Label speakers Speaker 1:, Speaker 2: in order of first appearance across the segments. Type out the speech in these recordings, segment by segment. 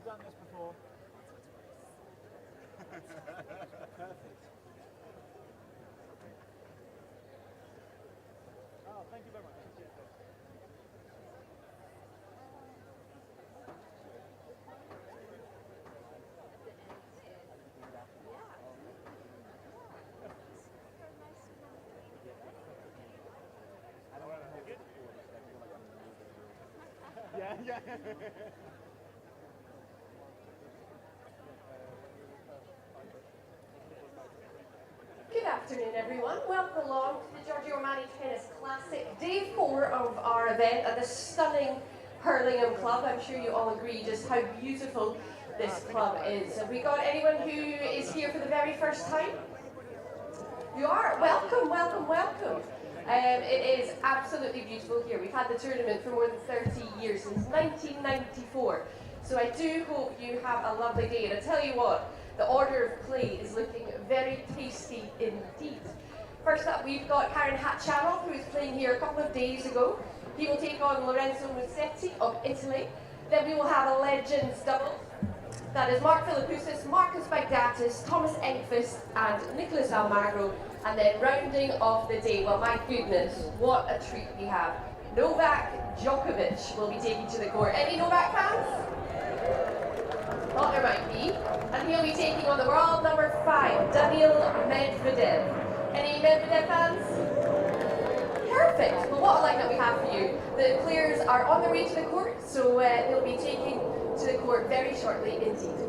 Speaker 1: Done this before. Perfect. Oh, thank you very much. Yeah.
Speaker 2: Good afternoon, everyone. Welcome along to the Giorgio Armani Tennis Classic, day 4 of our event at the stunning Hurlingham Club. I'm sure you all agree just how beautiful this club is. Have we got anyone who is here for the very first time? You are? Welcome, welcome, welcome. It is absolutely beautiful here. We've had the tournament for more than 30 years, since 1994. So I do hope you have a lovely day. And I tell you what, the order of play is looking very tasty indeed. First up, we've got Khachanov, who was playing here a couple of days ago. He will take on Lorenzo Musetti of Italy. Then we will have a Legends double. That is Mark Philippoussis, Marcus Baghdatis, Thomas Enqvist, and Nicholas Almagro. And then rounding off the day, well, my goodness, what a treat we have. Novak Djokovic will be taking to the court. Any Novak fans? Thought there might be. And he'll be taking on the world number 5, Daniil Medvedev. Any Medvedev fans? Perfect. Well, what a lineup we have for you. The players are on their way to the court, so they'll be taking to the court very shortly indeed.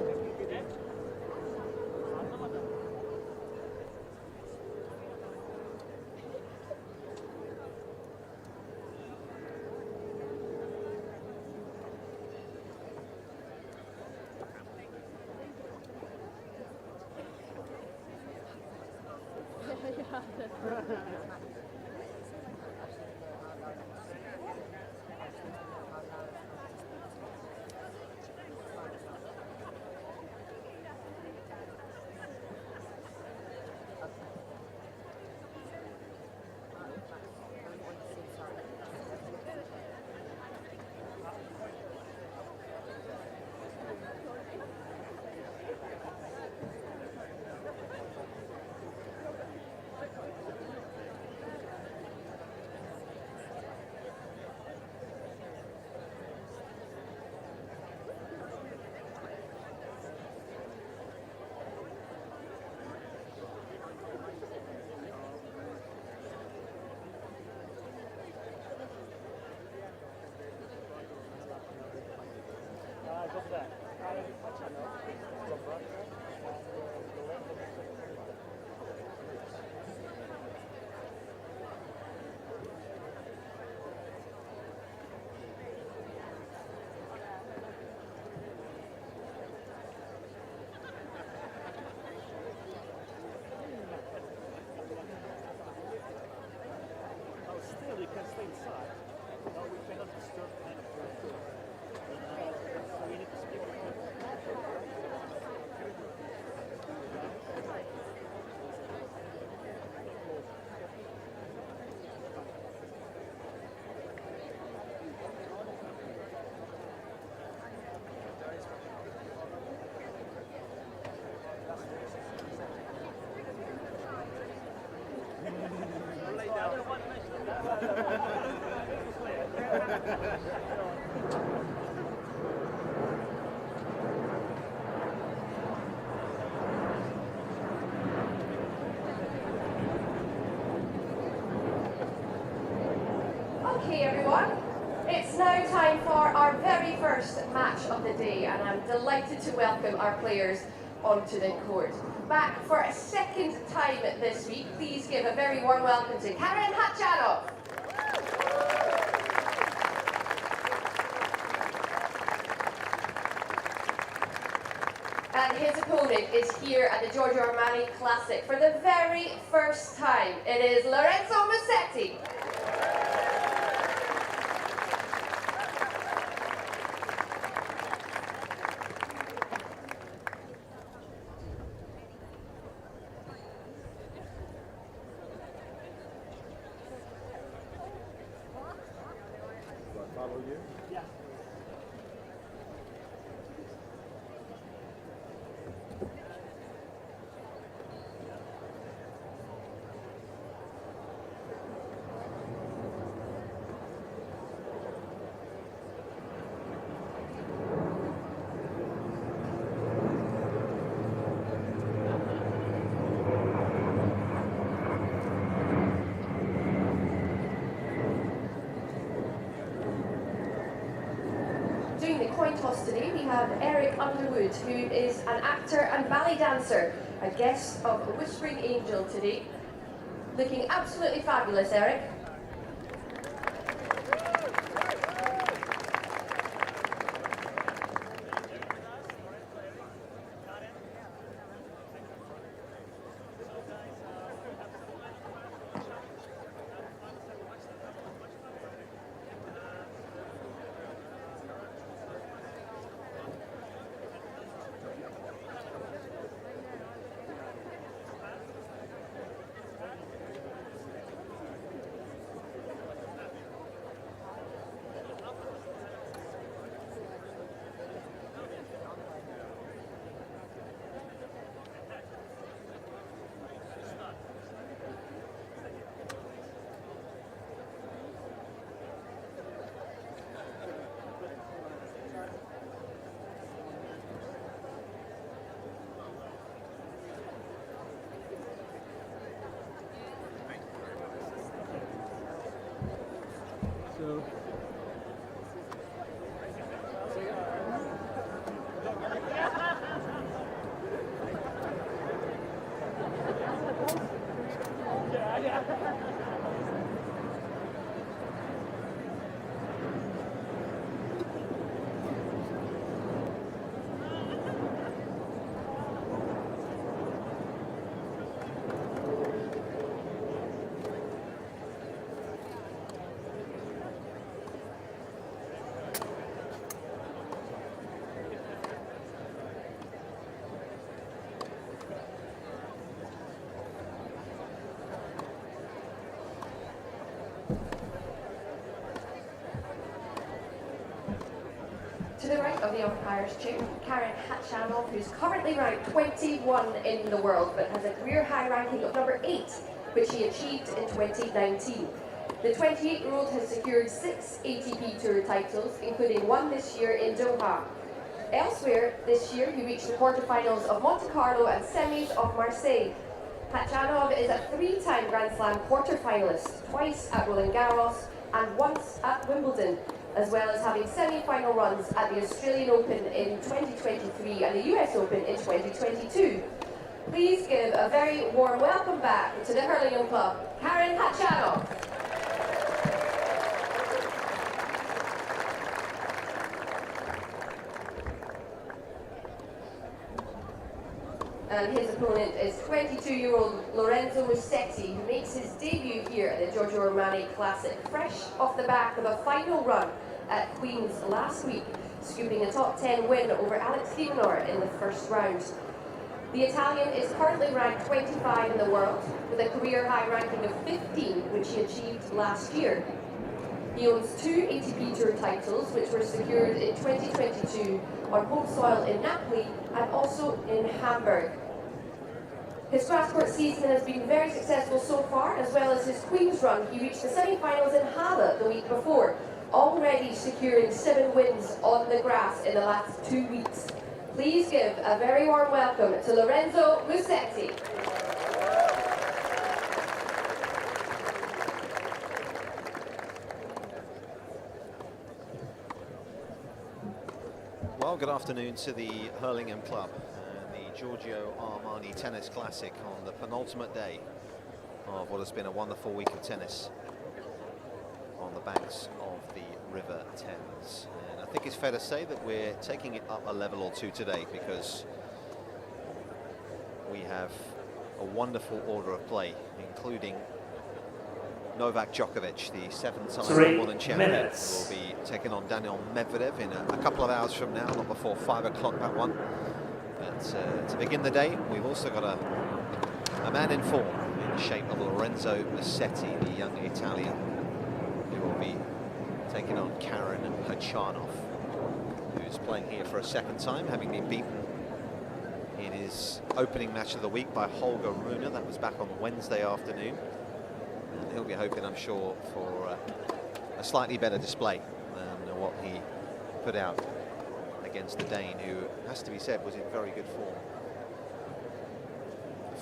Speaker 2: Okay, everyone, it's now time for our very first match of the day, and I'm delighted to welcome our players onto the court. Back for a second time this week, please give a very warm welcome to Khachanov. And his opponent is here at the Giorgio Armani Classic for the very first time. It is Musetti.
Speaker 1: Follow you? Yeah.
Speaker 2: Doing the coin toss today, we have Eric Underwood, who is an actor and ballet dancer, a guest of Whispering Angel today. Looking absolutely fabulous, Eric.
Speaker 1: So.
Speaker 2: To the right of the umpire's chair, Khachanov, who's currently ranked 21 in the world, but has a career high ranking of number 8, which he achieved in 2019. The 28-year-old has secured 6 ATP Tour titles, including one this year in Doha. Elsewhere, this year he reached the quarterfinals of Monte Carlo and semis of Marseille. Khachanov is a 3-time Grand Slam quarterfinalist, twice at Roland Garros and once at Wimbledon, as well as having semi-final runs at the Australian Open in 2023 and the US Open in 2022. Please give a very warm welcome back to the Hurling Club, Khachanov. And his opponent is 22-year-old Musetti, who makes his debut here at the Giorgio Armani Classic, fresh off the back of a final run at Queen's last week, scooping a top 10 win over Alex de Minaur in the first round. The Italian is currently ranked 25 in the world, with a career high ranking of 15, which he achieved last year. He owns 2 ATP Tour titles, which were secured in 2022 on home soil in Napoli and also in Hamburg. His grass court season has been very successful so far, as well as his Queen's run. He reached the semi-finals in Halle the week before, already securing 7 wins on the grass in the last 2 weeks. Please give a very warm welcome to Lorenzo Musetti.
Speaker 3: Well, good afternoon to the Hurlingham Club and the Giorgio Armani Tennis Classic on the penultimate day of what has been a wonderful week of tennis on the banks of the River Thames. And I think it's fair to say that we're taking it up a level or two today, because we have a wonderful order of play, including Novak Djokovic, the 7-time Wimbledon champion, will be taking on Daniel Medvedev in a couple of hours from now, not before 5 o'clock that one. But to begin the day, we've also got a man in form in the shape of Lorenzo Musetti, the young Italian, who will be taking on Khachanov, who's playing here for a second time, having been beaten in his opening match of the week by Holger Rune. That was back on Wednesday afternoon. And he'll be hoping, I'm sure, for a slightly better display than what he put out against the Dane, who, has to be said, was in very good form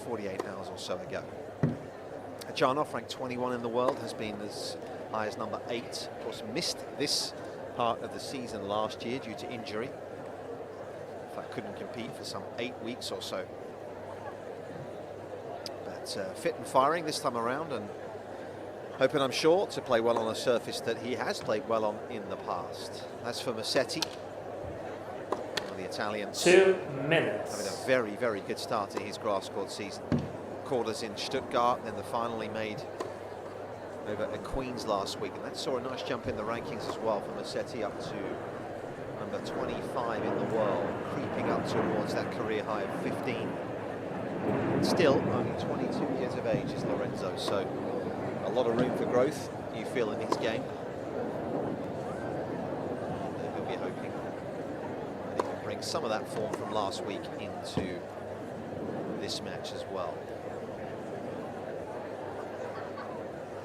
Speaker 3: 48 hours or so ago. Khachanov, ranked 21 in the world, has been as high as number 8. Of course, missed this part of the season last year due to injury. In fact, couldn't compete for some 8 weeks or so. But fit and firing this time around, and hoping, I'm sure, to play well on a surface that he has played well on in the past. As for Musetti, the Italian,
Speaker 1: 2 minutes.
Speaker 3: having a very, very good start to his grass court season. Quarters in Stuttgart, then the final he made over at Queens last week, and that saw a nice jump in the rankings as well for Musetti, up to number 25 in the world, creeping up towards that career high of 15. Still only 22 years of age is Lorenzo, so a lot of room for growth, you feel, in his game. And he'll be hoping that he can bring some of that form from last week into this match as well.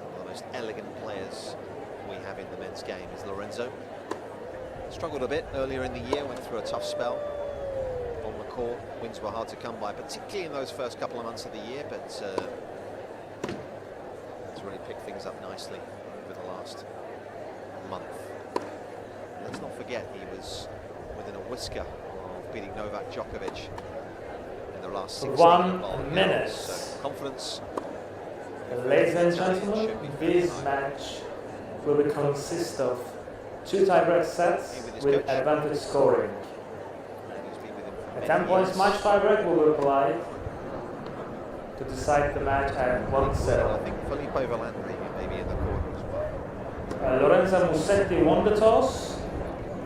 Speaker 3: One of the most elegant players we have in the men's game is Lorenzo. Struggled a bit earlier in the year, went through a tough spell on the court. Wins were hard to come by, particularly in those first couple of months of the year, but really picked things up nicely over the last month. Let's not forget, he was within a whisker of beating Novak Djokovic in the last 16.
Speaker 1: 1 minute.
Speaker 3: So confidence.
Speaker 1: Ladies and gentlemen, this match will consist of 2 tiebreak sets with advantage scoring. A 10 points match tiebreak will be applied to decide the match at 1-0.
Speaker 3: I think Filippo Volandri may be in the corner as well.
Speaker 1: Lorenzo Musetti won the toss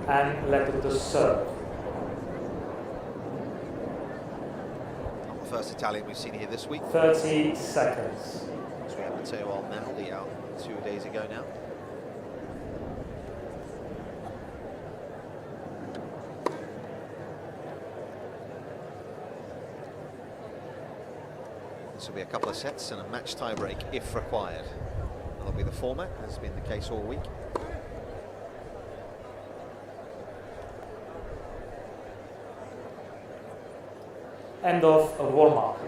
Speaker 1: and led to the serve.
Speaker 3: Not the first Italian we've seen here this week.
Speaker 1: 30 seconds.
Speaker 3: So we have Matteo Almagro out 2 days ago now. This will be a couple of sets and a match tie-break if required. That'll be the format, as has been the case all week.
Speaker 1: End of a warm-up.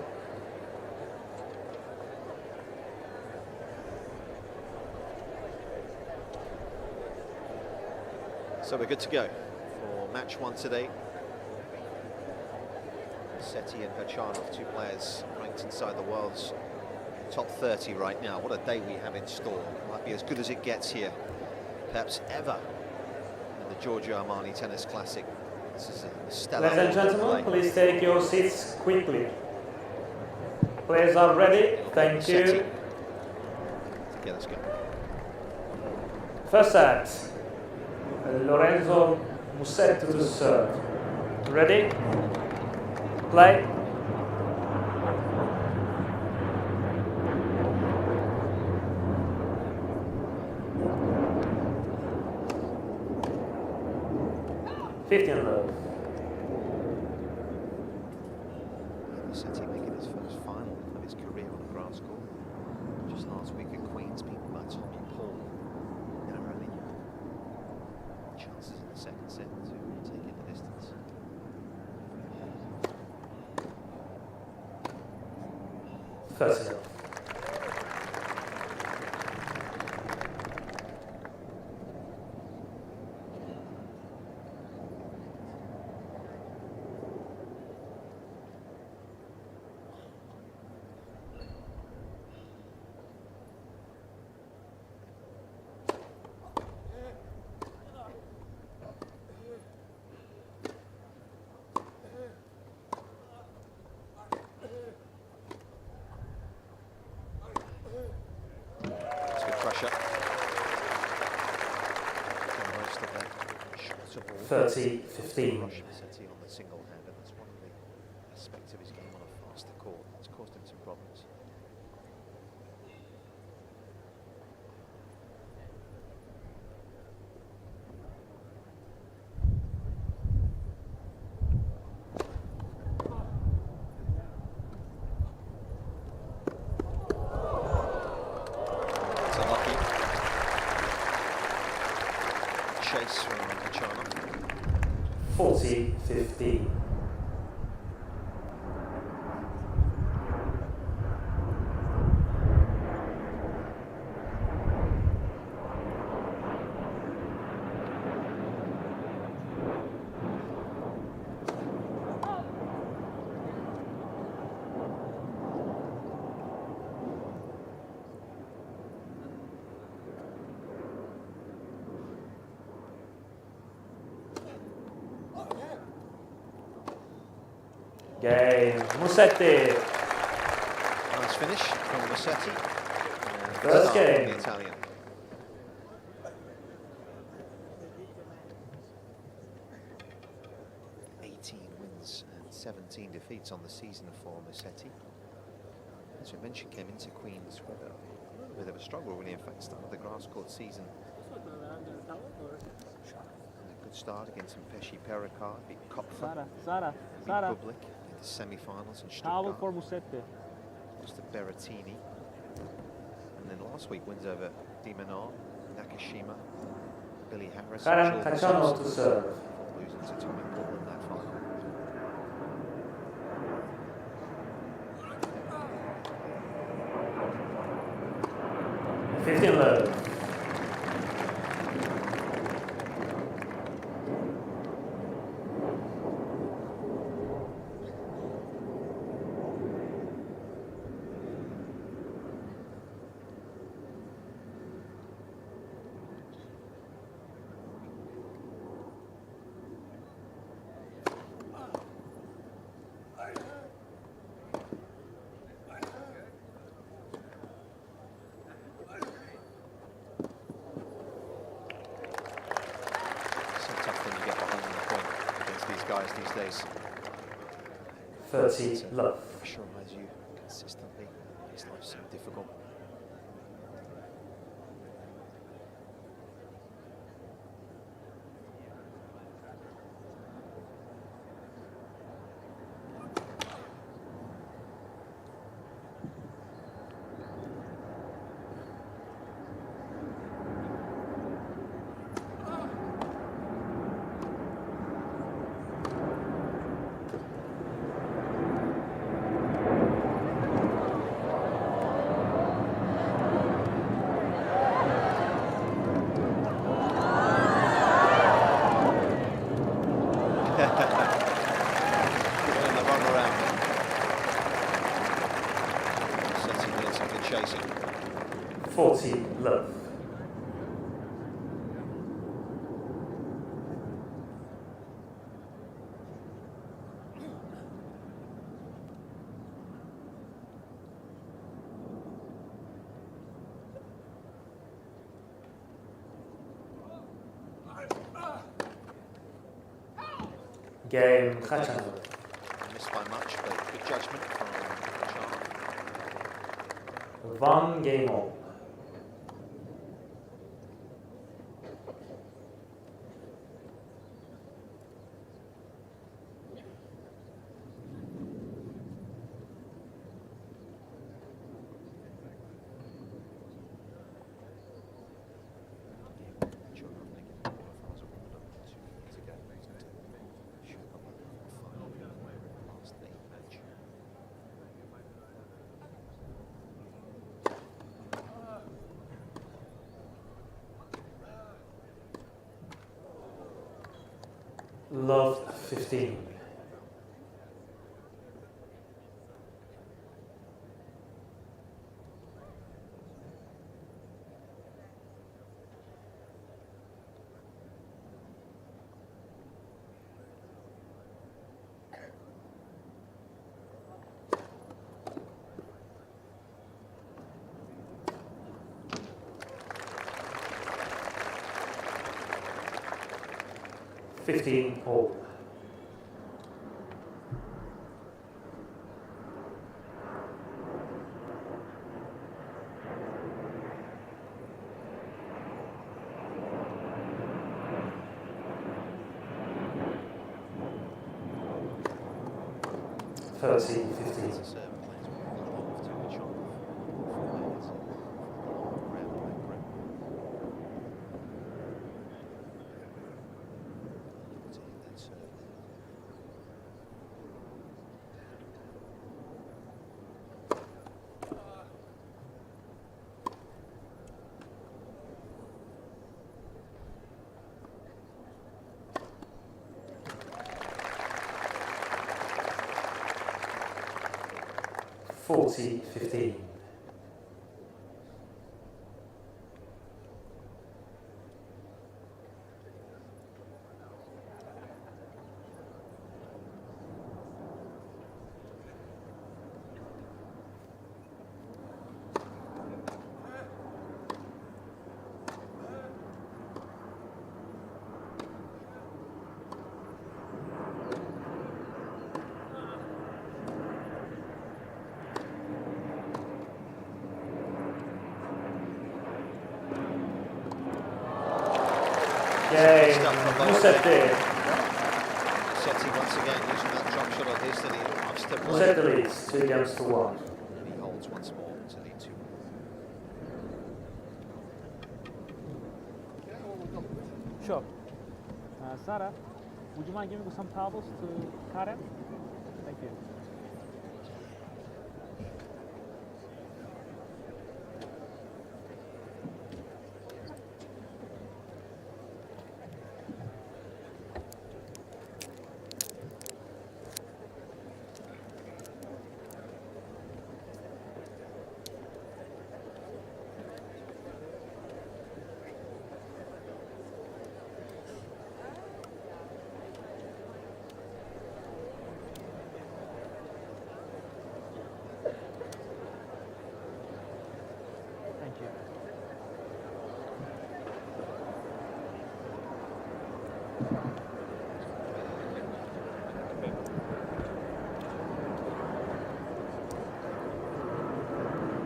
Speaker 3: So we're good to go for match 1 today. Musetti and Khachanov, 2 players ranked inside the world's top 30 right now. What a day we have in store. Might be as good as it gets here, perhaps ever, in the Giorgio Armani Tennis Classic. This is a stellar.
Speaker 1: Ladies and gentlemen, please take your seats quickly. Players are ready. Thank you.
Speaker 3: Yeah, let's go.
Speaker 1: First set. Lorenzo Musetti to serve. Ready? Play. love.
Speaker 3: Musetti making his first final of his career on a grass court. Just last week at Queens, beaten by Tommy Paul narrowly. chances in the second set to take it the distance.
Speaker 1: First love.
Speaker 3: That's good pressure. Most of that shots of ball.
Speaker 1: 30-15.
Speaker 3: Musetti on the single hand, and that's one of the aspects of his game on a faster court that's caused him some problems. It's unlucky. Chase from Khachanov.
Speaker 1: 40-15. Game, Musetti.
Speaker 3: Nice finish from Musetti.
Speaker 1: First
Speaker 3: Start
Speaker 1: game.
Speaker 3: from the Italian. Wins and 17 defeats on the season for Musetti. As we mentioned, came into Queen's with a bit of a struggle, really. In fact, started the grass court season. A good start against Pesci Pericard, beat Kopfer, beat Public in the semi-finals in Stuttgart.
Speaker 4: For Musetti.
Speaker 3: Lost to Berrettini. And then last week wins over Di Menor, Nakashima, Billy Harris,
Speaker 1: Khachanov to serve.
Speaker 3: losing to Tommy Paul in that final.
Speaker 1: Fifteen love.
Speaker 3: Guys these days.
Speaker 1: 30 love.
Speaker 3: Pressurize you consistently. Makes life so difficult. Chasing.
Speaker 1: 40 love. Game, Khachanov.
Speaker 3: Missed by much, but good judgment from Khachanov.
Speaker 1: 1 game all. love 15. All. Philippoussis, 15. Philippoussis, 15. Okay, Musetti.
Speaker 3: Musetti once again using that drop shot on his to the
Speaker 1: Musetti leads 2 games to 1.
Speaker 3: He holds once more to lead 2.
Speaker 4: Sure. Sarah, would you mind giving us some towels to Karen? Thank you.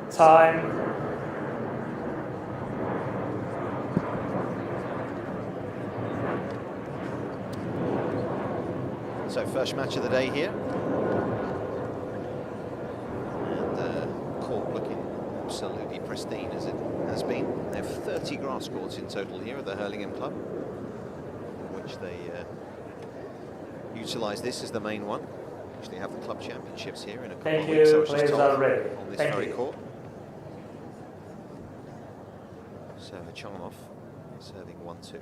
Speaker 1: Time.
Speaker 3: So first match of the day here. And court looking absolutely pristine as it has been. They have 30 grass courts in total here at the Hurlingham Club, in which they utilise this as the main one. Which they have the club championships here in a couple of weeks, so it's just on this very court. So Khachanov serving 1-2.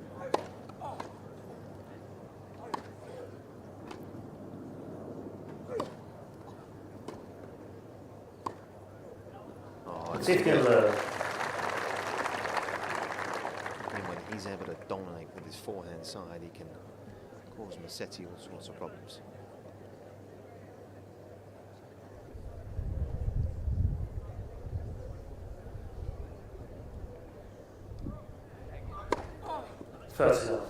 Speaker 3: Oh, it's good. And when he's able to dominate with his forehand side, he can cause Musetti all sorts of problems.
Speaker 1: First love.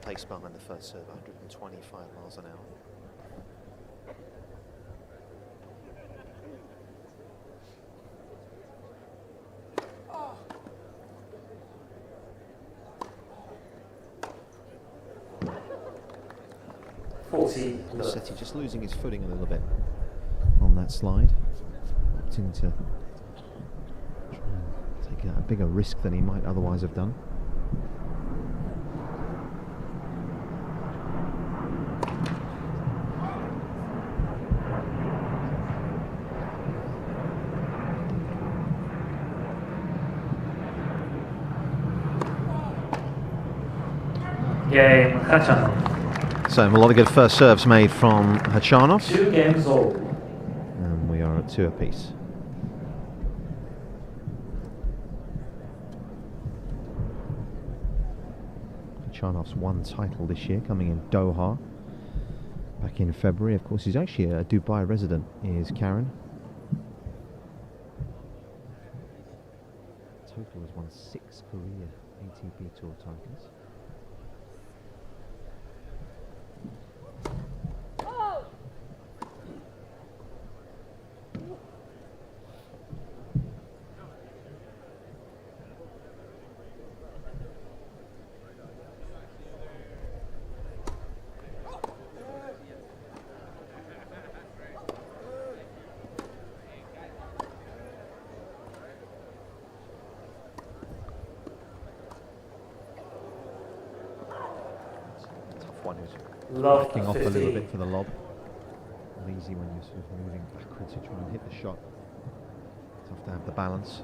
Speaker 3: Pace behind the first serve, 125 miles an hour. Musetti just losing his footing a little bit on that slide, opting to take a bigger risk than he might otherwise have done.
Speaker 1: Game Khachanov.
Speaker 3: So a lot of good first serves made from Khachanov.
Speaker 1: 2 games all.
Speaker 3: And we are at 2 apiece. Khachanov's won title this year, coming in Doha back in February. Of course, he's actually a Dubai resident, is Karen. Total has won 6 career ATP Tour titles. One who's backing off a little bit for the lob. Not easy when you're sort of moving backwards to try and hit the shot. Tough to have the balance.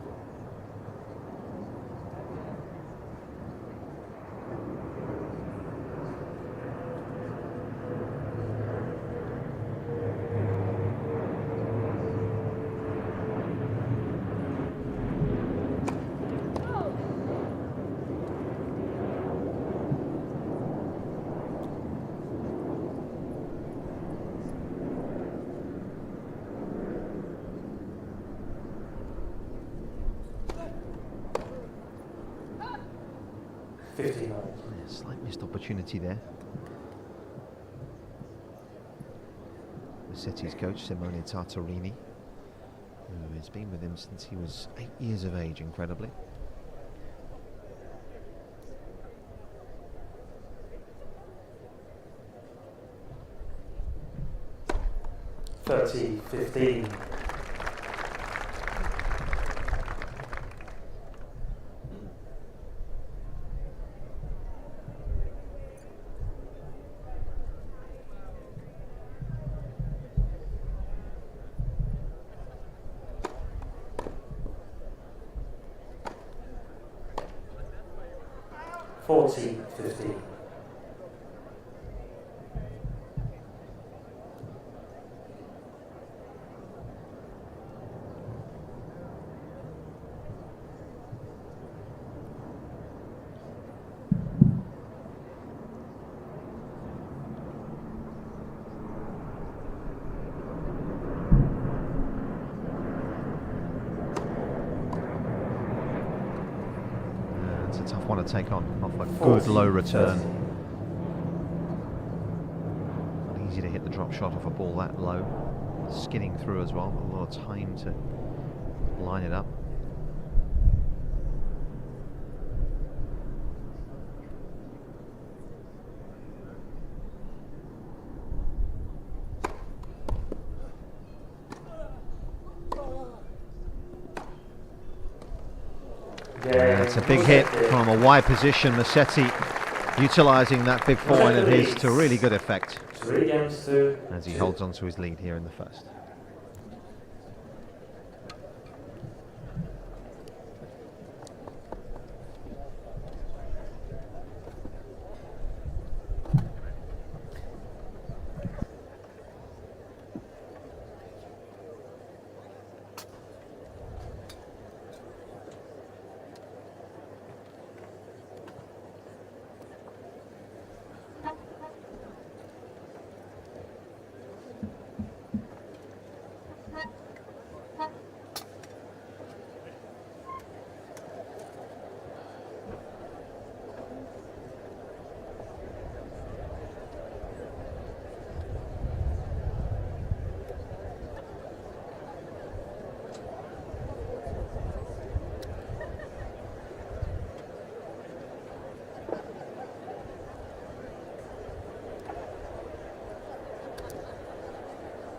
Speaker 3: Slight missed opportunity there. Musetti's coach, Simone Tartarini, who has been with him since he was 8 years of age, incredibly.
Speaker 1: (30-15). (40-15).
Speaker 3: It's a tough one to take on off a good low return. Not easy to hit the drop shot off a ball that low. Skidding through as well, a lot of time to line it up. It's a big hit from a wide position. Musetti utilising that big forehand of his to really good effect as he holds on to his lead here in the first.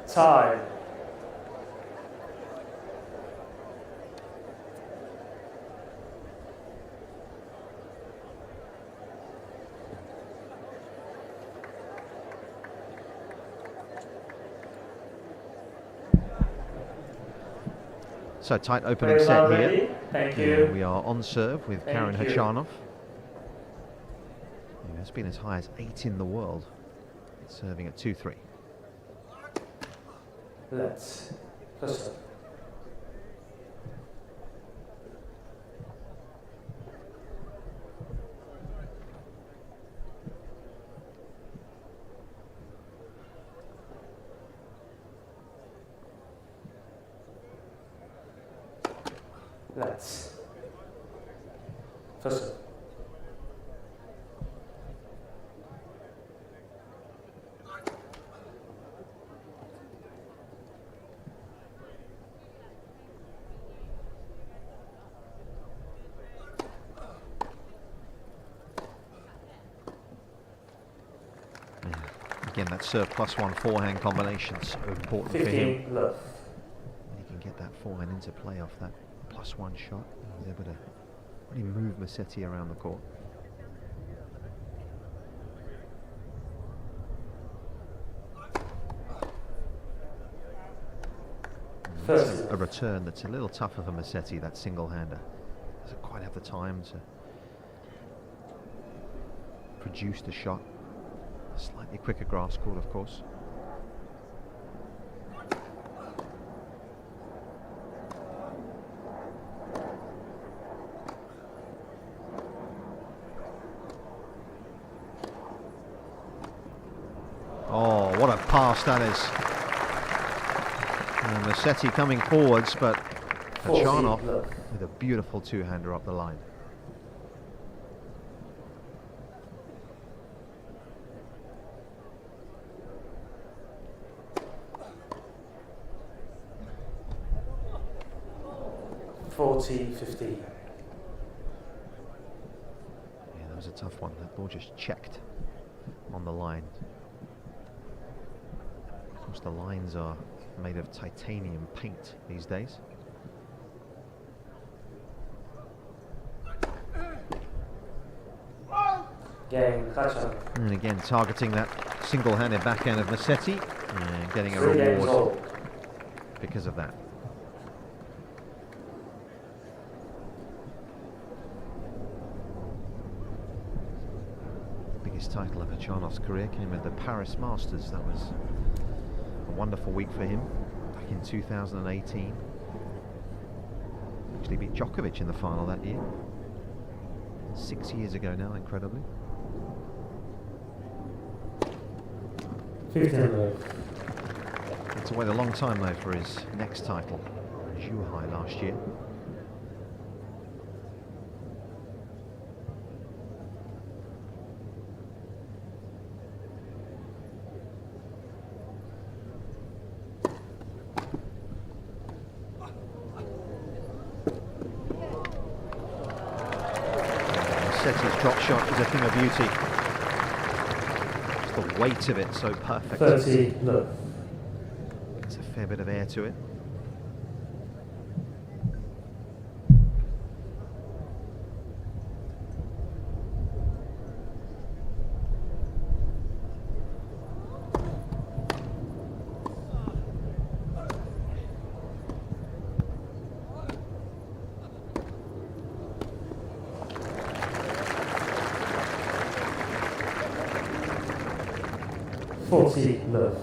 Speaker 1: Time.
Speaker 3: So tight opening set here.
Speaker 1: Thank you.
Speaker 3: We are on serve with Karen Khachanov, who It's been as high as 8 in the world, serving at 2-3.
Speaker 1: Let's first serve. Let's first serve.
Speaker 3: Again, that serve +1 forehand combination so important for
Speaker 1: 15
Speaker 3: him.
Speaker 1: love.
Speaker 3: When he can get that forehand into play off that +1 shot, he's able to really move Musetti around the court.
Speaker 1: First
Speaker 3: A return that's a little tougher for Musetti, that single-hander. Doesn't quite have the time to produce the shot. Slightly quicker grass court, of course. Oh, what a pass that is. And Musetti coming forwards, but Khachanov with a beautiful two-hander up the line.
Speaker 1: $40-15.
Speaker 3: Yeah, that was a tough one. That ball just checked on the line. Of course, the lines are made of titanium paint these days.
Speaker 1: Game Khachanov.
Speaker 3: And again, targeting that single-handed backhand of Musetti and getting a
Speaker 1: 3 games
Speaker 3: reward
Speaker 1: old.
Speaker 3: because of that. Biggest title of Khachanov's career came at the Paris Masters. That was a wonderful week for him back in 2018. Actually beat Djokovic in the final that year. 6 years ago now, incredibly.
Speaker 1: 15 love.
Speaker 3: Had to wait a long time though for his next title, Zhuhai last year. Musetti's drop shot is a thing of beauty. Just the weight of it so perfect.
Speaker 1: 30 love.
Speaker 3: It's a fair bit of air to it.
Speaker 1: Love.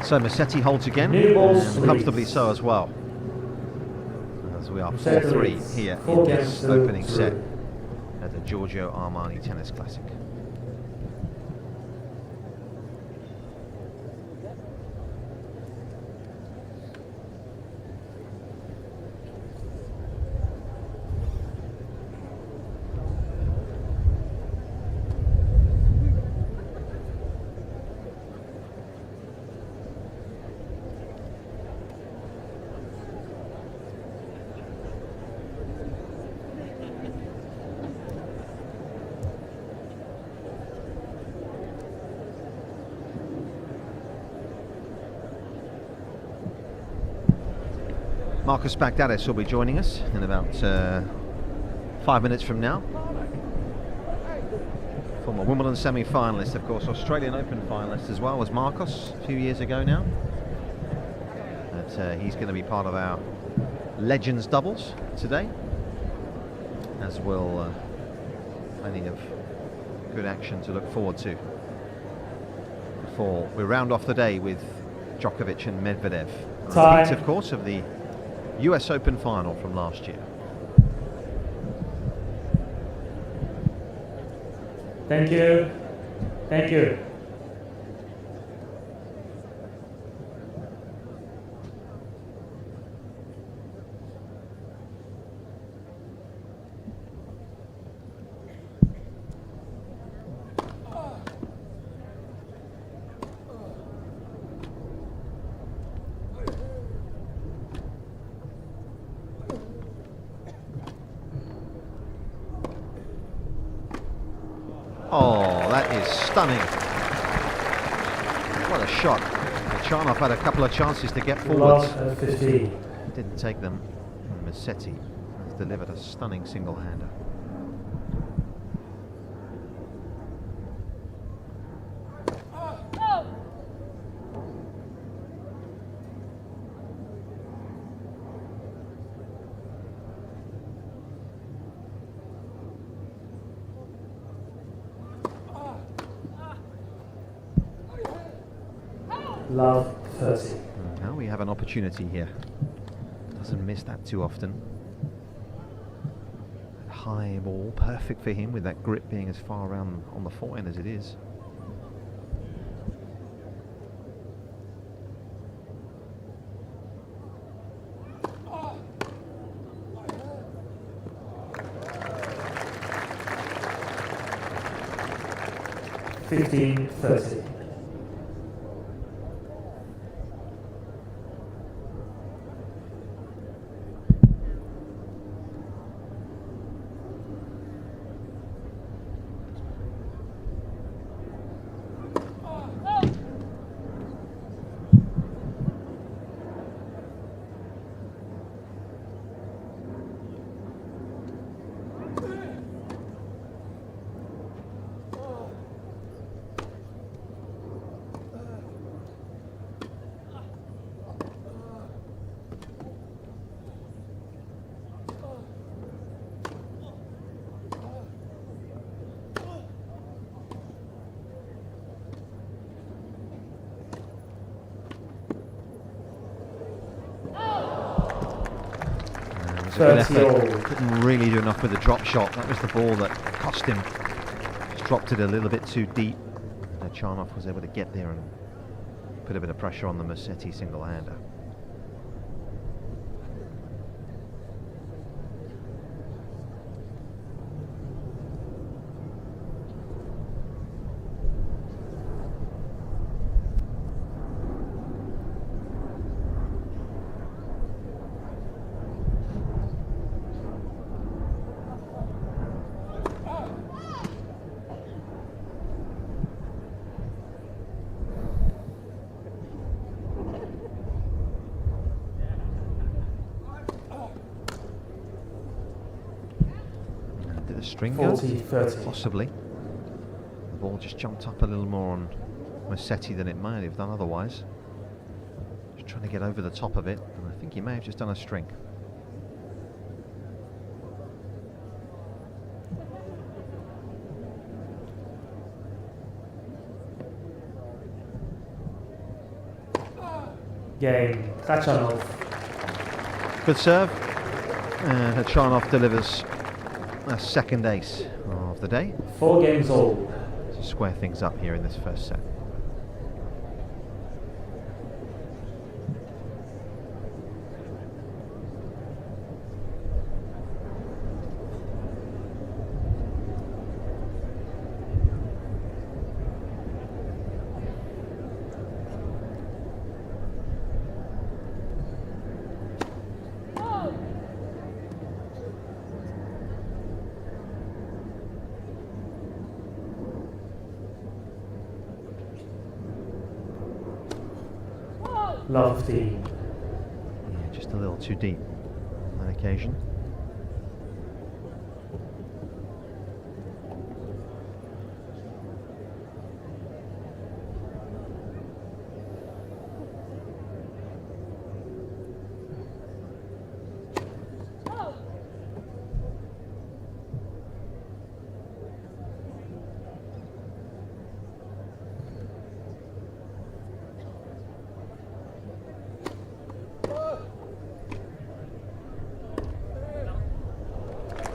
Speaker 3: So Musetti holds again,
Speaker 1: New balls,
Speaker 3: and comfortably so as well. As we are 4-3 here in this opening set at the Giorgio Armani Tennis Classic. Marcus Baghdatis will be joining us in about 5 minutes from now. Former Wimbledon semi-finalist, of course, Australian Open finalist as well as Marcus a few years ago now. But he's going to be part of our Legends doubles today, as will plenty of good action to look forward to before we round off the day with Djokovic and Medvedev. A repeat, of course, of the US Open final from last year.
Speaker 1: Thank you. Thank you.
Speaker 3: Oh, that is stunning. What a shot. Khachanov had a couple of chances to get forwards. Didn't take them. And Musetti has delivered a stunning single-hander.
Speaker 1: Love 30.
Speaker 3: Now we have an opportunity here. Doesn't miss that too often. High ball, perfect for him with that grip being as far around on the forehand as it is.
Speaker 1: $15.30. Couldn't really do enough with the drop shot. That was the ball that cost him. Just dropped it a little bit too deep. Khachanov was able to get there and put a bit of pressure on the Musetti single-hander. String 40-30.
Speaker 3: Possibly. The ball just jumped up a little more on Musetti than it might have done otherwise. Just trying to get over the top of it, and I think he may have just done a string.
Speaker 1: Game. Khachanov.
Speaker 3: Good serve. And Khachanov delivers a second ace of the day.
Speaker 1: 4 games old.
Speaker 3: To square things up here in this first set.
Speaker 1: Love 15.
Speaker 3: Yeah, just Just a little too deep on that occasion.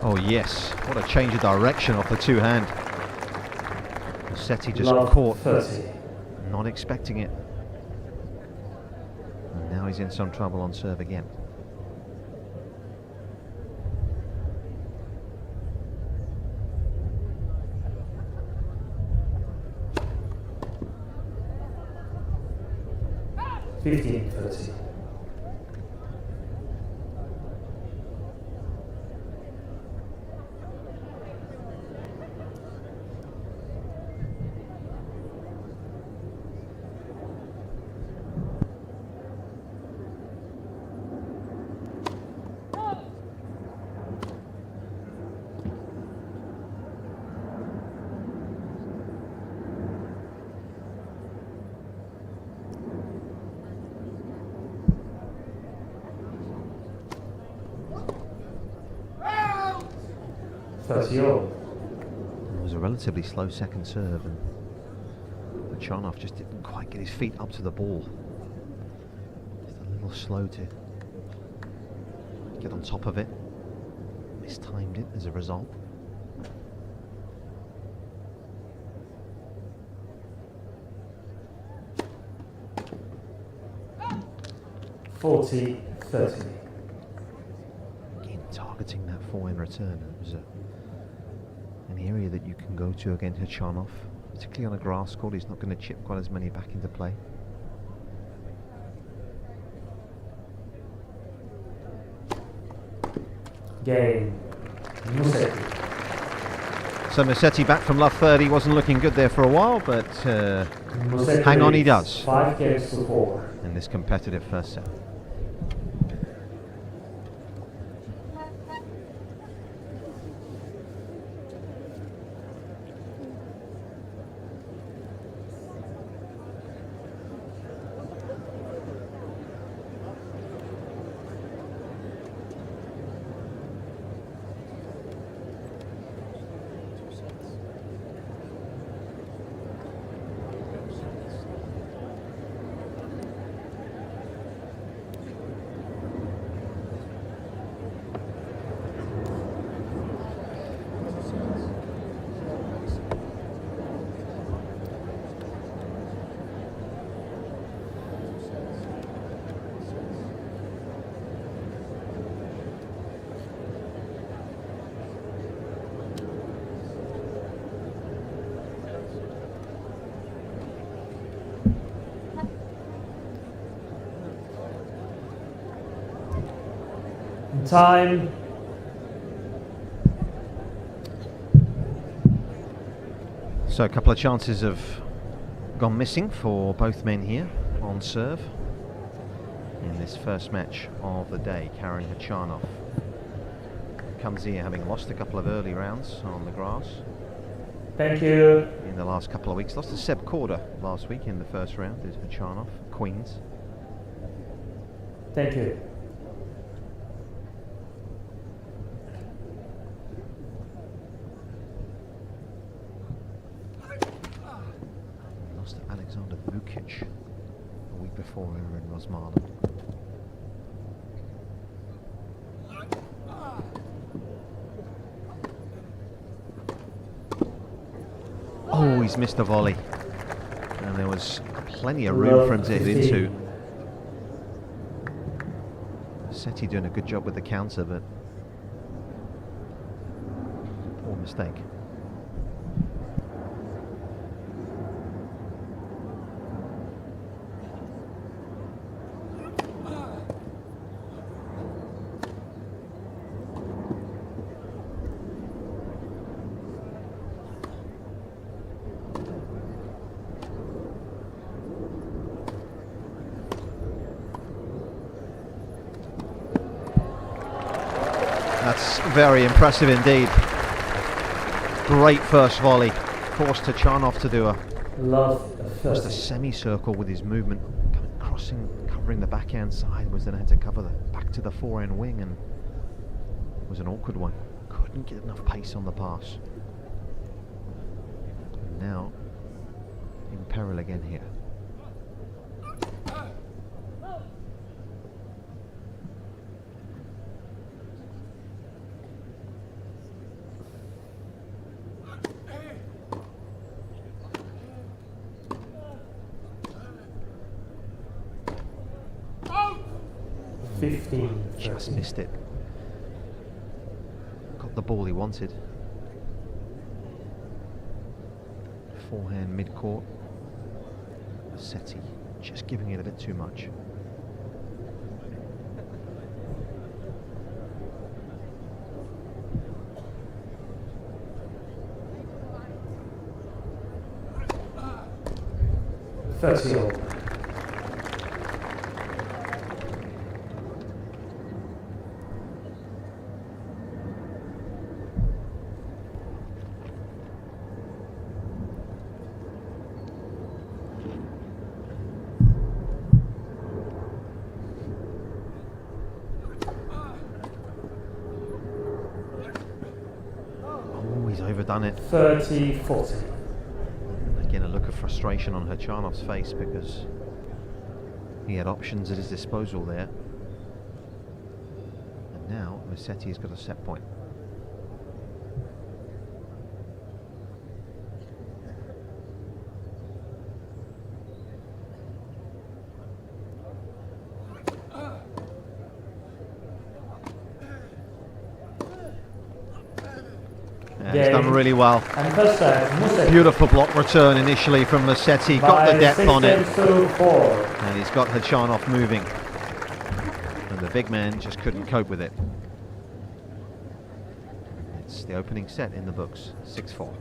Speaker 3: Oh yes, what a change of direction off the two-hand. Musetti just caught,
Speaker 1: 30.
Speaker 3: not expecting it. And now he's in some trouble on serve again.
Speaker 1: Fifteen 30.
Speaker 3: It was a relatively slow second serve, and Khachanov just didn't quite get his feet up to the ball. Just a little slow to get on top of it. Mistimed it as a result.
Speaker 1: Forty 30.
Speaker 3: Again, targeting that forehand return. It was an area that you can go to against Khachanov, particularly on a grass court. He's not going to chip quite as many back into play.
Speaker 1: Game. Musetti.
Speaker 3: So Musetti back from love 30, wasn't looking good there for a while, but hang on he does
Speaker 1: 5 games to 4
Speaker 3: in this competitive first set.
Speaker 1: Time.
Speaker 3: So a couple of chances have gone missing for both men here on serve in this first match of the day. Karen Khachanov comes here having lost a couple of early rounds on the grass.
Speaker 1: Thank you.
Speaker 3: In the last couple of weeks. Lost to Seb Korda last week in the first round. There's Khachanov, Queens.
Speaker 1: Thank you.
Speaker 3: Lost to Alexander Vukic a week before over in Rosmalen. Oh, he's missed a volley. And there was plenty of room for him to hit into. Musetti doing a good job with the counter, but poor mistake. Very impressive indeed. Great first volley. Forced Khachanov to do just a semicircle with his movement, crossing, covering the backhand side, was then had to cover the back to the forehand wing, and it was an awkward one. Couldn't get enough pace on the pass. And now in peril again here. Just missed it. Got the ball he wanted. Forehand mid-court. Musetti just giving it a bit too much.
Speaker 1: That's 30-40.
Speaker 3: Again, a look of frustration on Khachanov's face because he had options at his disposal there. And now Musetti's got a set point. He's done really well. Beautiful block return initially from Musetti, got the depth on it, and he's got Khachanov moving, and the big man just couldn't cope with it. It's the opening set in the books, 6-4.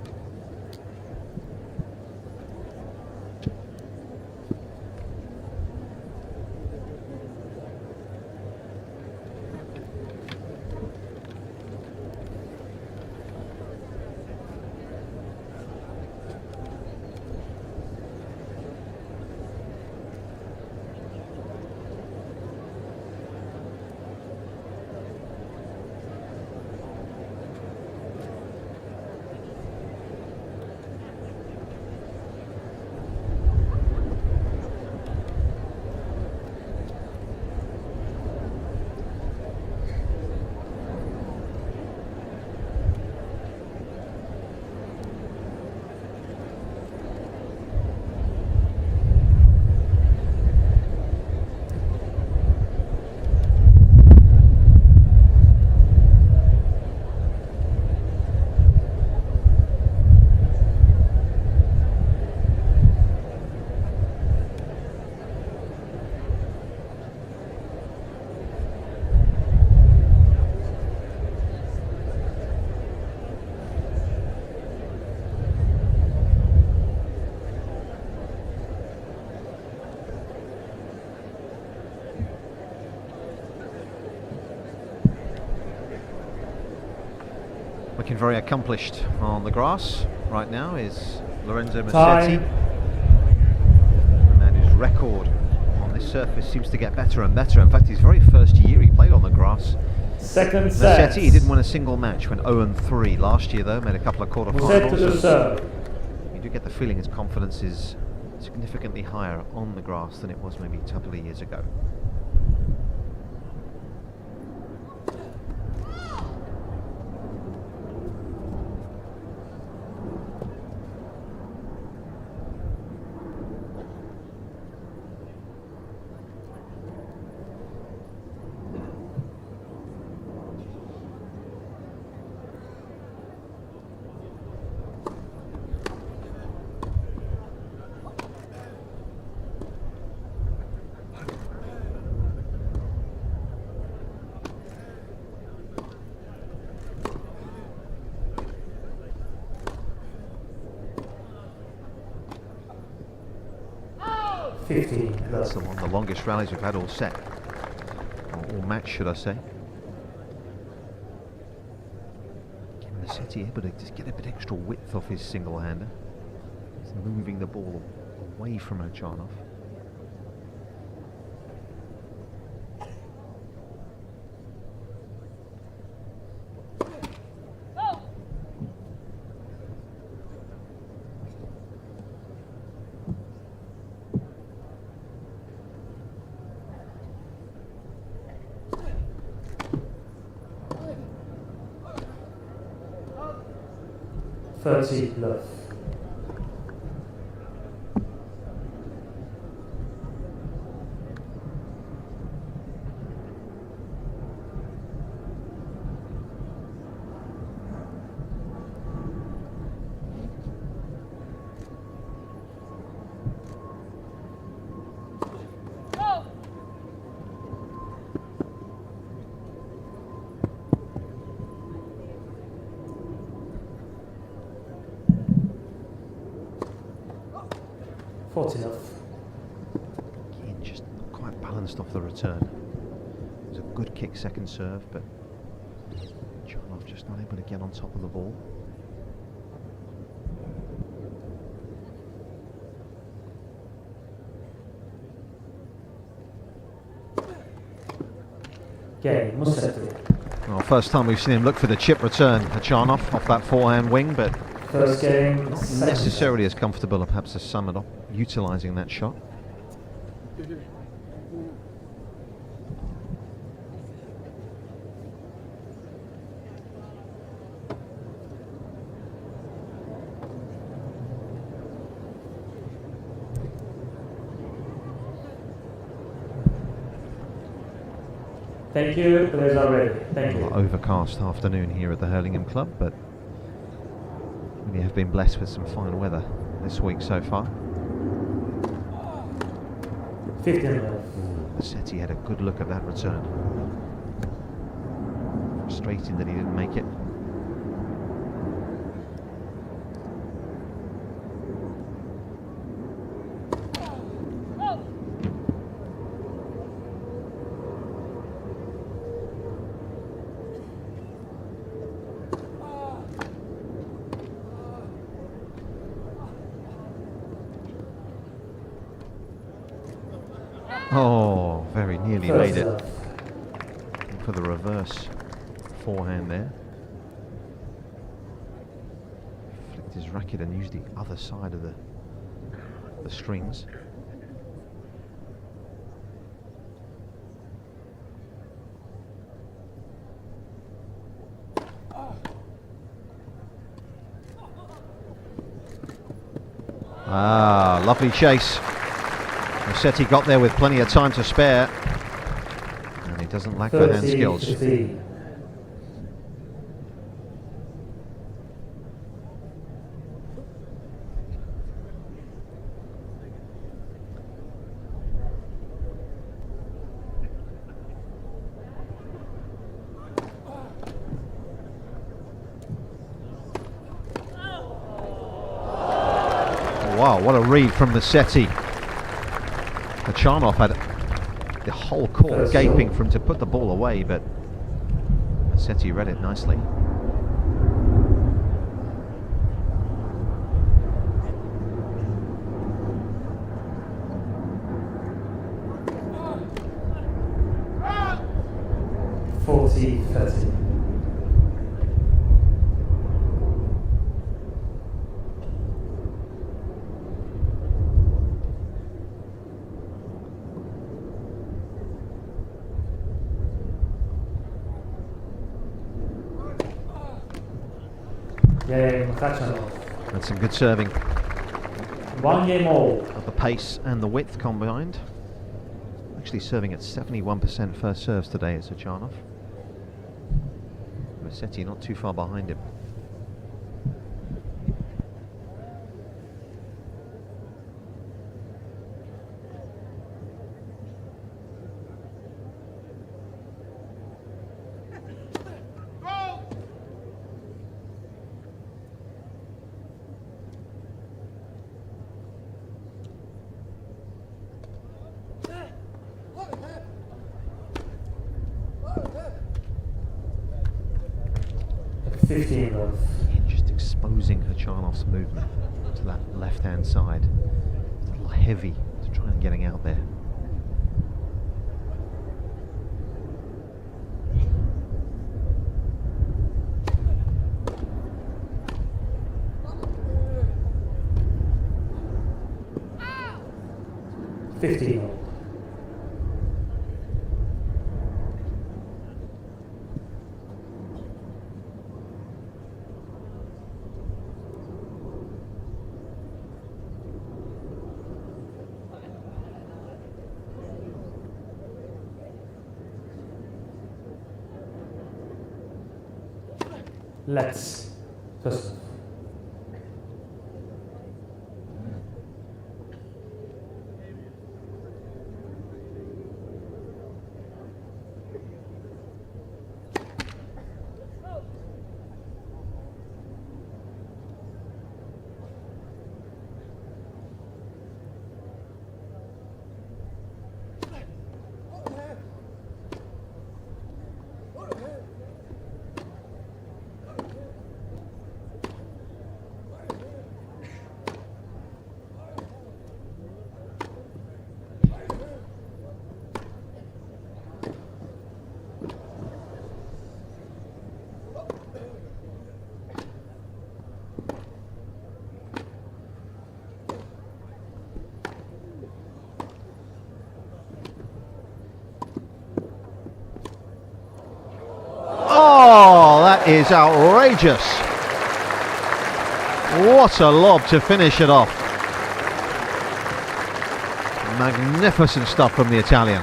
Speaker 3: Looking very accomplished on the grass right now is Lorenzo Musetti. And his record on this surface seems to get better and better. In fact, his very first year he played on the grass.
Speaker 1: Second set.
Speaker 3: Musetti, he didn't win a single match, went 0-3. Last year though, made a couple of quarterfinals. You do get the feeling his confidence is significantly higher on the grass than it was maybe a couple of years ago. That's one of the longest rallies we've had all set, or all match should I say. Musetti able to just get a bit extra width off his single-hander. He's moving the ball away from Khachanov.
Speaker 1: Love. Enough.
Speaker 3: Again, just not quite balanced off the return. It was a good kick second serve, but Khachanov just not able to get on top of the ball.
Speaker 1: Game, Musetti.
Speaker 3: Well, first time we've seen him look for the chip return, Khachanov, off that forehand wing, but
Speaker 1: first game,
Speaker 3: not necessarily as comfortable perhaps as Samedov, utilising that shot.
Speaker 1: Thank you, players are ready. Thank you.
Speaker 3: Overcast afternoon here at the Hurlingham Club, but we have been blessed with some fine weather this week so far.
Speaker 1: 15 left.
Speaker 3: Musetti had a good look at that return. Frustrating that he didn't make it. Oh, very nearly made it. For the reverse forehand there. Flicked his racket and used the other side of the strings. Ah, lovely chase. Musetti got there with plenty of time to spare, and he doesn't lack the hand skills.
Speaker 1: 30.
Speaker 3: Wow, what a read from Musetti. Khachanov had the whole court gaping for him to put the ball away, but Musetti read it nicely.
Speaker 1: Khachanov.
Speaker 3: And some good serving.
Speaker 1: 1 game all.
Speaker 3: Of the pace and the width combined. Actually serving at 71% first serves today at Khachanov. Musetti not too far behind him. opposing Khachanov's movement to that left-hand side. It's a little heavy to try and getting out there.
Speaker 1: Let's first.
Speaker 3: Oh, that is outrageous. What a lob to finish it off. Magnificent stuff from the Italian.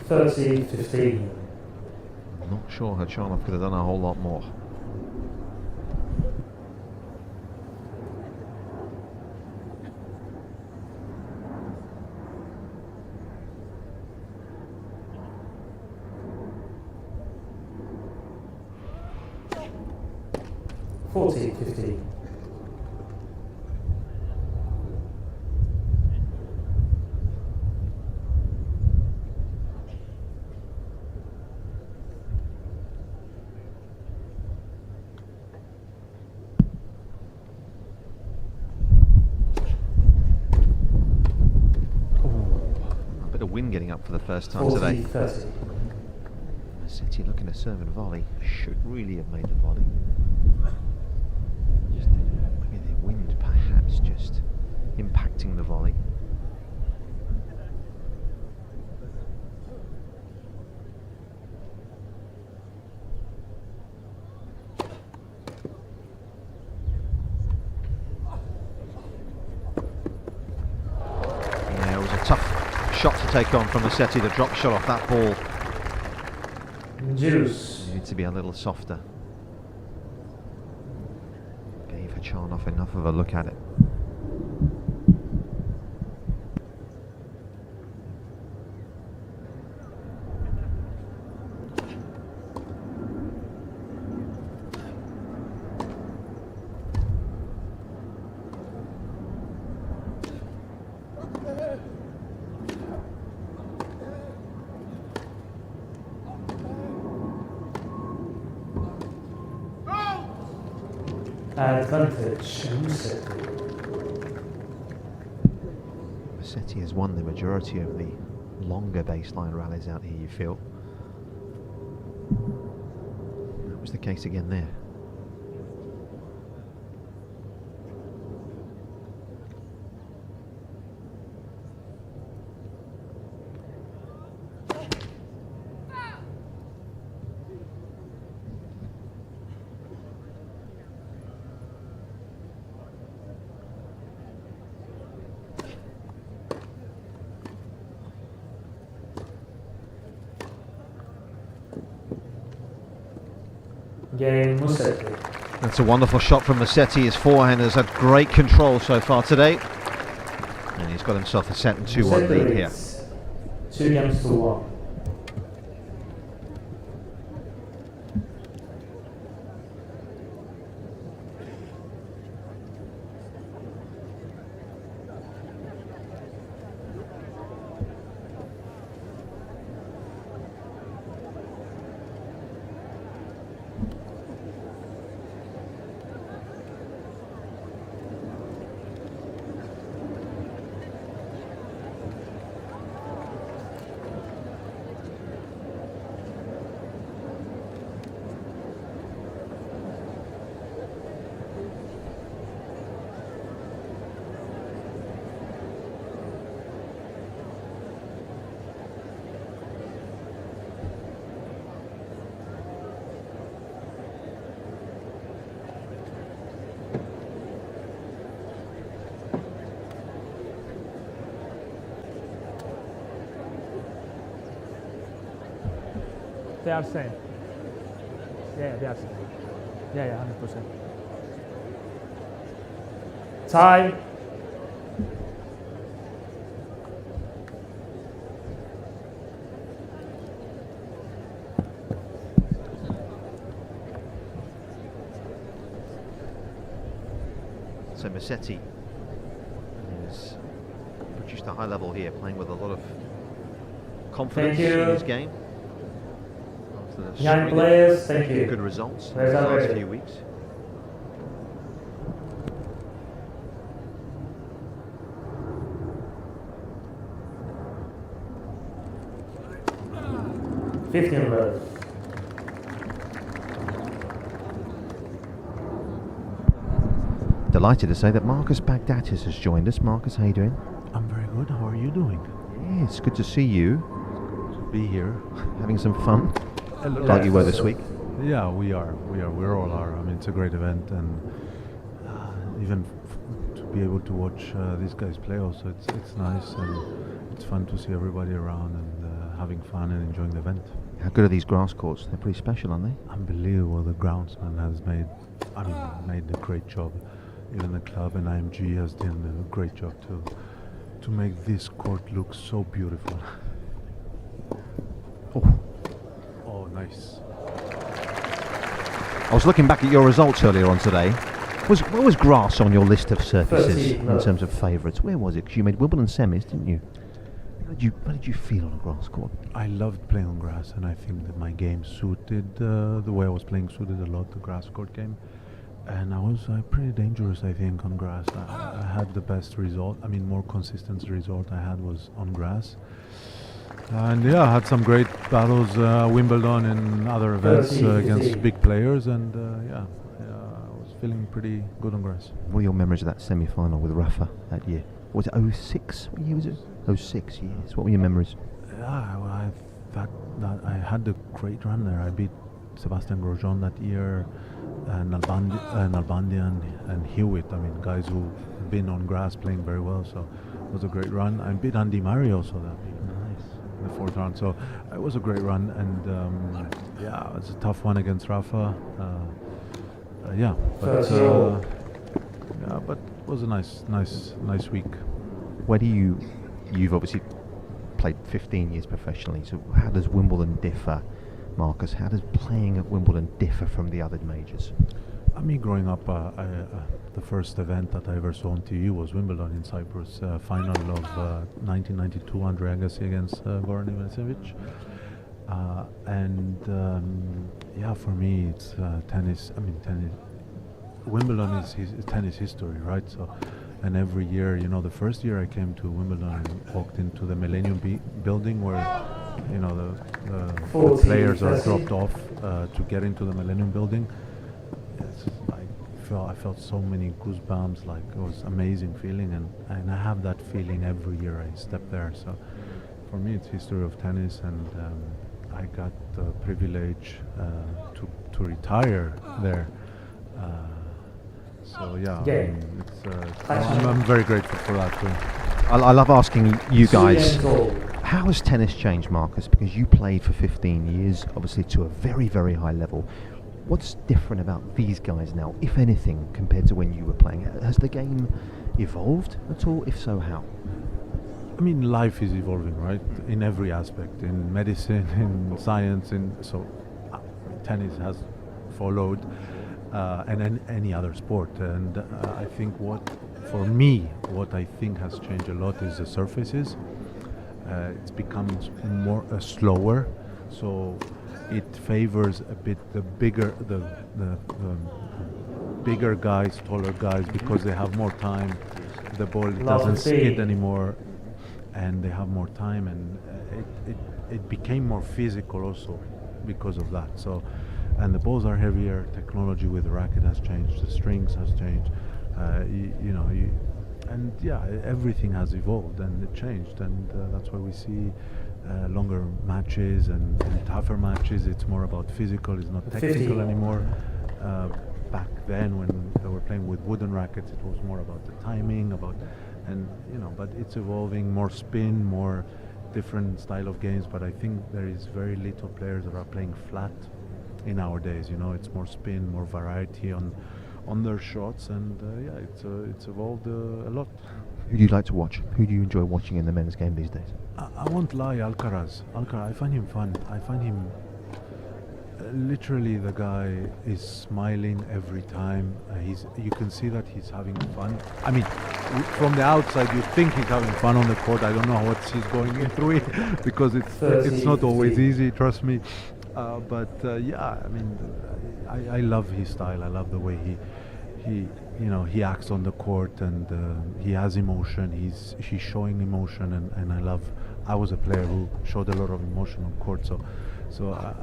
Speaker 1: 30-15.
Speaker 3: Not sure Khachanov could have done a whole lot more.
Speaker 5: Wind getting up for the first time today. Musetti looking to serve and volley. Should really have made the volley. Just maybe the wind perhaps just impacting the volley. Yeah, it was a tough shot to take on from Musetti, the drop shot off that ball.
Speaker 1: Juice.
Speaker 5: Needed to be a little softer. Gave Khachanov enough of a look at it.
Speaker 1: Advantage, Musetti.
Speaker 5: Musetti has won the majority of the longer baseline rallies out here, you feel. That was the case again there.
Speaker 1: Game Musetti.
Speaker 5: That's a wonderful shot from Musetti. His forehand has had great control so far today. And he's got himself a set and 2-1 lead here.
Speaker 1: 2-1.
Speaker 4: they are same. Yeah, they are same. Yeah, 100%.
Speaker 1: Time.
Speaker 5: So Musetti has produced a high level here, playing with a lot of confidence in his game. After the
Speaker 1: Young
Speaker 5: string
Speaker 1: players,
Speaker 5: of
Speaker 1: thank you.
Speaker 5: good results in
Speaker 1: Players
Speaker 5: the
Speaker 1: are
Speaker 5: last
Speaker 1: ready.
Speaker 5: few weeks.
Speaker 1: Fifteen left.
Speaker 5: Delighted to say that Marcus Baghdatis has joined us. Marcus, how are you doing?
Speaker 6: I'm very good. How are you doing?
Speaker 5: Yeah, it's good to see you.
Speaker 6: Be here.
Speaker 5: Having some fun, like you were this week.
Speaker 6: Yeah, we are. We all are. I mean, it's a great event, and even to be able to watch these guys play also, it's nice, and it's fun to see everybody around and having fun and enjoying the event.
Speaker 5: How good are these grass courts? They're pretty special, aren't they?
Speaker 6: Unbelievable. The groundsman has made a great job. Even the club and IMG has done a great job to make this court look so beautiful. Oh, nice.
Speaker 5: I was looking back at your results earlier on today. Where was grass on your list of surfaces in terms of favourites? Where was it? Because you made Wimbledon semis, didn't you? How did you feel on a grass court?
Speaker 6: I loved playing on grass, and I think that my game suited the way I was playing suited a lot the grass court game. And I was pretty dangerous, I think, on grass. I had the best result. I mean, more consistent result I had was on grass. And yeah, I had some great battles, Wimbledon and other events against big players, and I was feeling pretty good on grass.
Speaker 5: What are your memories of that semi-final with Rafa that year? Was it 06? What year was it? 06, yes. What were your memories?
Speaker 6: Yeah, well, I thought that I had a great run there. I beat Sebastian Grosjean that year, and Nalbandian and Hewitt. I mean, guys who've been on grass playing very well. So it was a great run. I beat Andy Murray also that week. In the fourth round. So it was a great run, and it was a tough one against Rafa. But it was a nice week.
Speaker 5: Where do you've obviously played 15 years professionally, so how does Wimbledon differ, Marcus? How does playing at Wimbledon differ from the other majors?
Speaker 6: I mean, growing up, the first event that I ever saw on TV was Wimbledon in Cyprus, final of 1992, Andre Agassi against Goran Ivanisevic. For me, it's tennis. I mean, tennis. Wimbledon is tennis history, right? So, and every year, the first year I came to Wimbledon and walked into the Millennium Building where, the players are dropped off to get into the Millennium Building. I felt so many goosebumps, like it was amazing feeling, and I have that feeling every year I step there. So for me it's history of tennis, and I got the privilege to retire there. I'm very grateful for that too.
Speaker 5: I love asking you guys, how has tennis changed, Marcus? Because you played for 15 years, obviously to a very, very high level. What's different about these guys now, if anything, compared to when you were playing? Has the game evolved at all? If so, how?
Speaker 6: I mean, life is evolving, right? In every aspect, in medicine, in science, tennis has followed, and any other sport. And I think what I think has changed a lot is the surfaces. It's become more slower, so it favors a bit the bigger guys, taller guys, because they have more time. The ball doesn't skid anymore, and they have more time, and it became more physical also because of that. So, and the balls are heavier. Technology with the racket has changed. The strings has changed. Everything has evolved and it changed, and that's why we see longer matches and tougher matches. It's more about physical, it's not technical anymore. Back then when they were playing with wooden rackets, it was more about the timing, but it's evolving, more spin, more different style of games, but I think there is very little players that are playing flat in our days. You know, it's more spin, more variety on their shots, and it's evolved a lot.
Speaker 5: Who do you like to watch? Who do you enjoy watching in the men's game these days?
Speaker 6: I won't lie, Alcaraz, I find him fun. I find him literally, the guy is smiling every time. You can see that he's having fun. I mean, from the outside you think he's having fun on the court. I don't know what he's going through it because it's not always easy, trust me. But I mean, I love his style. I love the way he acts on the court, and he has emotion. He's showing emotion, and I was a player who showed a lot of emotion on court, so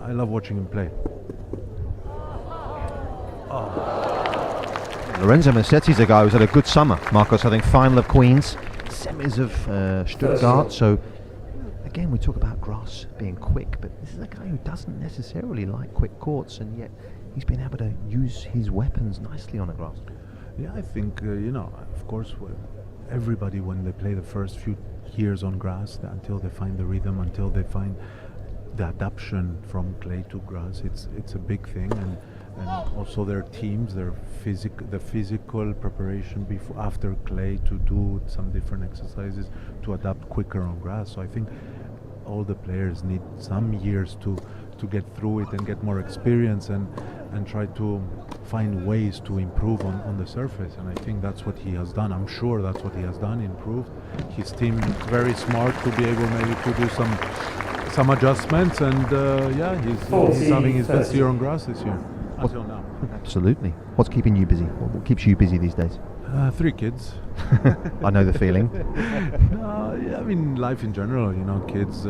Speaker 6: I love watching him play.
Speaker 5: Lorenzo Musetti's a guy who's had a good summer, Marcos. I think final of Queens, semis of Stuttgart. So again, we talk about grass being quick, but this is a guy who doesn't necessarily like quick courts, and yet he's been able to use his weapons nicely on the grass.
Speaker 6: Yeah, I think of course, everybody, when they play the first few years on grass, until they find the rhythm, until they find the adaptation from clay to grass, it's a big thing, and also their teams, the physical preparation after clay to do some different exercises to adapt quicker on grass. So I think all the players need some years to get through it and get more experience and try to find ways to improve on the surface, and I think that's what he has done. I'm sure that's what he has done, improved. His team very smart to be able maybe to do some adjustments, and he's having his best year on grass this year until now.
Speaker 5: Absolutely. What's keeping you busy? What keeps you busy these days?
Speaker 6: 3 kids.
Speaker 5: I know the feeling.
Speaker 6: I mean, life in general, kids.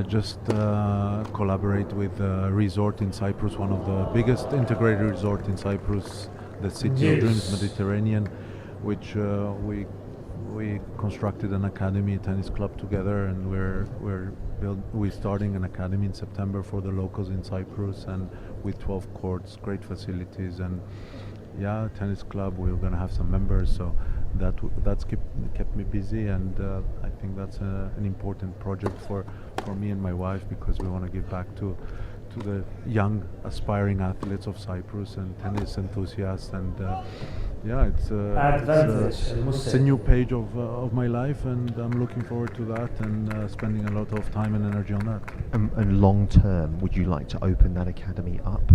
Speaker 6: Just collaborate with a resort in Cyprus, one of the biggest integrated resort in Cyprus, the City of Dreams Mediterranean, which we constructed an academy, a tennis club together, and we're starting an academy in September for the locals in Cyprus, and with 12 courts, great facilities, and tennis club. We're going to have some members, so that's kept me busy, and I think that's an important project for me and my wife, because we want to give back to the young aspiring athletes of Cyprus and tennis enthusiasts, and it's a new page of my life, and I'm looking forward to that, and spending a lot of time and energy on that.
Speaker 5: And long term, would you like to open that academy up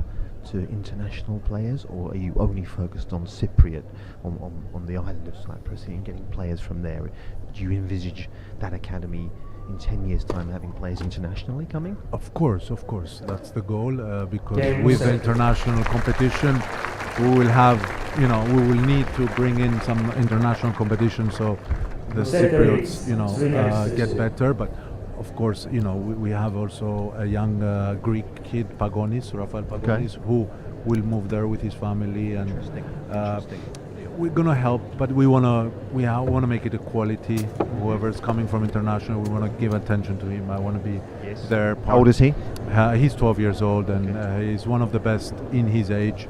Speaker 5: to international players, or are you only focused on Cypriot, on the island of Cyprus, and getting players from there? Do you envisage that academy in 10 years' time having players internationally coming?
Speaker 6: Of course, that's the goal, because with the international competition, we will need to bring in some international competition, so the Cypriots, get better. But of course, we have also a young Greek kid, Rafael Pagonis, who will move there with his family, and we're gonna help, but we wanna make it a quality. Whoever's coming from international, we wanna give attention to him. I wanna be there.
Speaker 5: How old is he?
Speaker 6: He's 12 years old, and he's one of the best in his age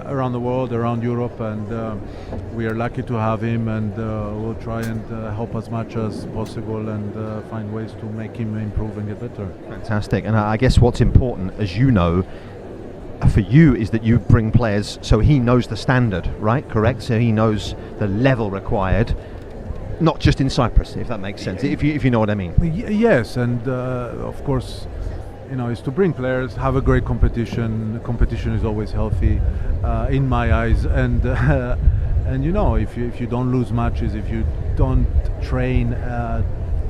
Speaker 6: around the world, around Europe, and we are lucky to have him, and we'll try and help as much as possible, and find ways to make him improve and get better.
Speaker 5: Fantastic. And I guess what's important, as you know, for you, is that you bring players so he knows the standard, right? Correct? So he knows the level required, not just in Cyprus, if that makes sense, if you know what I mean.
Speaker 6: Yes, and of course, is to bring players, have a great competition. Competition is always healthy, in my eyes, and if you don't lose matches, if you don't train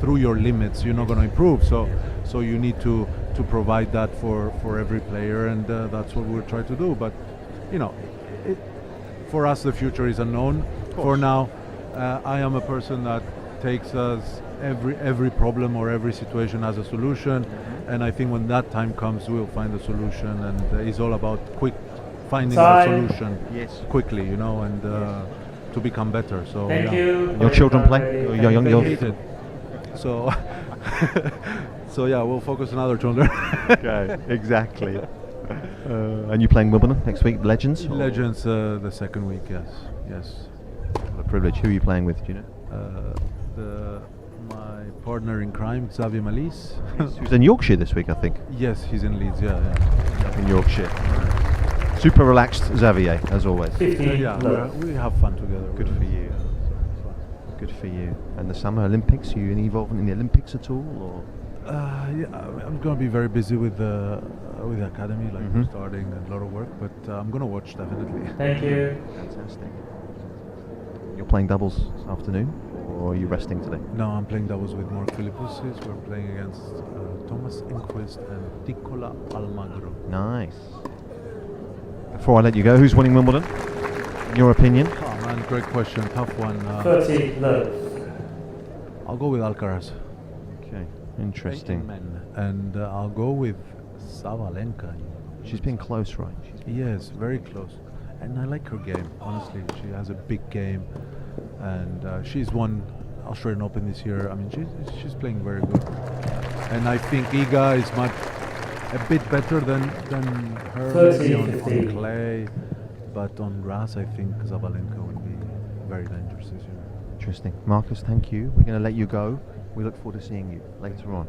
Speaker 6: through your limits, you're not going to improve. So you need to provide that for every player, and that's what we'll try to do. But for us, the future is unknown. For now, I am a person that takes us every problem or every situation as a solution, and I think when that time comes, we'll find a solution, and it's all about finding a solution quickly, and to become better. So
Speaker 1: Thank you.
Speaker 5: Your children play? Your young
Speaker 6: So so we'll focus on other children.
Speaker 5: Okay, exactly. And you playing Wimbledon next week, Legends?
Speaker 6: Legends, the second week, yes.
Speaker 5: What a privilege. Who are you playing with, do you know?
Speaker 6: My partner in crime, Xavier Malisse.
Speaker 5: Who's in Yorkshire this week, I think.
Speaker 6: Yes, he's in Leeds. Yeah.
Speaker 5: In Yorkshire. Super relaxed, Xavier, as always.
Speaker 6: We have fun together.
Speaker 5: Good for you. Good for you. And the Summer Olympics, are you involved in the Olympics at all, or?
Speaker 6: I'm going to be very busy with the academy, like starting a lot of work, but I'm going to watch definitely.
Speaker 1: Thank you.
Speaker 5: Fantastic. You're playing doubles this afternoon, or are you resting today?
Speaker 6: No, I'm playing doubles with Mark Philippoussis. We're playing against Thomas Enqvist and Nicola Almagro.
Speaker 5: Nice. Before I let you go, who's winning Wimbledon? In your opinion?
Speaker 6: Oh man, great question, tough one.
Speaker 1: 30 love.
Speaker 6: I'll go with Alcaraz.
Speaker 5: Okay, interesting.
Speaker 6: And I'll go with Sabalenka.
Speaker 5: She's been close, right?
Speaker 6: Yes, very close. And I like her game, honestly. She has a big game, and she's won Australian Open this year. I mean, she's playing very good. And I think Iga is a bit better than her maybe on clay, but on grass I think Sabalenka will be very dangerous this year.
Speaker 5: Interesting. Marcus, thank you. We're going to let you go. We look forward to seeing you later on.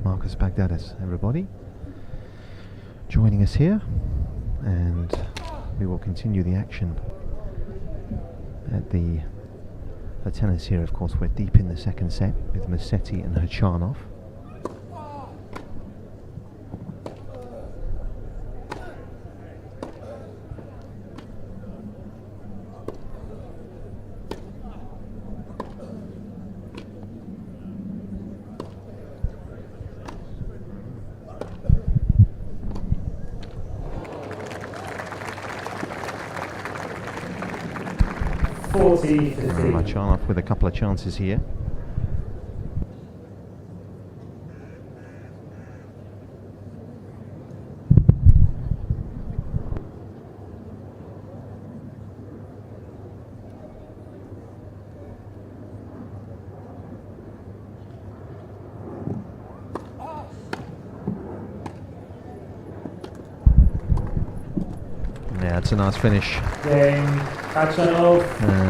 Speaker 5: Marcus Baghdatis, everybody, joining us here, and we will continue the action at the tennis here. Of course, we're deep in the second set with Musetti and Khachanov. Khachanov with a couple of chances here. Yeah, it's a nice finish.
Speaker 1: Game, Khachanov.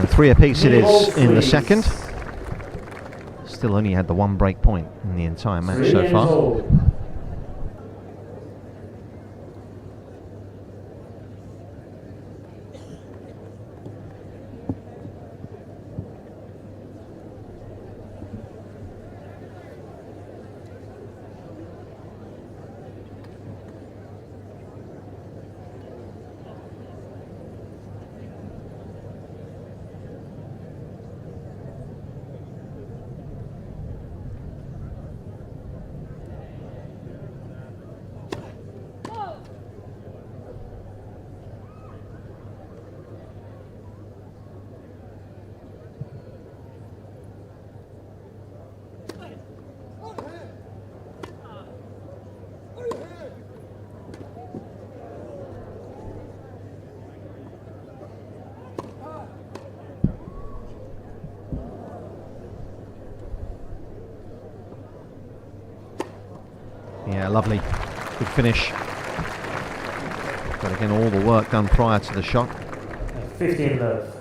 Speaker 5: 3 apiece it is in the second. Still only had the one break point in the entire match so far. Yeah, lovely. Good finish. But again, all the work done prior to the shot.
Speaker 1: 15 love.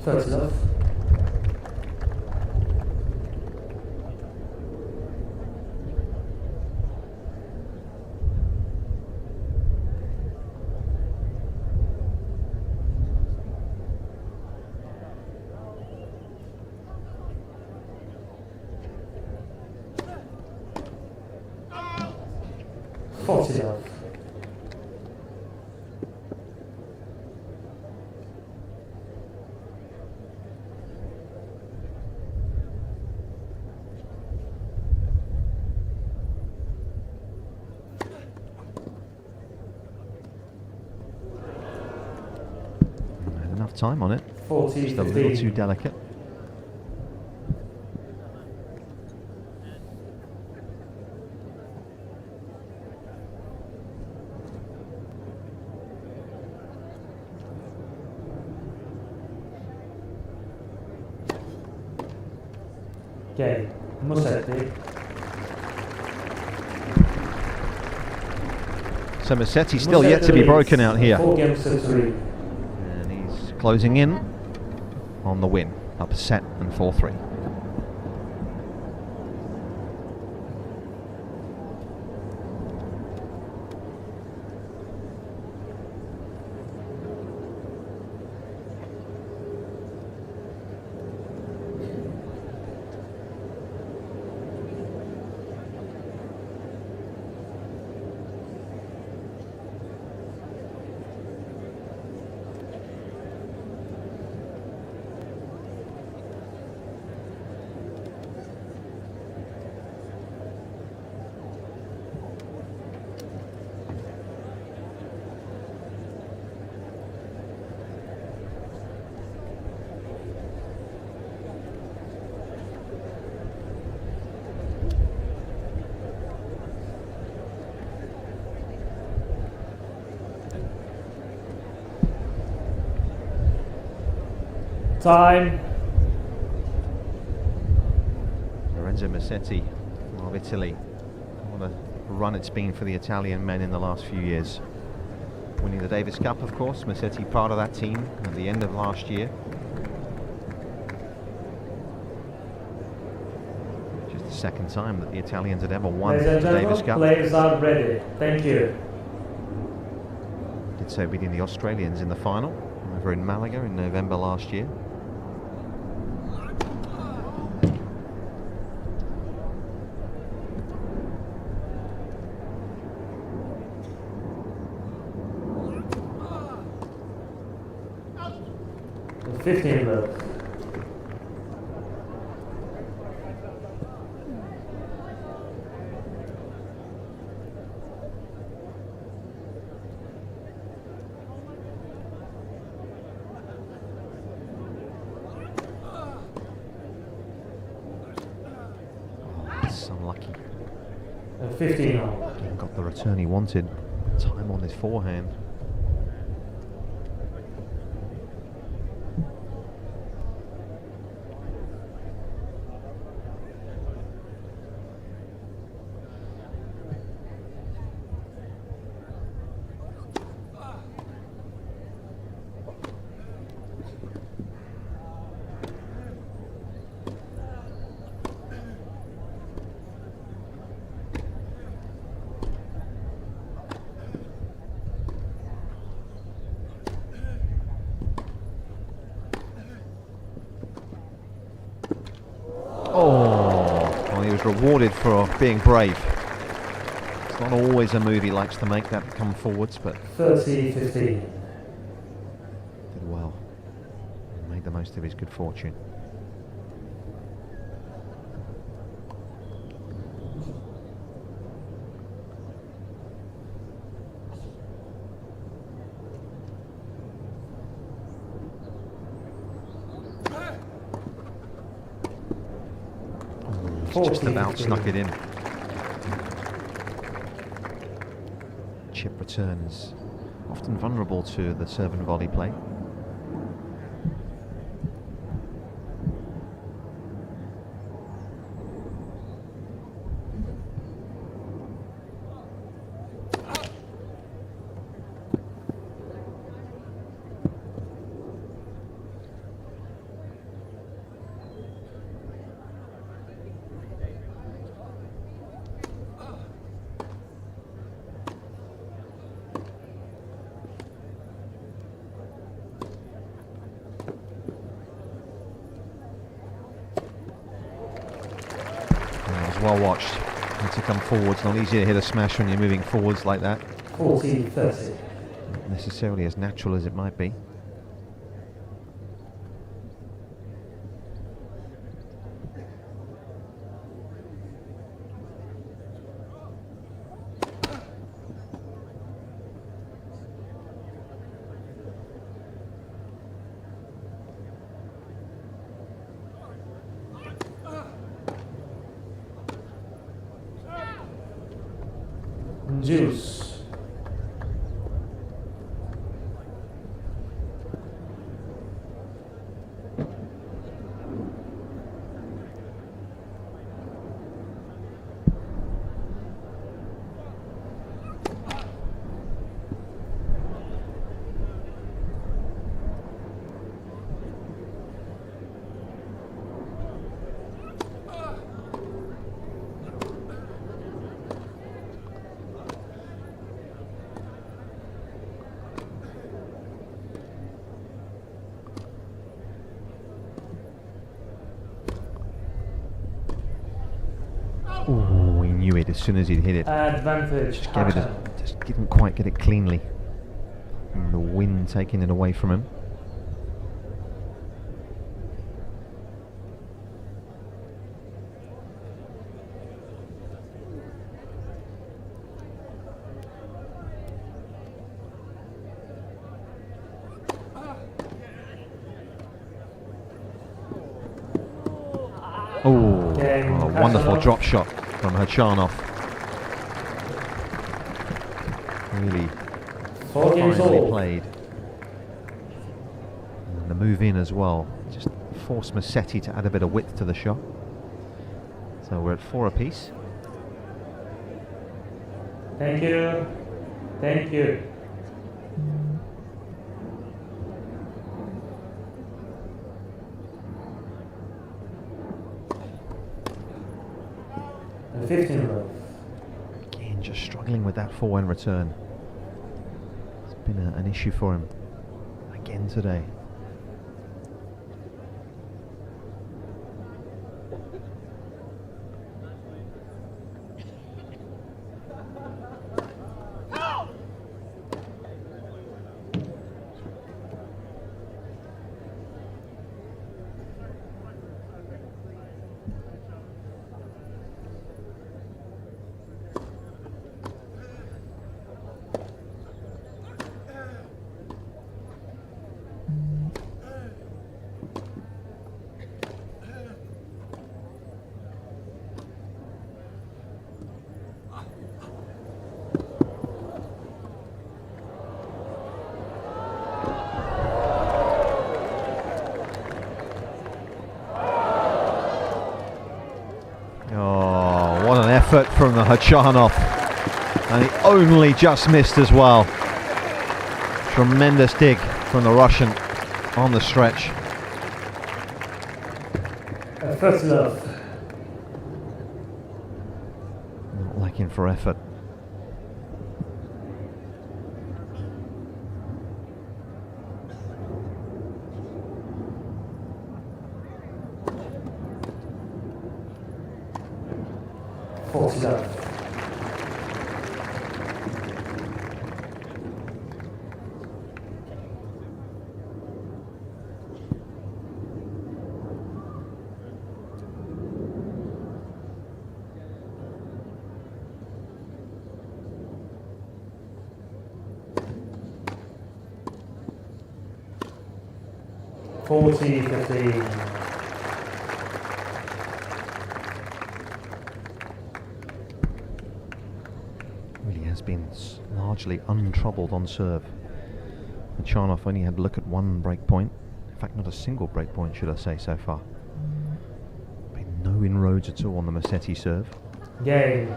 Speaker 1: First love. Love.
Speaker 5: Had enough time on it.
Speaker 1: 40,
Speaker 5: just a little too delicate.
Speaker 1: Okay, Musetti.
Speaker 5: So Musetti still yet to be broken out here.
Speaker 1: 4 games to 3.
Speaker 5: And he's closing in on the win, up a set and 4-3.
Speaker 1: Time.
Speaker 5: Lorenzo Musetti of Italy. What a run it's been for the Italian men in the last few years. Winning the Davis Cup, of course. Musetti part of that team at the end of last year. Just the second time that the Italians had ever won
Speaker 1: Ladies and
Speaker 5: the Davis
Speaker 1: gentlemen,
Speaker 5: Cup.
Speaker 1: players are ready. Thank you.
Speaker 5: Did so beating the Australians in the final over in Malaga in November last year.
Speaker 1: And 15 left.
Speaker 5: It's unlucky.
Speaker 1: And 15 all.
Speaker 5: Got the return he wanted. Time on his forehand. Well, he was rewarded for being brave. It's not always a move he likes to make, that come forwards, but
Speaker 1: 30-15.
Speaker 5: did well. Made the most of his good fortune. Just about snuck it in. Chip return is often vulnerable to the serve and volley play. Well watched. Need to come forwards. Not easy to hit a smash when you're moving forwards like that.
Speaker 1: 40-30.
Speaker 5: Not necessarily as natural as it might be.
Speaker 1: Juice.
Speaker 5: knew it as soon as he'd hit it.
Speaker 1: Advantage.
Speaker 5: Just didn't quite get it cleanly. And the wind taking it away from him. Oh, a wonderful drop shot from Khachanov. Really finely played. And the move in as well. Just forced Musetti to add a bit of width to the shot. So we're at 4 apiece.
Speaker 1: Thank you. Thank you. And 15 love.
Speaker 5: Again, just struggling with that forehand return. It's been an issue for him again today. Effort from the Khachanov, and he only just missed as well. Tremendous dig from the Russian on the stretch.
Speaker 1: First love.
Speaker 5: Not lacking for effort. Really has been largely untroubled on serve. Khachanov only had a look at one break point. In fact, not a single break point, should I say, so far. Been no inroads at all on the Musetti serve.
Speaker 1: Game.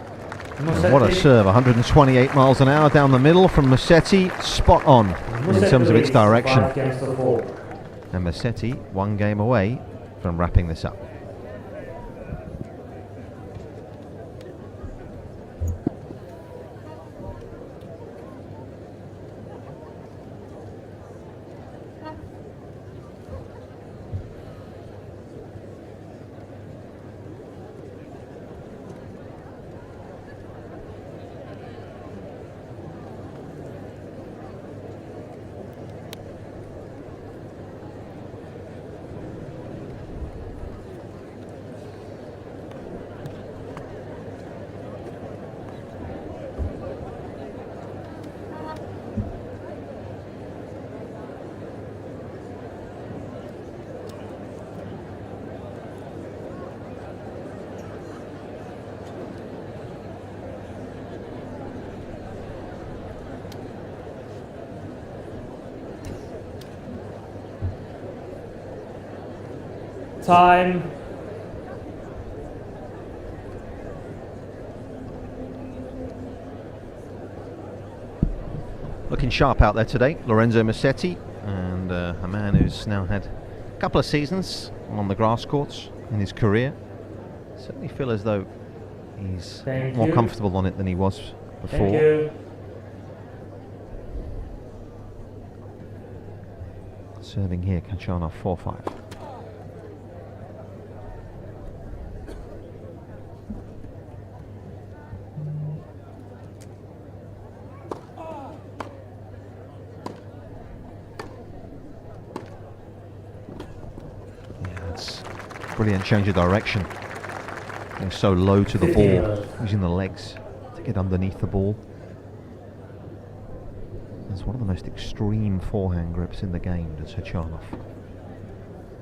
Speaker 5: And what a serve, 128 miles an hour down the middle from Musetti, spot on in terms of its direction. And Musetti, one game away from wrapping this up.
Speaker 1: Time.
Speaker 5: Looking sharp out there today, Lorenzo Musetti, and a man who's now had a couple of seasons on the grass courts in his career. Certainly feel as though he's more comfortable on it than he was before.
Speaker 1: Thank you.
Speaker 5: Serving here, Khachanov 4-5. Brilliant change of direction. Going so low to the ball, using the legs to get underneath the ball. It's one of the most extreme forehand grips in the game, does Khachanov.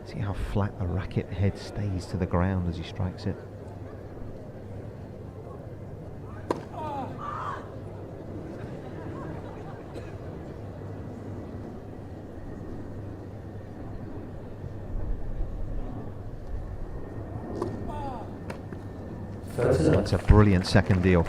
Speaker 5: See how flat the racket head stays to the ground as he strikes it. That's a brilliant second deal.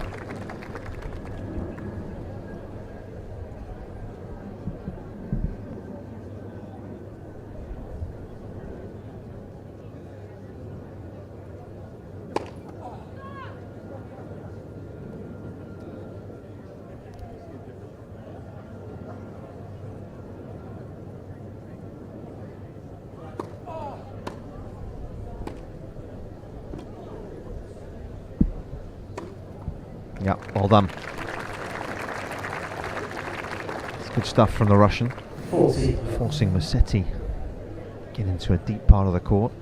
Speaker 5: Yeah, well done. It's good stuff from the Russian. Forcing Musetti get into a deep part of the court.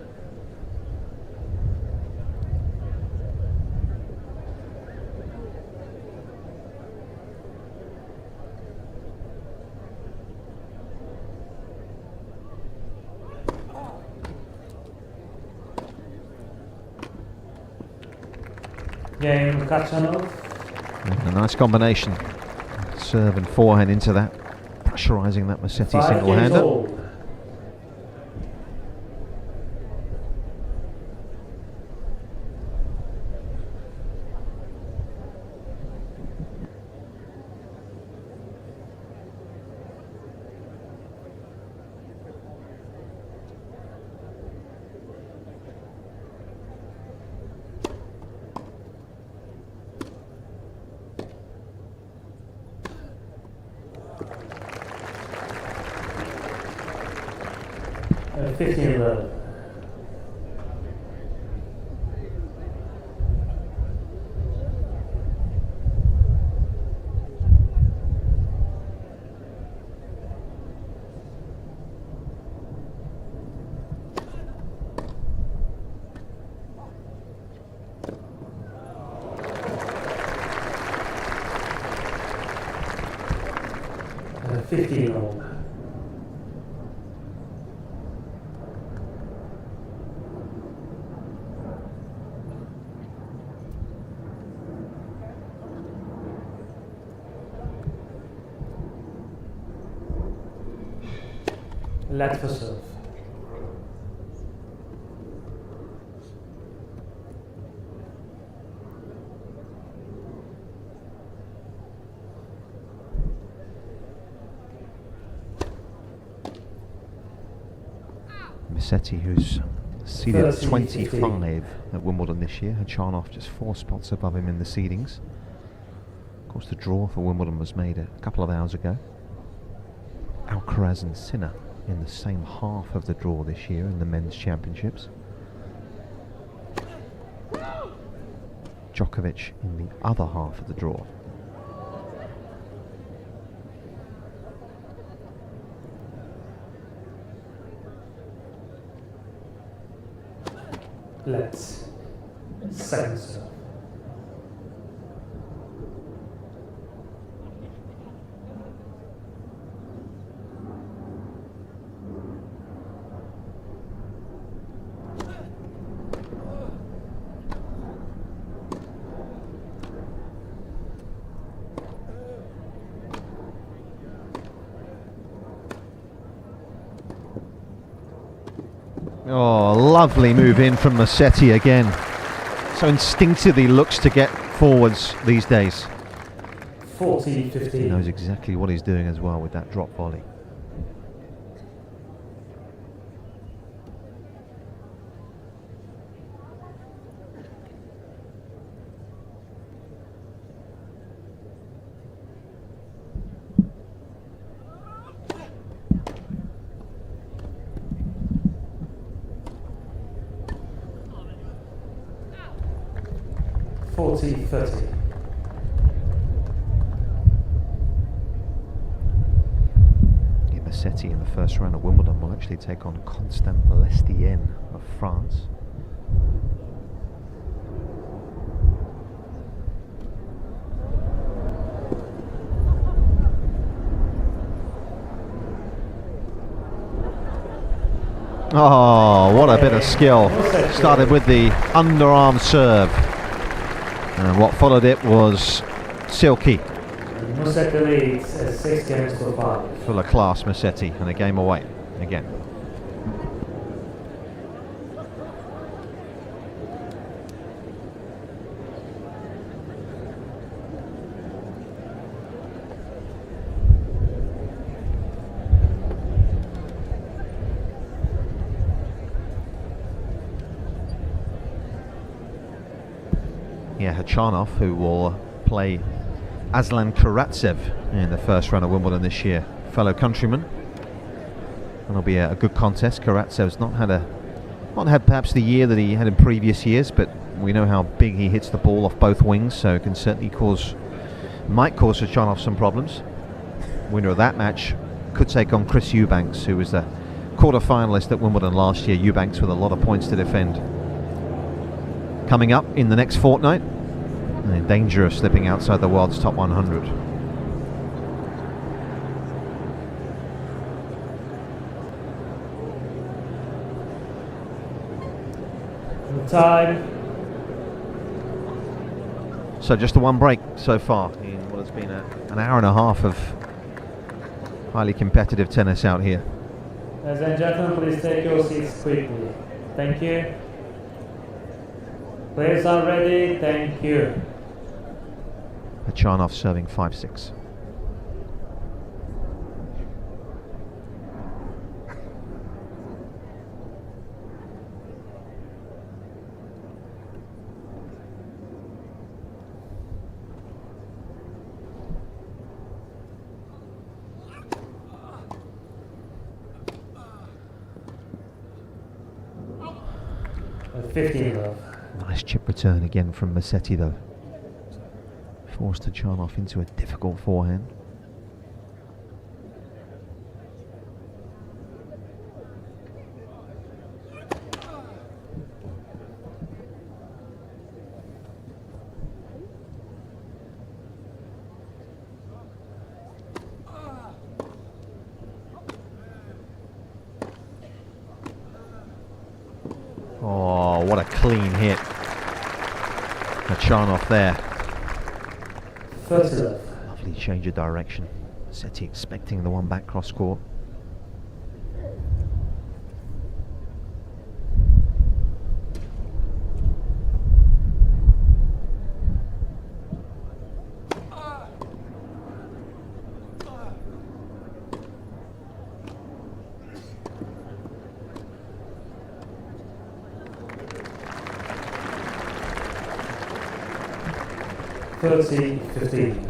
Speaker 1: Game Khachanov.
Speaker 5: A nice combination. Serve and forehand into that, pressurising that Musetti single-hander.
Speaker 1: Uh, 15 love. Uh, 15 love. Let for serve.
Speaker 5: Musetti, who's seeded at 25 at Wimbledon this year. Khachanov just 4 spots above him in the seedings. Of course, the draw for Wimbledon was made a couple of hours ago. Alcaraz and Sinner in the same half of the draw this year in the men's championships. Djokovic in the other half of the draw.
Speaker 1: Let's second serve.
Speaker 5: Oh, lovely move in from Musetti again. So instinctively looks to get forwards these days.
Speaker 1: 40-15.
Speaker 5: He knows exactly what he's doing as well with that drop volley. Musetti in the first round of Wimbledon will actually take on Constant Lestien of France. Oh, what a bit of skill. Started with the underarm serve. And what followed it was silky.
Speaker 1: Musetti leads 6 games to 5.
Speaker 5: Full of class, Musetti, and a game away again. Yeah, Khachanov, who will play Aslan Karatsev in the first round of Wimbledon this year, fellow countryman. It'll be a good contest. Karatsev's not had perhaps the year that he had in previous years, but we know how big he hits the ball off both wings, so it can certainly might cause Khachanov some problems. Winner of that match could take on Chris Eubanks, who was the quarter-finalist at Wimbledon last year. Eubanks with a lot of points to defend. Coming up in the next fortnight, and in danger of slipping outside the world's top 100.
Speaker 1: Time.
Speaker 5: So just the one break so far in what has been an hour and a half of highly competitive tennis out here.
Speaker 1: Ladies and gentlemen, please take your seats quickly. Thank you. Players are ready. Thank you.
Speaker 5: Khachanov serving 5-6.
Speaker 1: At 15 love.
Speaker 5: Nice chip return again from Musetti though. Forced Khachanov into a difficult forehand. Oh, what a clean hit. Khachanov there.
Speaker 1: 30 love.
Speaker 5: Lovely change of direction. Musetti expecting the one back cross court.
Speaker 1: Thirty, 15.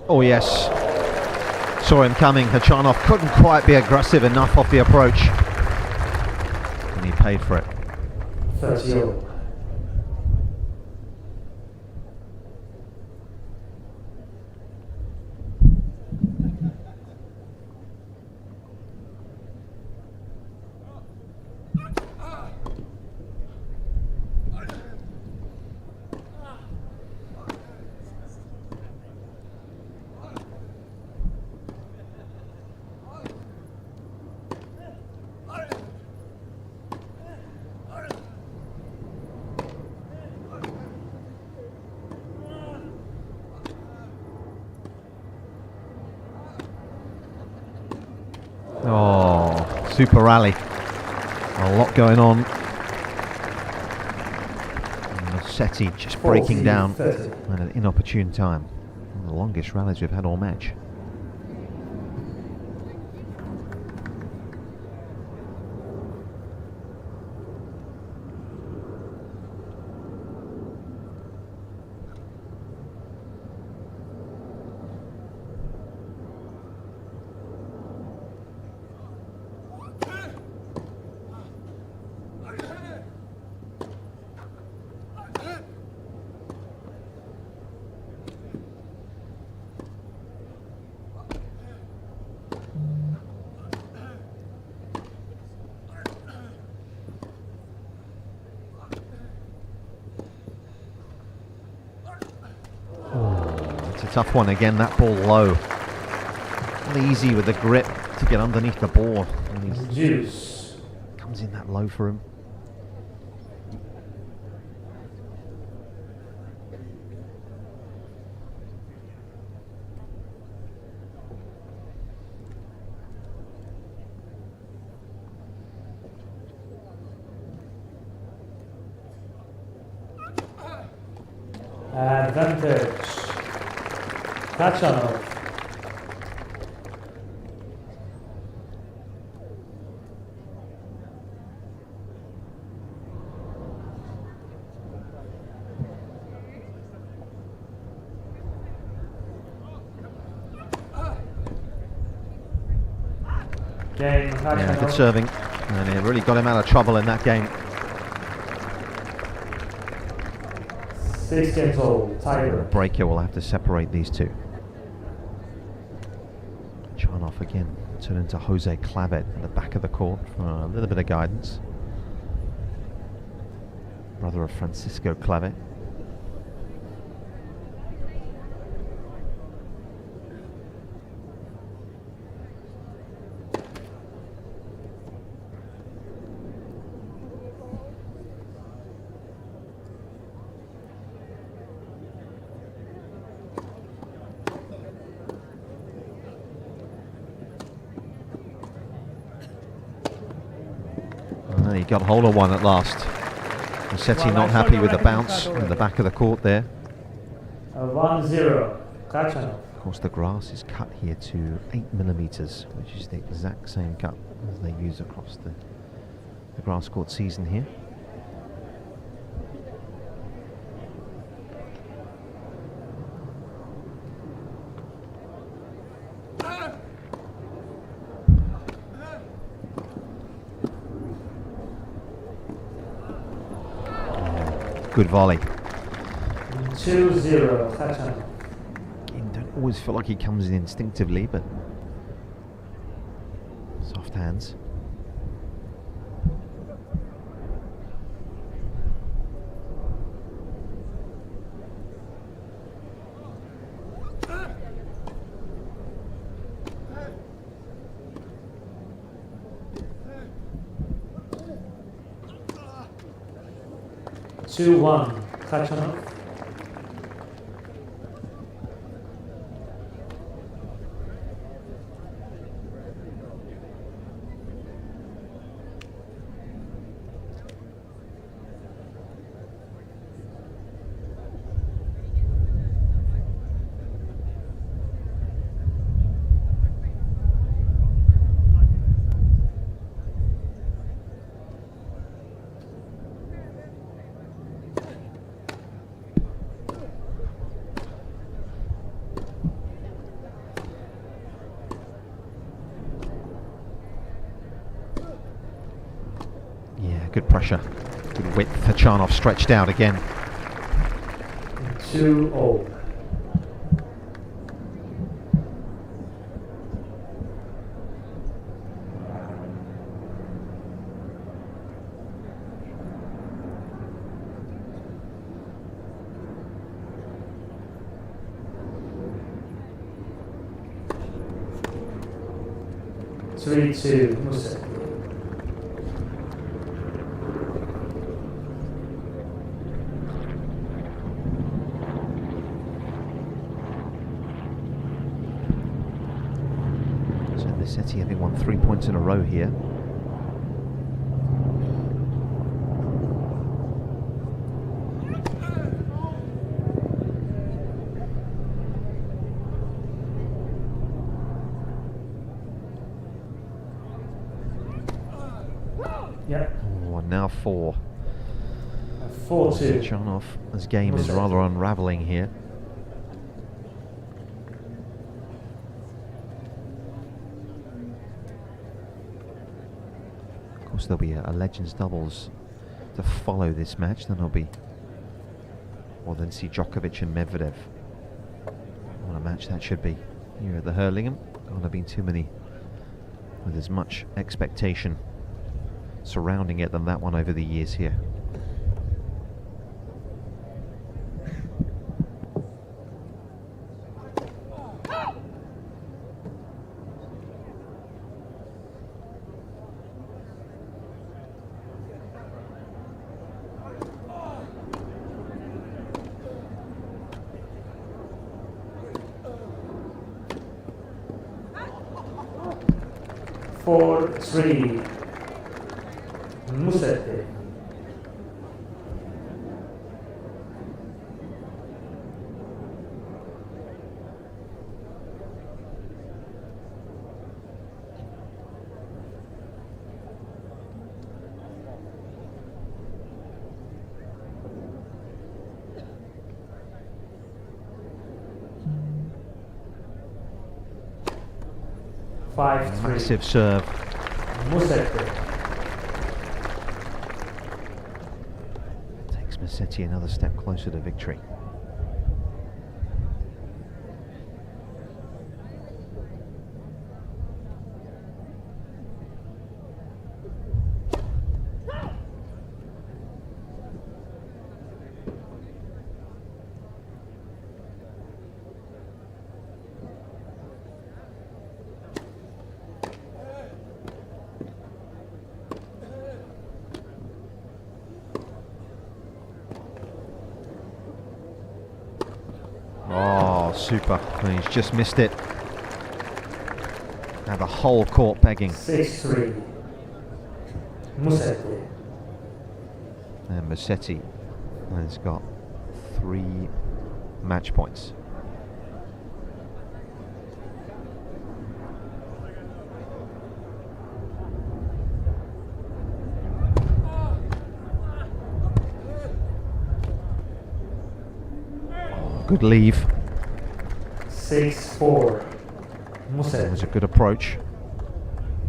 Speaker 5: Oh yes, saw him coming. Khachanov couldn't quite be aggressive enough off the approach, and he paid for it.
Speaker 1: 30 all.
Speaker 5: Oh, super rally. A lot going on. Musetti just breaking down at an inopportune time. One of the longest rallies we've had all match. tough one again, that ball low. Not easy with the grip to get underneath the ball. And
Speaker 1: Juice.
Speaker 5: Comes in that low for him.
Speaker 1: Advantage. Khachanov. Game, Khachanov.
Speaker 5: Yeah, good serving. And it really got him out of trouble in that game.
Speaker 1: 6 games old, tiger.
Speaker 5: Breaker will have to separate these two. Khachanov again turned into Jose Clavet at the back of the court for a little bit of guidance. Brother of Francisco Clavet. He got hold of one at last. Musetti not happy with the bounce in the back of the court there.
Speaker 1: 1-0, Khachanov.
Speaker 5: Of course, the grass is cut here to 8 millimeters, which is the exact same cut as they use across the grass court season here. Good volley.
Speaker 1: 2-0, Khachanov.
Speaker 5: You don't always feel like he comes in instinctively, but soft hands.
Speaker 1: Two-one, Khachanov.
Speaker 5: Good pressure, good width. Khachanov stretched out again.
Speaker 1: 2-0. Three-two, Musetti.
Speaker 5: Musetti having won 3 points in a row here.
Speaker 1: Yep.
Speaker 5: Oh, and now 4.
Speaker 1: 4-2.
Speaker 5: Khachanov, his game is rather unraveling here. Of course, there'll be a Legends doubles to follow this match. Then there'll be, we'll then see Djokovic and Medvedev. What a match that should be here at the Hurlingham. Can't have been too many with as much expectation surrounding it than that one over the years here.
Speaker 1: 4-3. Musetti.
Speaker 5: Massive serve.
Speaker 1: Musetti.
Speaker 5: Takes Musetti another step closer to victory. Oh, super. And he's just missed it. Now the whole court begging.
Speaker 1: 6-3. Musetti.
Speaker 5: And Musetti has got 3 match points. Good leave.
Speaker 1: 6-4. Musetti.
Speaker 5: It was a good approach.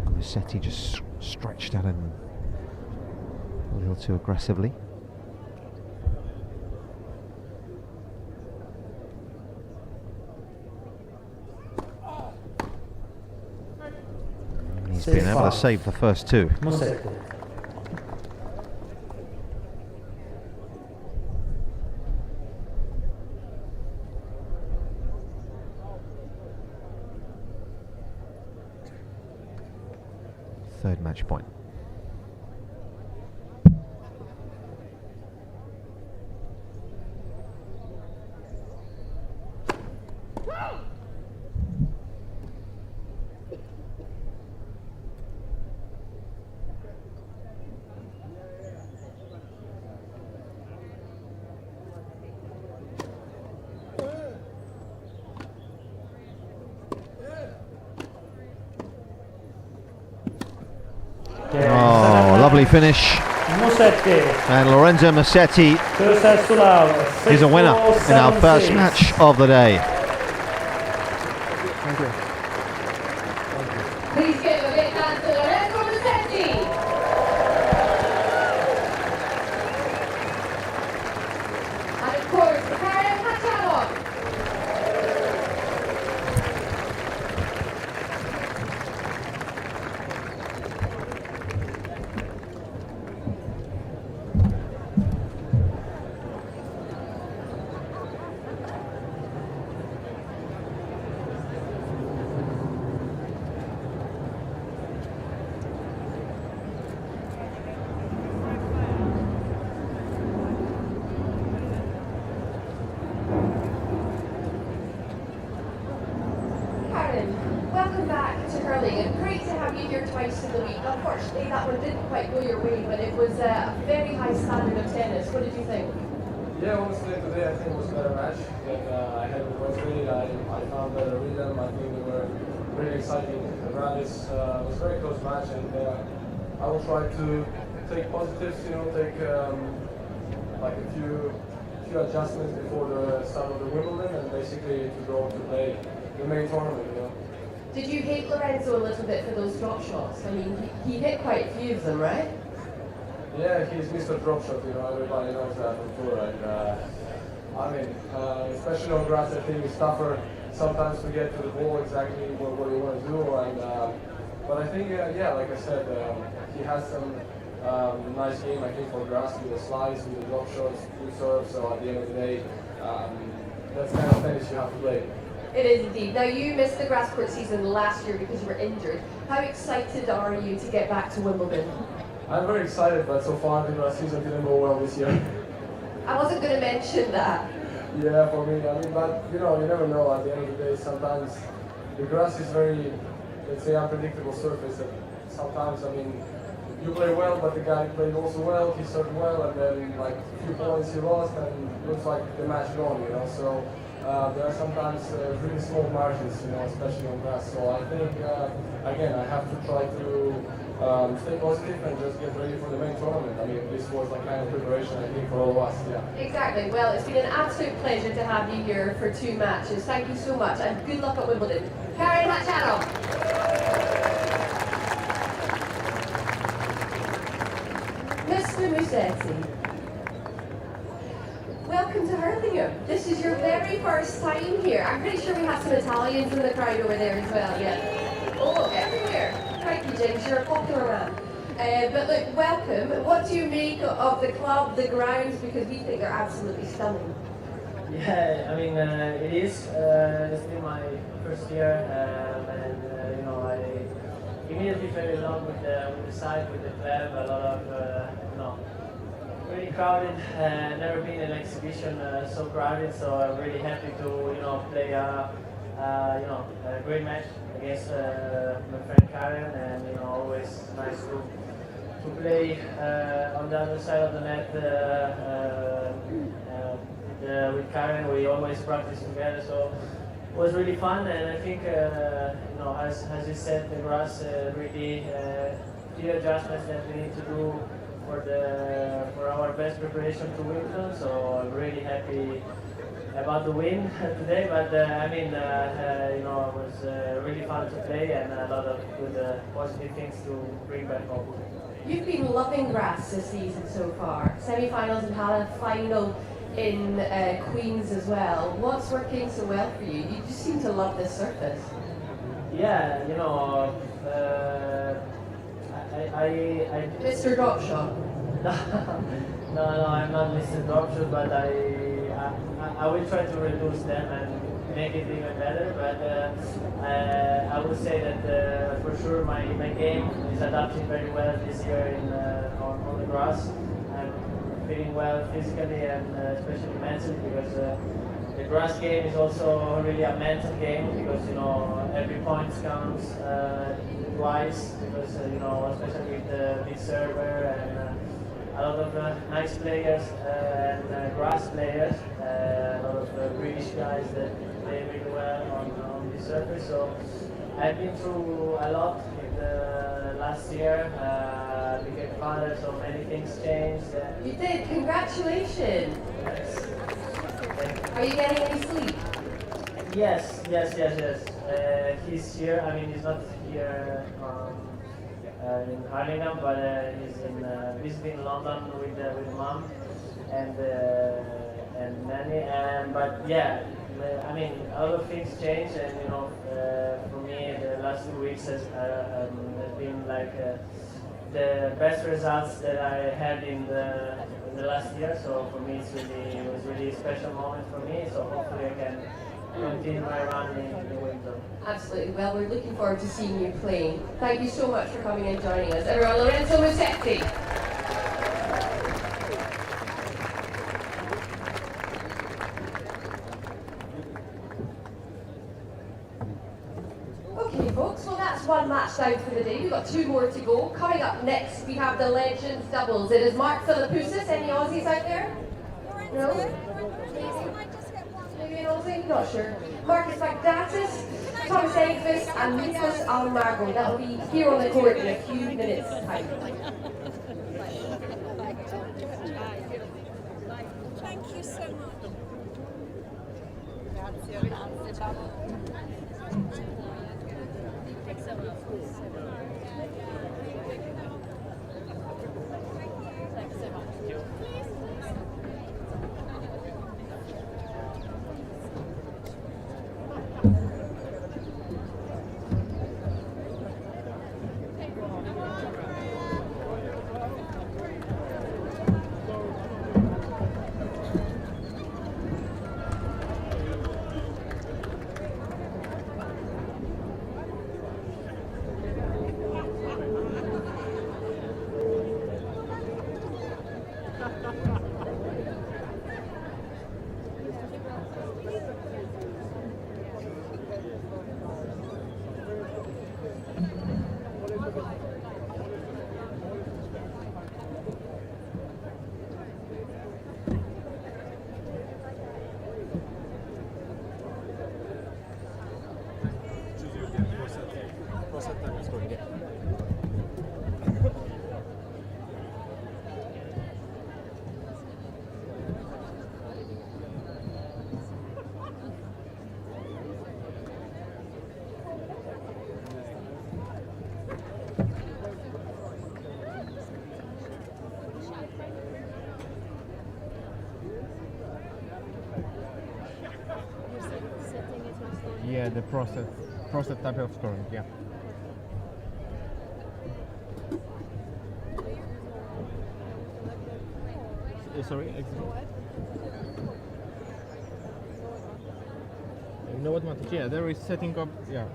Speaker 5: Musetti just stretched out him a little too aggressively. He's been able to save the first 2.
Speaker 1: Musetti.
Speaker 5: Third match point. Oh, lovely finish.
Speaker 1: Musetti.
Speaker 5: And Lorenzo Musetti is a winner in our first match of the day.
Speaker 4: Thank you.
Speaker 2: Please give a big hand to Lorenzo Musetti. And of course, Khachanov. Welcome back to hurling, and great to have you here twice in the week. Unfortunately, that one didn't quite go your way, but it was a very high standard of tennis. What did you think?
Speaker 7: Yeah, honestly, today I think it was a better match than I had with Wednesday. I found better rhythm. I think they were really exciting. The rallies was a very close match, and I will try to take positives. Take like a few adjustments before the start of the Wimbledon, and basically to go to play the main tournament.
Speaker 2: Did you hate Lorenzo a little bit for those drop shots? I mean, he hit quite a few of them, right?
Speaker 7: Yeah, he's Mr. Drop Shot, everybody knows that on tour. And especially on grass, I think it's tougher sometimes to get to the ball exactly what you want to do. But I think, like I said, he has some nice game, I think, for grass with the slides, with the drop shots, good serve. So at the end of the day, that's kind of tennis you have to play.
Speaker 2: It is indeed. Now, you missed the grass court season last year because you were injured. How excited are you to get back to Wimbledon?
Speaker 7: I'm very excited, but so far the grass season didn't go well this year.
Speaker 2: I wasn't going to mention that.
Speaker 7: Yeah, for me, but you never know. At the end of the day, sometimes the grass is very, let's say, unpredictable surface. sometimes, I mean, you play well, but the guy played also well, he served well, and then like a few points he lost, and it looks like the match gone, you know. So there are sometimes really small margins, you know, especially on grass. So I think, again, I have to try to stay positive and just get ready for the main tournament. I mean, this was like kind of preparation, I think, for all of us, yeah.
Speaker 2: Exactly. Well, it's been an absolute pleasure to have you here for 2 matches. Thank you so much, and good luck at Wimbledon. Karen Khachanov. Mr. Musetti, welcome to Hurlingham. This is your very first time here. I'm pretty sure we have some Italians in the crowd over there as well, yeah? Oh, everywhere. Thank you, James. You're a popular man. But look, welcome. What do you make of the club, the grounds? Because we think they're absolutely stunning.
Speaker 8: Yeah, I mean, it is. It's been my first year, and you know, I immediately fell in love with the site, with the club. A lot of, you know, really crowded. Never been in an exhibition so crowded. So I'm really happy to, you know, play you know, a great match against my friend Karen, and you know, always nice to play on the other side of the net. With Karen, we always practice together, so it was really fun. And I think, you know, as you said, the grass really few adjustments that we need to do for our best preparation to Wimbledon. So I'm really happy about the win today. But I mean, you know, it was really fun to play, and a lot of good positive things to bring back home.
Speaker 2: You've been loving grass this season so far. Semi-finals in Halle, final in Queens as well. What's working so well for you? You just seem to love this surface.
Speaker 8: Yeah, you know, I
Speaker 2: Mr. Dropshot.
Speaker 8: no, I'm not Mr. Dropshot, but I will try to reduce them and make it even better. But I would say that for sure my game is adapting very well this year on the grass. Feeling well physically and especially mentally, because the grass game is also really a mental game, because you know every point counts twice, because you know, especially with the big server and a lot of nice players and grass players, a lot of British guys that play really well on this surface. So I've been through a lot in the last year. Became father, so many things changed.
Speaker 2: You did. Congratulations.
Speaker 8: Yes.
Speaker 2: Are you getting any sleep?
Speaker 8: Yes. He's here. I mean, he's not here in Hurlingham, but he's visiting London with mom and nanny. But yeah, I mean, a lot of things changed, and you know, for me, the last 2 weeks has been like the best results that I had in the last year. So for me, it was really a special moment for me. So hopefully I can continue my run in the winter.
Speaker 2: Absolutely. Well, we're looking forward to seeing you playing. Thank you so much for coming and joining us. Everyone, Lorenzo Musetti. Okay, folks, well that's one match down for the day. We've got 2 more to go. Coming up next, we have the Legends doubles. It is Mark Philippoussis. Any Aussies out there? No? Maybe an Aussie? Not sure. Marcus Baghdatis, Thomas Enqvist, and Nicholas Almagro. That'll be here on the court in a few minutes' time.
Speaker 9: Thank you so much.
Speaker 10: Yeah, the process type of scoring. Yeah. Sorry. You know what, Matic? Yeah, there is setting up. Yeah.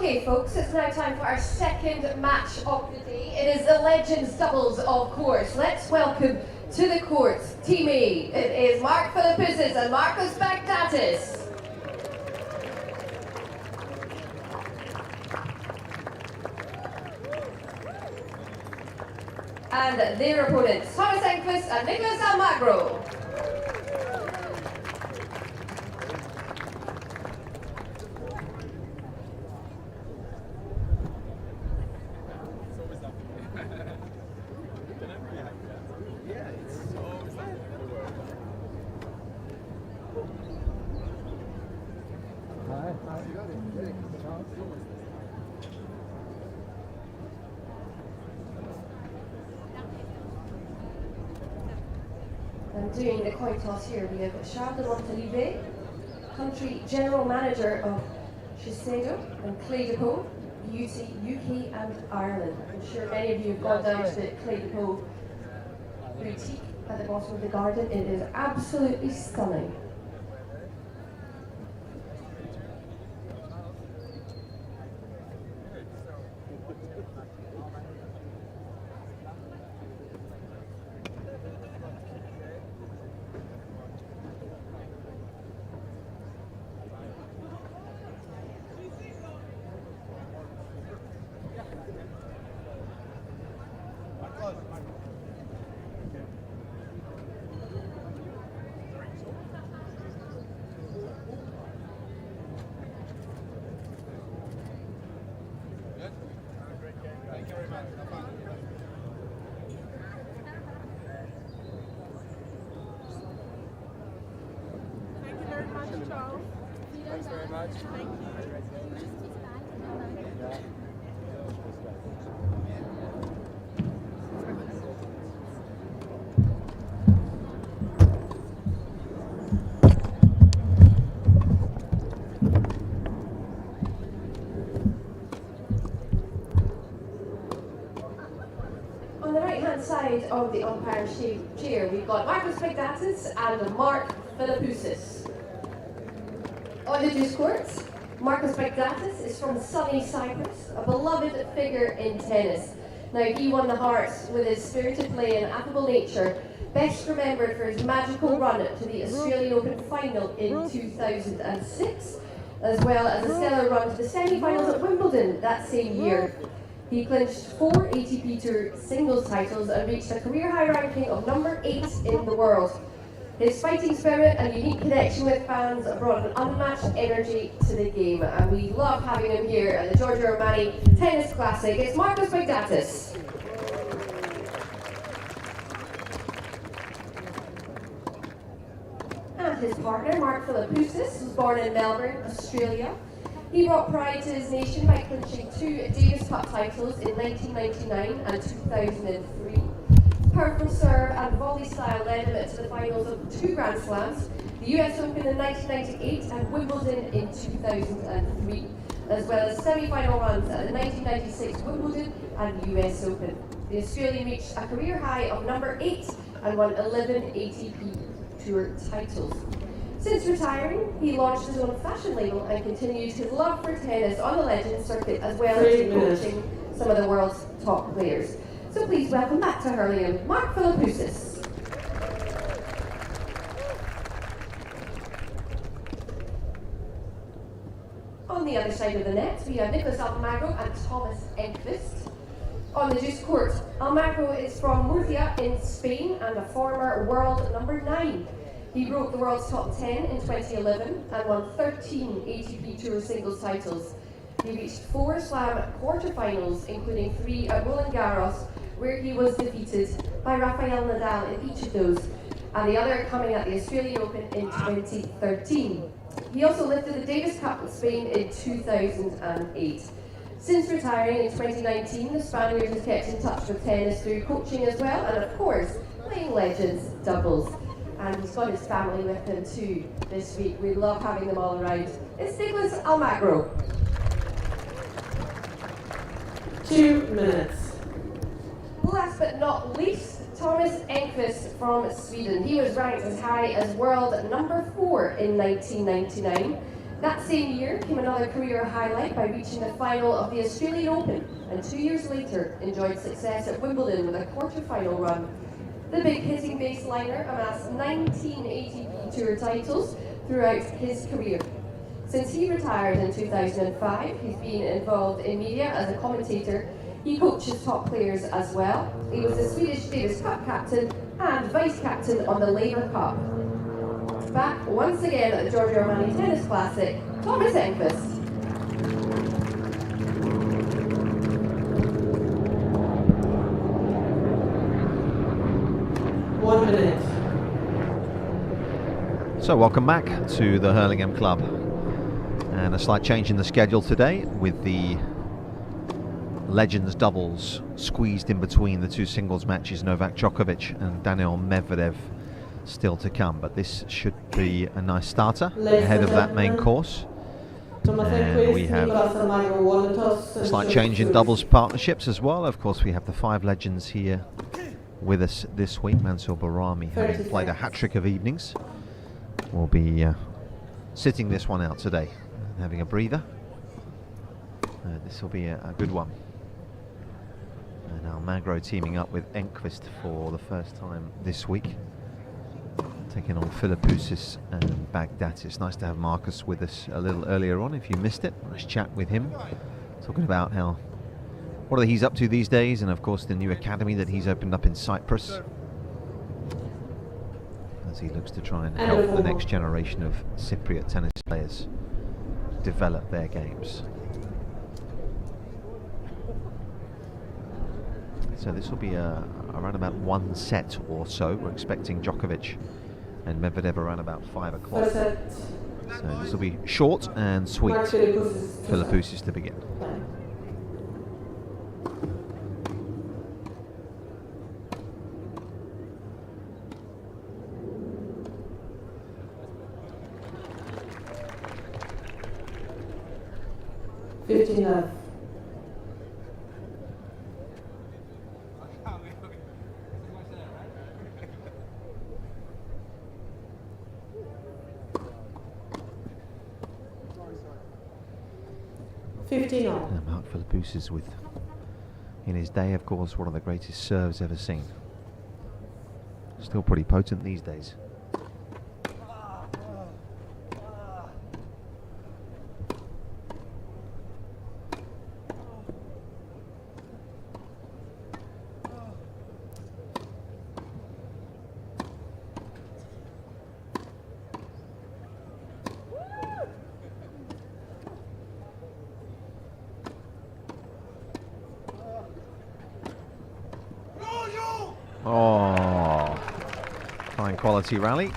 Speaker 2: Okay, folks, it's now time for our second match of the day. It is the Legends doubles, of course. Let's welcome to the courts, Team A. It is Mark Philippoussis and Marcos Baghdatis. And their opponents, Thomas Enqvist and Nicholas Almagro. And doing the coin toss here, we have Charles de Montalivet, Country General Manager of Shiseido and Clé de Pau, Beauty UK and Ireland. I'm sure many of you have gone down to the Clé de Pau boutique at the bottom of the garden. It is absolutely stunning.
Speaker 7: Thanks very much. Thank you.
Speaker 2: right-hand side of the umpire chair, we've got Marcus Baghdatis and Mark Philippoussis. On the deuce court, Marcus Baghdatis is from sunny Cyprus, a beloved figure in tennis. Now, he won the hearts with his spirited play and affable nature, best remembered for his magical run to the Australian Open final in 2006, as well as a stellar run to the semi-finals at Wimbledon that same year. He clinched 4 ATP Tour singles titles and reached a career high ranking of number 8 in the world. His fighting spirit and unique connection with fans brought an unmatched energy to the game, and we love having him here at the Giorgio Armani Tennis Classic. It's Marcus Baghdatis. And his partner, Mark Philippoussis, was born in Melbourne, Australia. He brought pride to his nation by clinching 2 Davis Cup titles in 1999 and 2003. Powerful serve and volley style led him to the finals of 2 Grand Slams, the US Open in 1998 and Wimbledon in 2003, as well as semi-final runs at the 1996 Wimbledon and US Open. The Australian reached a career high of number 8 and won 11 ATP Tour titles. Since retiring, he launched his own fashion label and continued his love for tennis on the Legends circuit, as well as coaching some of the world's top players. So please welcome back to Hurlingham, Mark Philippoussis. On the other side of the net, we have Nicholas Almagro and Thomas Enqvist. On the deuce court, Almagro is from Murcia in Spain and a former world number 9. He broke the world's top 10 in 2011 and won 13 ATP Tour singles titles. He reached 4 Slam quarterfinals, including 3 at Roland Garros, where he was defeated by Rafael Nadal in each of those, and the other coming at the Australian Open in 2013. He also lifted the Davis Cup in Spain in 2008. Since retiring in 2019, the Spaniard has kept in touch with tennis through coaching as well, and of course, playing Legends doubles. And he's got his family with him too this week. We love having them all around. It's Nicholas Almagro.
Speaker 11: 2 minutes.
Speaker 2: Last but not least, Thomas Enqvist from Sweden. He was ranked as high as world number 4 in 1999. That same year came another career highlight by reaching the final of the Australian Open, and 2 years later enjoyed success at Wimbledon with a quarter-final run. The big hitting baseliner amassed 19 ATP Tour titles throughout his career. Since he retired in 2005, he's been involved in media as a commentator. He coaches top players as well. He was the Swedish Davis Cup captain and vice-captain on the Labour Cup. Back once again at the Giorgio Armani Tennis Classic, Thomas Enqvist.
Speaker 3: So welcome back to the Hurlingham Club, and a slight change in the schedule today with the Legends doubles squeezed in between the 2 singles matches, Novak Djokovic and Daniil Medvedev still to come, but this should be a nice starter ahead of that main course. And we have a slight change in doubles partnerships as well. Of course, we have the 5 legends here with us this week. Mansour Bahrami, having played a hat-trick of evenings, will be sitting this one out today, having a breather. This will be a good one. And Almagro teaming up with Enqvist for the first time this week, taking on Philippoussis and Baghdatis. Nice to have Marcus with us a little earlier on. If you missed it, nice chat with him, talking about what he's up to these days, and of course the new academy that he's opened up in Cyprus, as he looks to try and help the next generation of Cypriot tennis players develop their games. So this will be around about 1 set or so. We're expecting Djokovic and Medvedev around about 5 o'clock. So this will be short and sweet. Philippoussis to begin.
Speaker 11: 15 all.
Speaker 5: And Mark Philippoussis with, in his day, of course, one of the greatest serves ever seen. Still pretty potent these days. Oh, fine quality rally.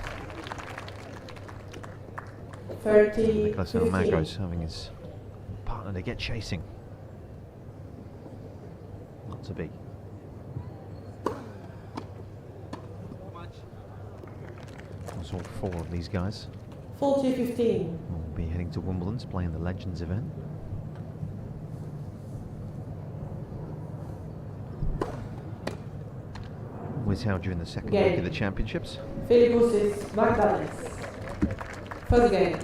Speaker 11: 30.
Speaker 5: Nicholas Almagro's having his partner to get chasing. Not to be. That's all four of these guys.
Speaker 11: 40-15.
Speaker 5: Will be heading to Wimbledon to play in the Legends event. Was held during the second week of the championships.
Speaker 11: Philippoussis, Baghdatis. First game.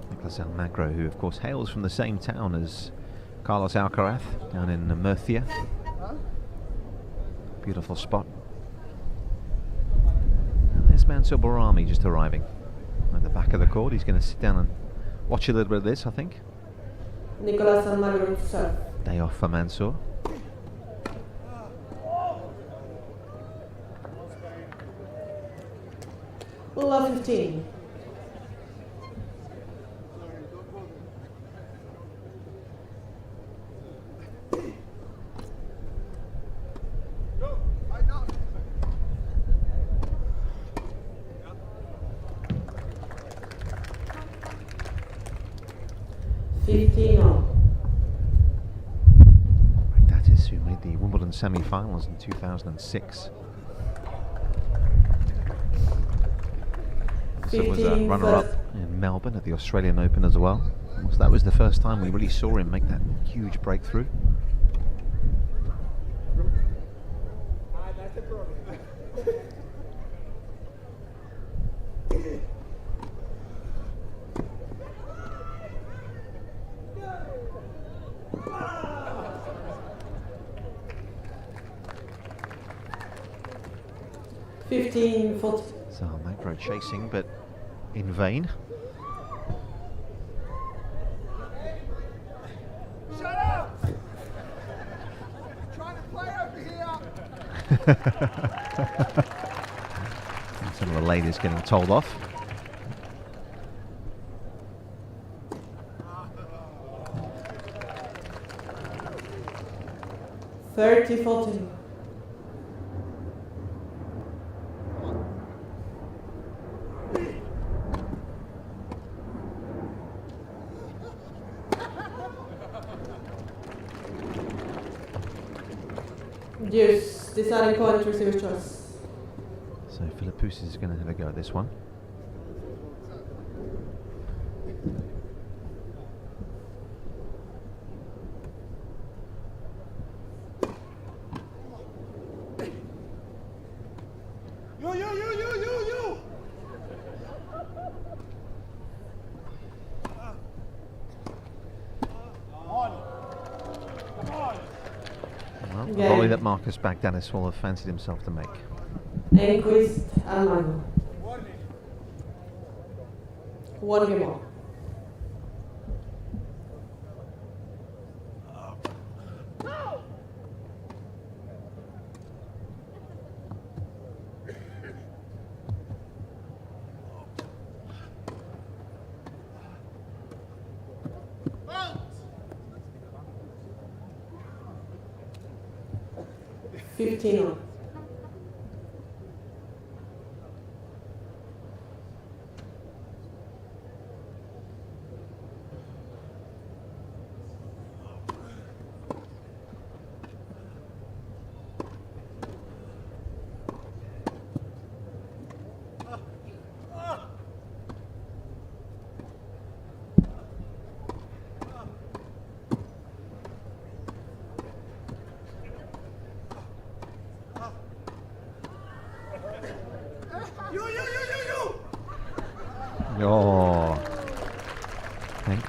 Speaker 5: Nicholas Almagro, who of course hails from the same town as Carlos Alcaraz down in Murcia. Beautiful spot. And there's Mansour Bourami just arriving at the back of the court. He's going to sit down and watch a little bit of this, I think.
Speaker 11: Nicholas Almagro to serve.
Speaker 5: Day off for Mansour.
Speaker 11: Love 15.
Speaker 5: Baghdatis, who made the Wimbledon semi-finals in 2006. So was a runner-up in Melbourne at the Australian Open as well. So that was the first time we really saw him make that huge breakthrough.
Speaker 11: So
Speaker 5: Almagro chasing, but in vain.
Speaker 12: Shut up! I'm trying to play over here.
Speaker 5: And some of the ladies getting told off.
Speaker 11: $30-14. Deuce, deciding point, receiver's choice.
Speaker 5: So Philippoussis is going to have a go at this one. A volley that Marcus Baghdatis will have fancied himself to make.
Speaker 11: Enqvist, Almagro. One game on. $15 on.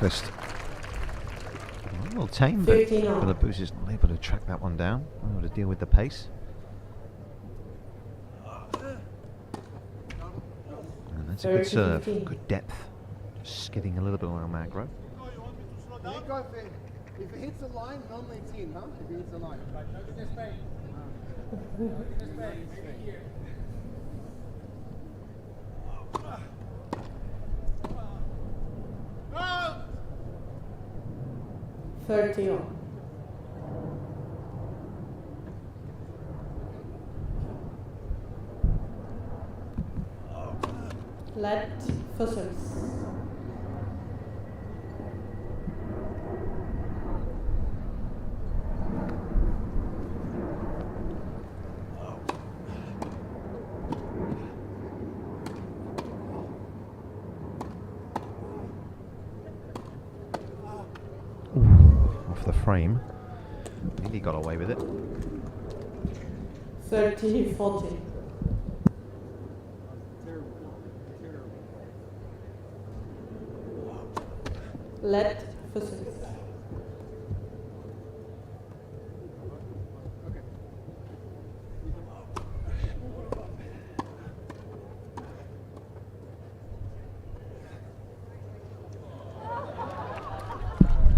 Speaker 5: Enqvist. A little tame, but Philippoussis is not able to track that one down. Not able to deal with the pace. And that's a good serve, good depth. Just skidding a little bit on Almagro.
Speaker 12: If it hits the line, non-18, huh? If it hits the line.
Speaker 11: No! 30-on. Let for service.
Speaker 5: Off the frame. Nearly got away with it.
Speaker 11: 30-40. Let for service.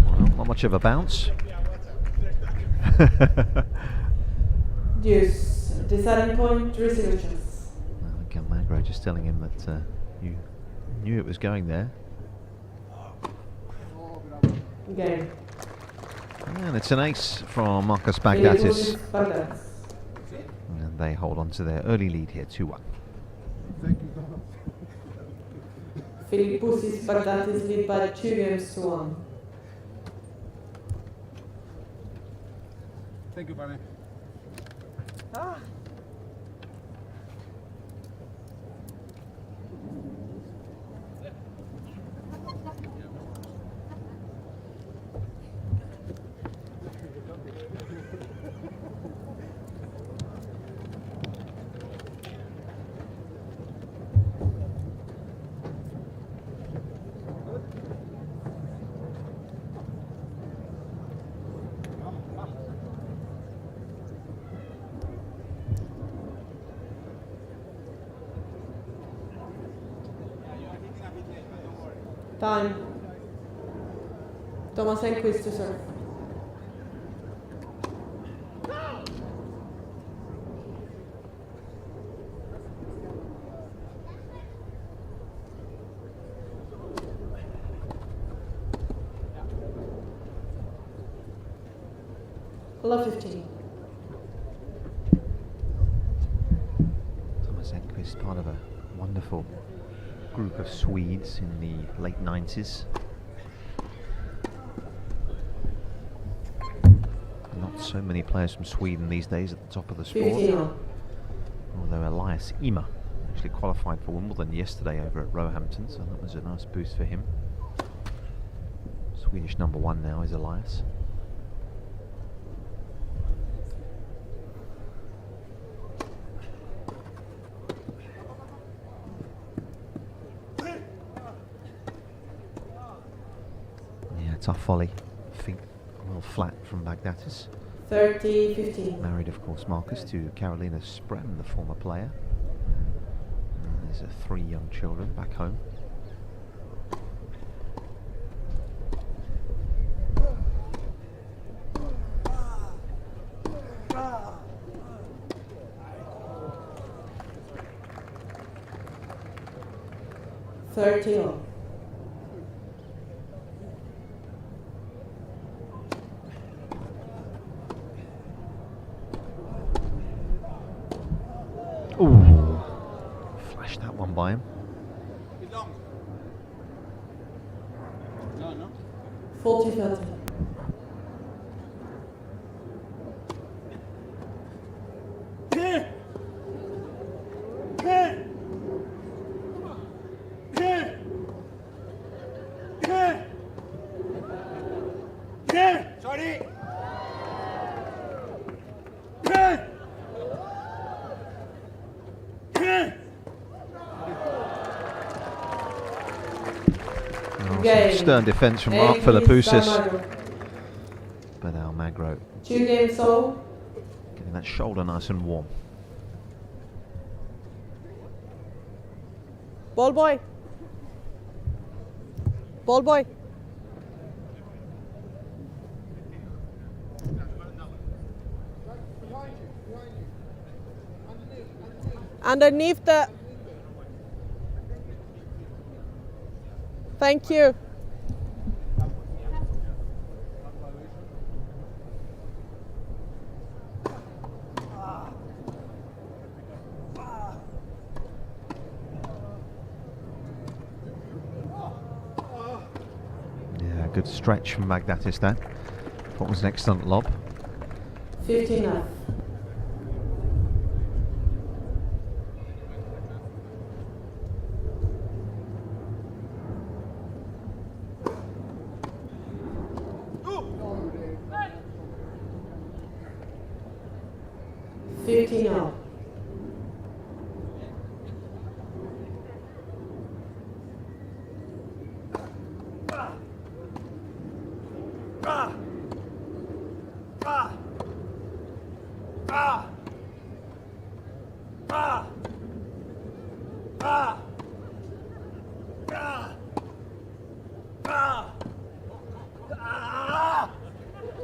Speaker 5: Well, not much of a bounce.
Speaker 11: Deuce. Deciding point, receiver chance.
Speaker 5: I think Almagro just telling him that you knew it was going there.
Speaker 11: Game.
Speaker 5: And it's an ace from Marcus Baghdatis. And they hold on to their early lead here, 2-1.
Speaker 11: Philippoussis Baghdatis lead by 2 games to 1.
Speaker 12: Thank you, Barney.
Speaker 11: Time. Thomas Enqvist to serve. Love 15.
Speaker 5: Thomas Enqvist, part of a wonderful group of Swedes in the late 90s. Not so many players from Sweden these days at the top of the sport.
Speaker 11: 15.
Speaker 5: Although Elias Ymer actually qualified for Wimbledon yesterday over at Roehampton, so that was a nice boost for him. Swedish #1 now is Elias. Tough volley, feet well flat from Baghdatis.
Speaker 11: 30-15.
Speaker 5: Married, of course, Marcus, to Carolina Sprem, the former player. And there's 3 young children back home.
Speaker 11: $30.
Speaker 5: Ooh, flashed that one by him.
Speaker 11: 40-30.
Speaker 12: Sorry.
Speaker 5: stern defence from Mark
Speaker 11: Enqvist,
Speaker 5: Philippoussis.
Speaker 11: Almagro.
Speaker 5: But Almagro
Speaker 11: 2 games all.
Speaker 5: getting that shoulder nice and warm.
Speaker 13: Ball boy. Ball boy. Underneath the... Thank you.
Speaker 5: Yeah, good stretch from Baghdatis there. What was an excellent lob.
Speaker 11: 15 up. Now.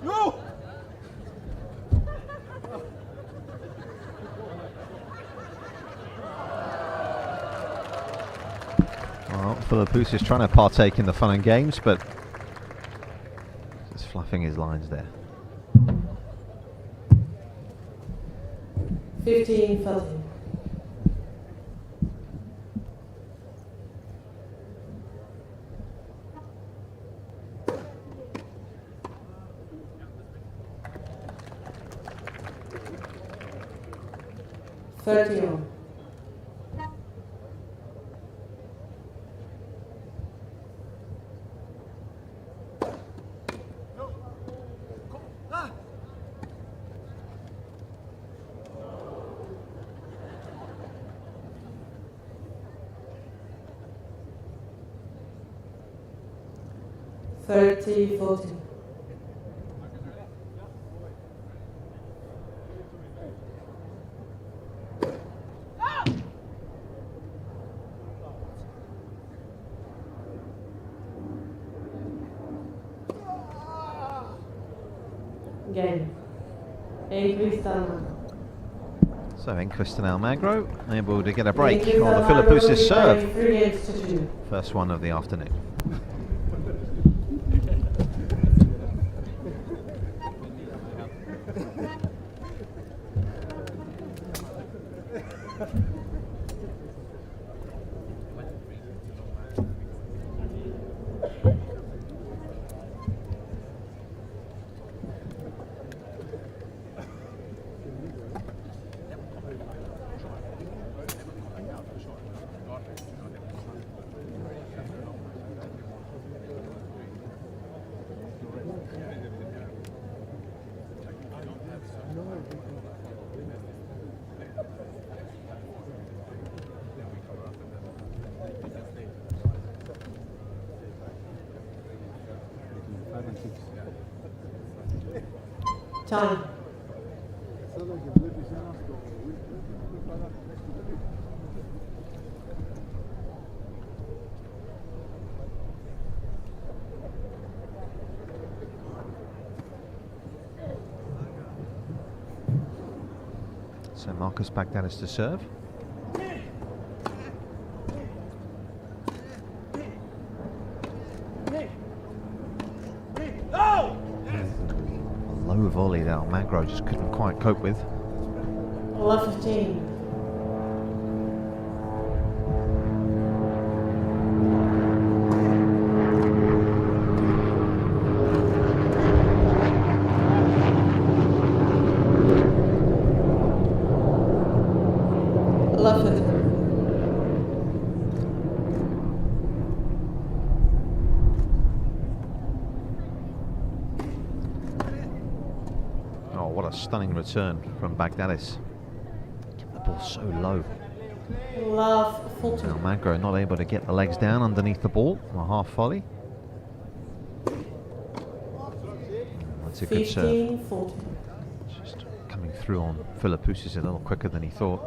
Speaker 12: No!
Speaker 5: Well, Philippoussis is trying to partake in the fun and games, but just fluffing his lines there.
Speaker 11: 15-13. On. Thirty, 14. Game. Enqvist, Almagro.
Speaker 5: So Enqvist and Almagro able to get a break on the Philippoussis serve.
Speaker 11: 3 games to 2.
Speaker 5: First one of the afternoon.
Speaker 11: Time.
Speaker 5: So Marcus Baghdatis to serve. Low volley that Almagro just couldn't quite cope with.
Speaker 11: 15.
Speaker 5: Oh, what a stunning return from Baghdatis. Kept the ball so low.
Speaker 11: Love 14.
Speaker 5: Almagro not able to get the legs down underneath the ball on a half volley. That's a good serve.
Speaker 11: 15-40.
Speaker 5: Just coming through on Philippoussis a little quicker than he thought.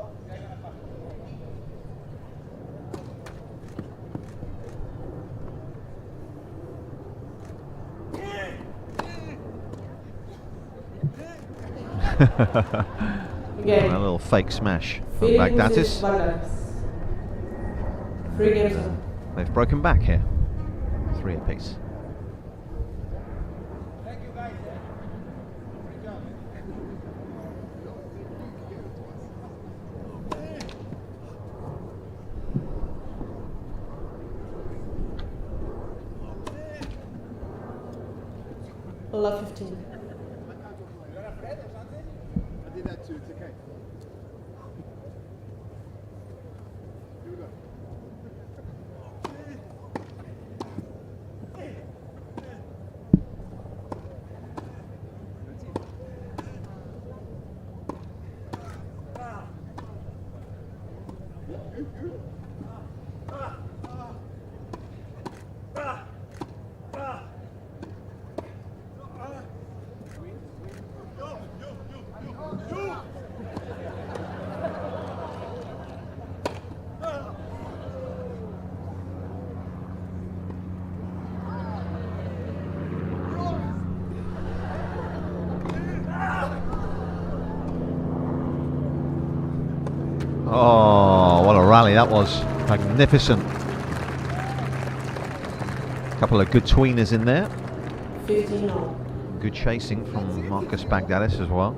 Speaker 11: Again.
Speaker 5: A little fake smash from Baghdatis.
Speaker 11: Three games up.
Speaker 5: They've broken back here. 3 apiece.
Speaker 11: Love 15.
Speaker 12: I did that too, it's okay. Here we go.
Speaker 5: Oh, what a rally that was. Magnificent. Couple of good tweeners in there.
Speaker 11: 15-all.
Speaker 5: Good chasing from Marcus Baghdatis as well.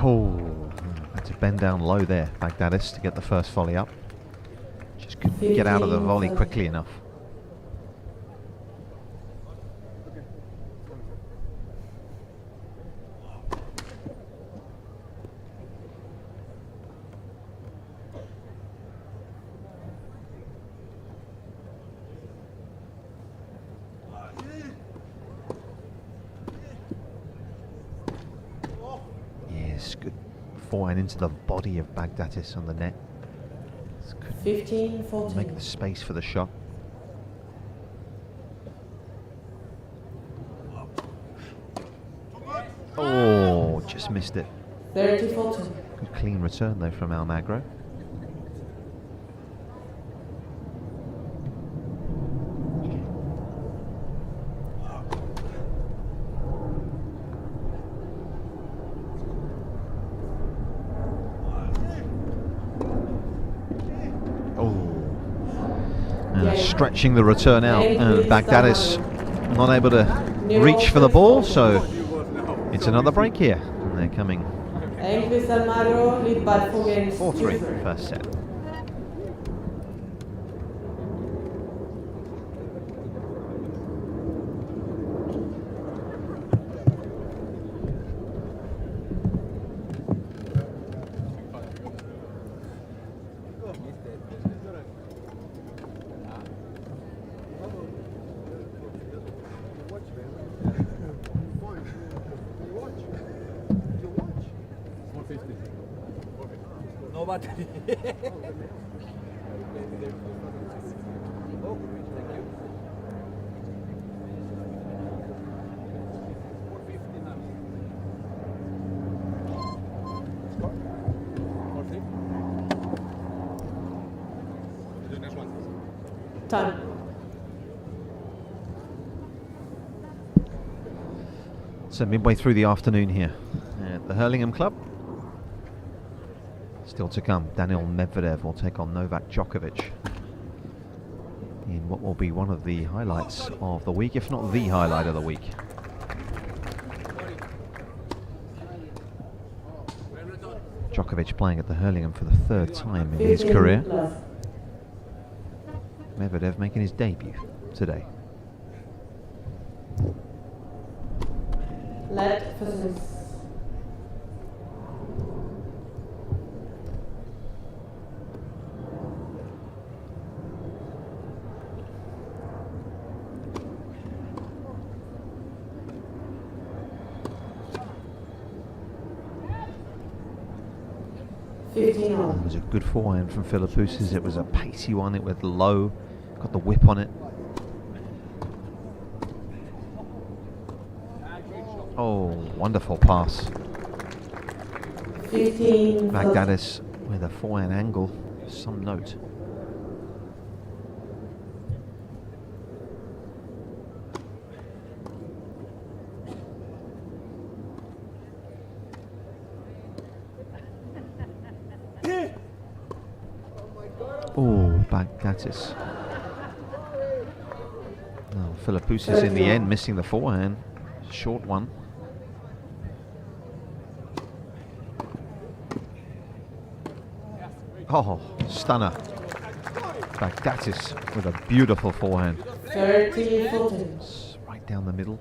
Speaker 5: Oh, had to bend down low there, Baghdatis, to get the first volley up. Just couldn't get out of the volley quickly enough. Yes, good forehand into the body of Baghdatis on the net.
Speaker 11: 15-14.
Speaker 5: Make the space for the shot. Oh, just missed it.
Speaker 11: 30-14.
Speaker 5: Good clean return though from Almagro. Stretching the return out, and Baghdatis not able to reach for the ball, so it's another break here, and they're coming
Speaker 11: Enqvist Almagro lead by 4 games.
Speaker 5: 4-3 first set.
Speaker 12: No battery.
Speaker 11: Time.
Speaker 5: So midway through the afternoon here at the Hurlingham Club. Still to come, Daniil Medvedev will take on Novak Djokovic in what will be one of the highlights of the week, if not the highlight of the week. Djokovic playing at the Hurlingham for the 3rd time in his career. Medvedev making his debut today.
Speaker 11: Let Philippoussis.
Speaker 5: It was a good forehand from Philippoussis. It was a pacey one. It went low, got the whip on it. Oh, wonderful pass.
Speaker 11: 15.
Speaker 5: Baghdatis with a forehand angle, some note. Oh, Baghdatis. No, Philippoussis in the end missing the forehand. Short one. Oh, stunner. Baghdatis with a beautiful forehand.
Speaker 11: 30-14.
Speaker 5: Right down the middle.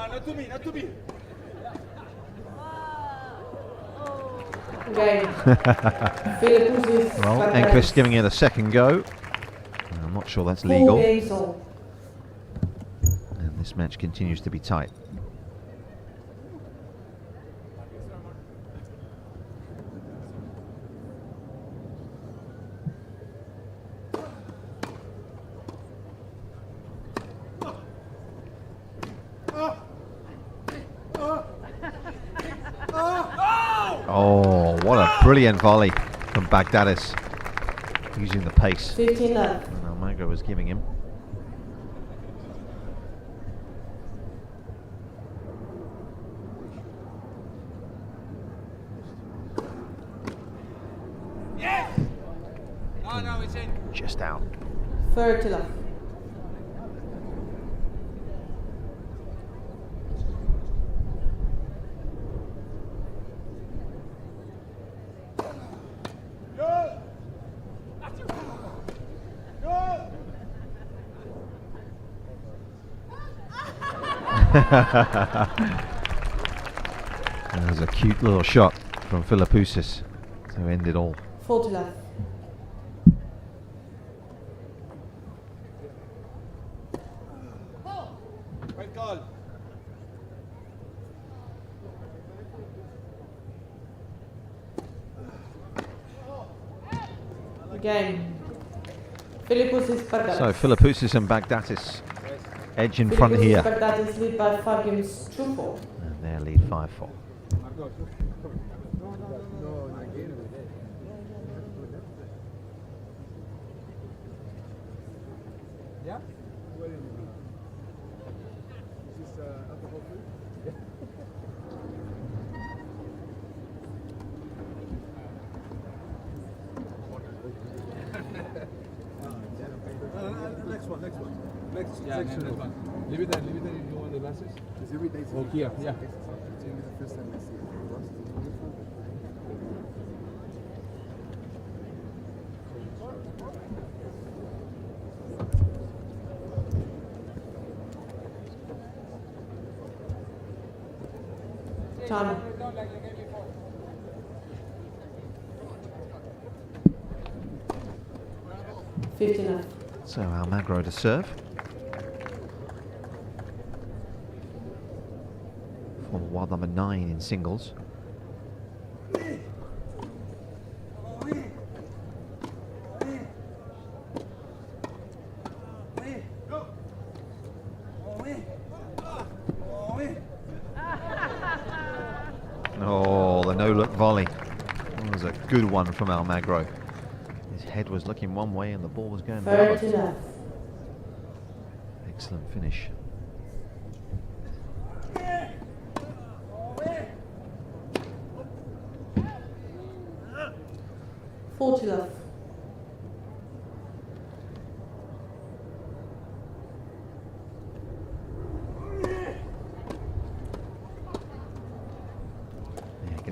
Speaker 12: Not to me, not to me.
Speaker 5: Well, Enqvist giving it a second go. I'm not sure that's legal. And this match continues to be tight. Oh, what a brilliant volley from Baghdatis, using the pace.
Speaker 11: 15 left.
Speaker 5: And Almagro was giving him.
Speaker 12: Yes! No, it's in.
Speaker 5: Just out.
Speaker 11: 30 left.
Speaker 5: That was a cute little shot from Philippoussis to end it all.
Speaker 11: 40 left.
Speaker 12: Right call.
Speaker 11: Game. Philippoussis Baghdatis.
Speaker 5: So Philippoussis and Baghdatis edge in front here.
Speaker 11: Baghdatis lead by 5 games 2-4.
Speaker 5: And their lead 5-4.
Speaker 12: Yeah? What do you mean? Is this alcohol free? Yeah. Next one. Next section. Leave it there if you want the glasses. Is every day? Oh, here, yeah. It's the first time I see it.
Speaker 11: Time.
Speaker 5: So Almagro to serve. For world number 9 in singles. Oh, the no-look volley. That was a good one from Almagro. His head was looking one way and the ball was going the other. Excellent finish.
Speaker 11: Left.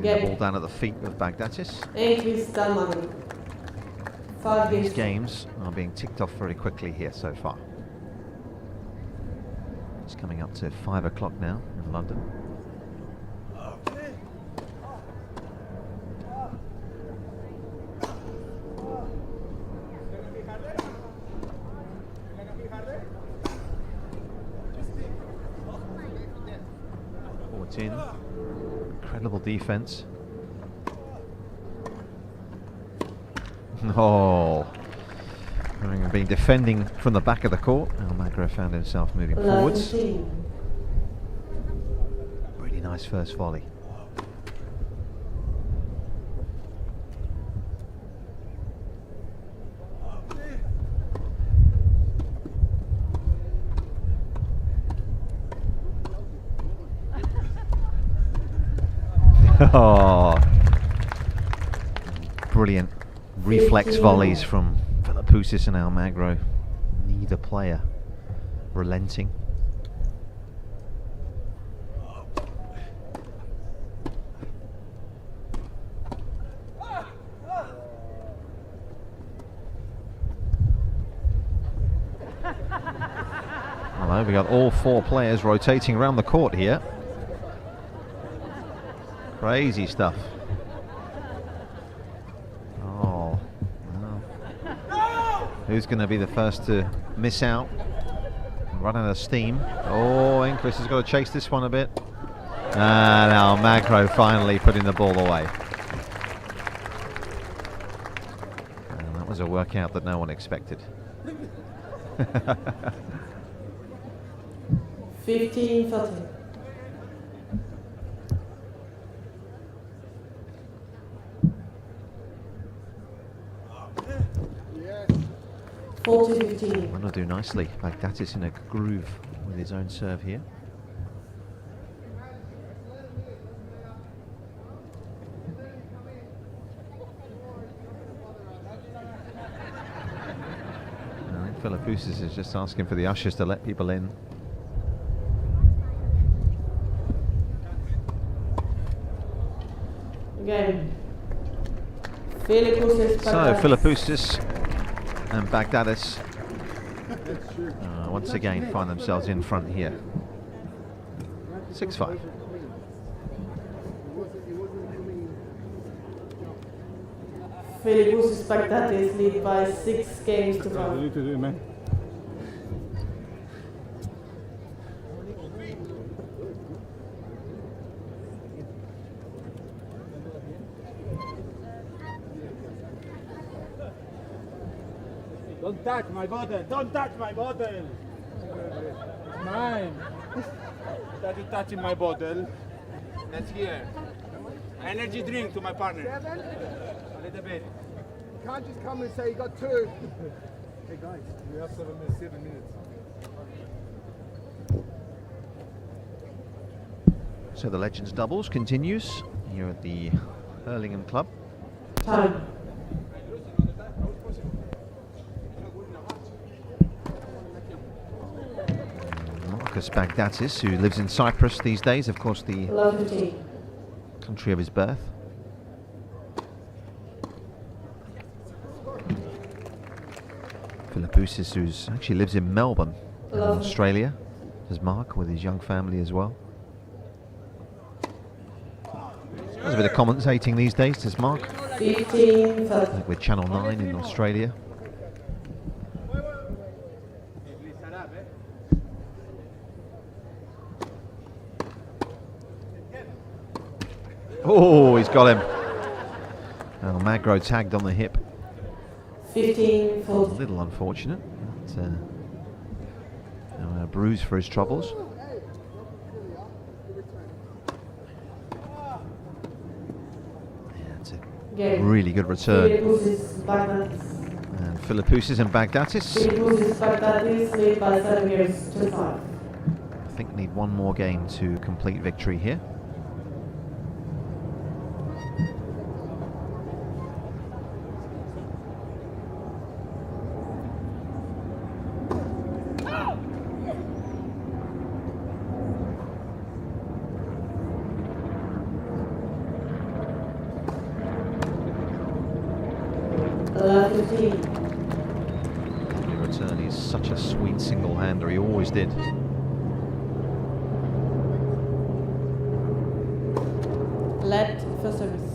Speaker 5: the ball down at the feet of Baghdatis.
Speaker 11: Enqvist, Almagro. 5
Speaker 5: These
Speaker 11: games.
Speaker 5: games are being ticked off very quickly here so far. It's coming up to 5 o'clock now in London. Forwards in. Incredible defense. Oh, having been defending from the back of the court, Almagro found himself moving forwards. Really nice first volley. Oh, brilliant reflex volleys from Philippoussis and Almagro. Neither player relenting. Hello, we got all 4 players rotating around the court here. Crazy stuff. Oh, well. Who's going to be the first to miss out? Run out of steam. Oh, Enqvist has got to chase this one a bit. And Almagro finally putting the ball away. And that was a workout that no one expected.
Speaker 11: 15-14.
Speaker 5: Will do nicely. Baghdatis in a groove with his own serve here. I think Philippoussis is just asking for the ushers to let people in.
Speaker 11: Again. Philippoussis.
Speaker 5: So Philippoussis and Baghdatis once again find themselves in front here. 6-5.
Speaker 11: Philippoussis Baghdatis lead by 6 games to 5.
Speaker 10: Don't touch my bottle! Don't touch my bottle! It's mine! That you touching my bottle. That's here. Energy drink to my partner. A little bit.
Speaker 12: You can't just come and say you got 2. Hey guys, we have 7 minutes.
Speaker 5: So the Legends doubles continues here at the Hurlingham Club.
Speaker 11: Time.
Speaker 5: Baghdatis, who lives in Cyprus these days, of course the country of his birth. Philippoussis, who actually lives in Melbourne, in Australia, does Mark with his young family as well. Does a bit of commentating these days, does Mark?
Speaker 11: 15,
Speaker 5: like with Channel 9 in Australia. Oh, he's got him. Almagro tagged on the hip.
Speaker 11: 15-14.
Speaker 5: A little unfortunate. But, a bruise for his troubles. Yeah, it's a really good return. And Philippoussis and Baghdatis.
Speaker 11: Philippoussis Baghdatis lead by 7 games to 5.
Speaker 5: I think need one more game to complete victory here. Lovely return. He's such a sweet single-hander. He always did.
Speaker 11: Let for service.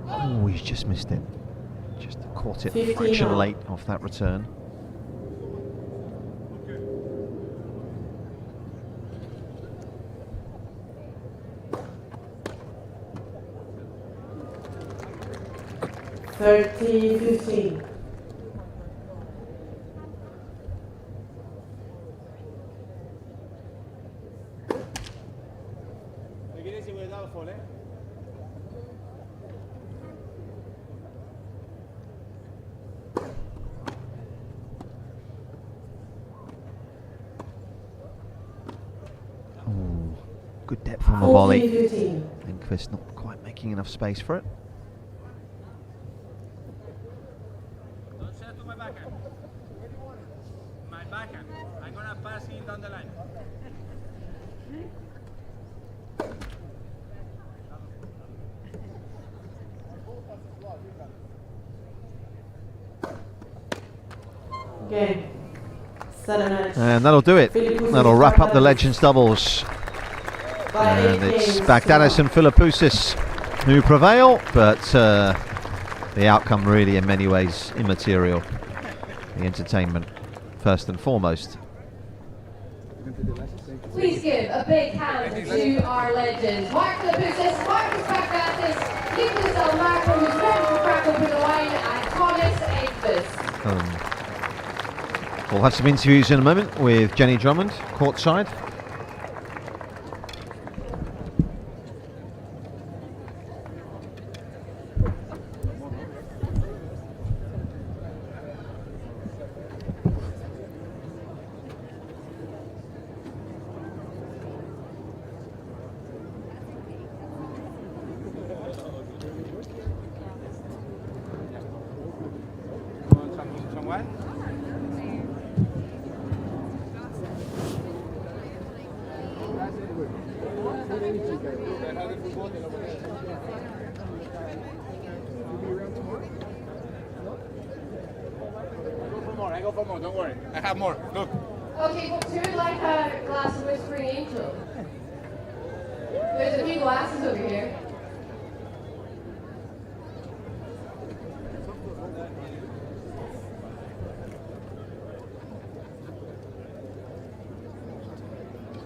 Speaker 5: Oh, he's just missed it. Just caught it
Speaker 11: 15
Speaker 5: fraction
Speaker 11: now.
Speaker 5: late off that return.
Speaker 11: Thirty 15.
Speaker 5: Oh, good depth on the volley.
Speaker 11: 14-15.
Speaker 5: Enqvist not quite making enough space for it.
Speaker 10: Don't set to my backhand. My backhand. I'm gonna pass him down the line.
Speaker 11: Game. 7-match.
Speaker 5: And that'll do it.
Speaker 11: Philippoussis
Speaker 5: That'll wrap up the
Speaker 11: Baghdatis.
Speaker 5: Legends doubles.
Speaker 11: By
Speaker 5: And
Speaker 11: 8
Speaker 5: it's
Speaker 11: games to
Speaker 5: Baghdatis
Speaker 11: 1.
Speaker 5: and Philippoussis who prevail, but the outcome really in many ways immaterial. The entertainment first and foremost.
Speaker 2: Please give a big hand to our legends. Mark Philippoussis, Marcus Baghdatis, Nicholas Almagro, who's ready to crack open the wine, and Thomas Enqvist.
Speaker 5: We'll have some interviews in a moment with Jenny Drummond, courtside.
Speaker 10: Someone? I go for more, don't worry. I have more. Look.
Speaker 2: Okay, folks, who would like a glass of Whispering Angel? There's a few glasses over here.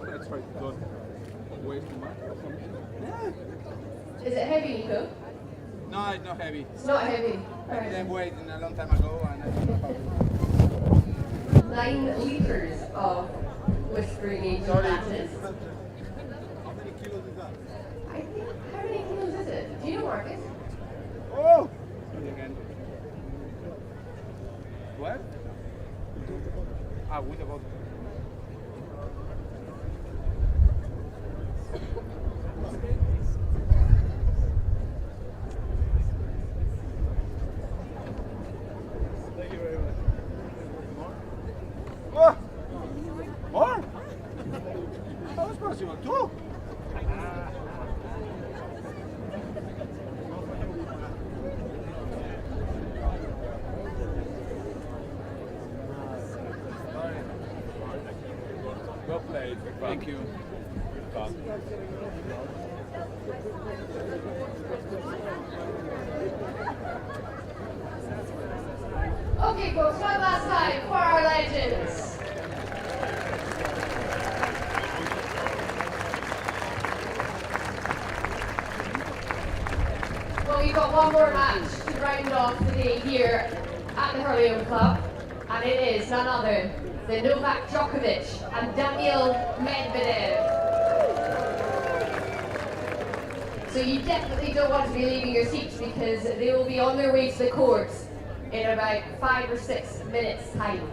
Speaker 12: That's right. Don't waste too much or something.
Speaker 2: Is it heavy, Nico?
Speaker 10: No, it's not heavy.
Speaker 2: It's not heavy.
Speaker 10: I didn't wait in a long time ago and I don't know how to.
Speaker 2: 9 liters of Whispering Angel glasses.
Speaker 10: How many kilos is that?
Speaker 2: I think, how many kilos is it? Do you know, Marcus?
Speaker 10: Oh! Sorry again. What? Ah, with the bottle. Thank you very much. More? More? How is possible? 2? Well played. Thank you.
Speaker 2: Okay, folks, one last time for our legends. Well, we've got one more match to round off the day here at the Hurling Club, and it is none other than Novak Djokovic and Daniil Medvedev. So you definitely don't want to be leaving your seats because they will be on their way to the courts in about 5 or 6 minutes' time.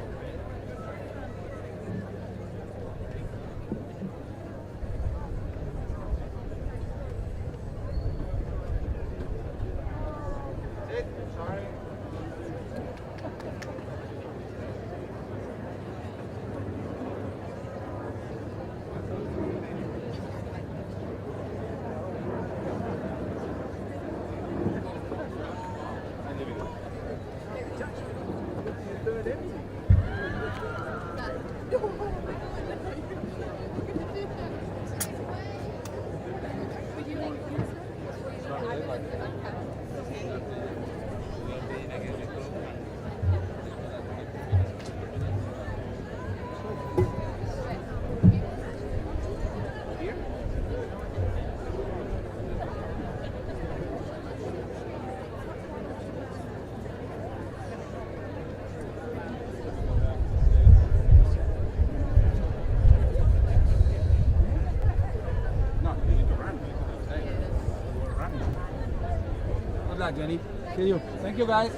Speaker 12: luck, Jenny. See you. Thank you, guys.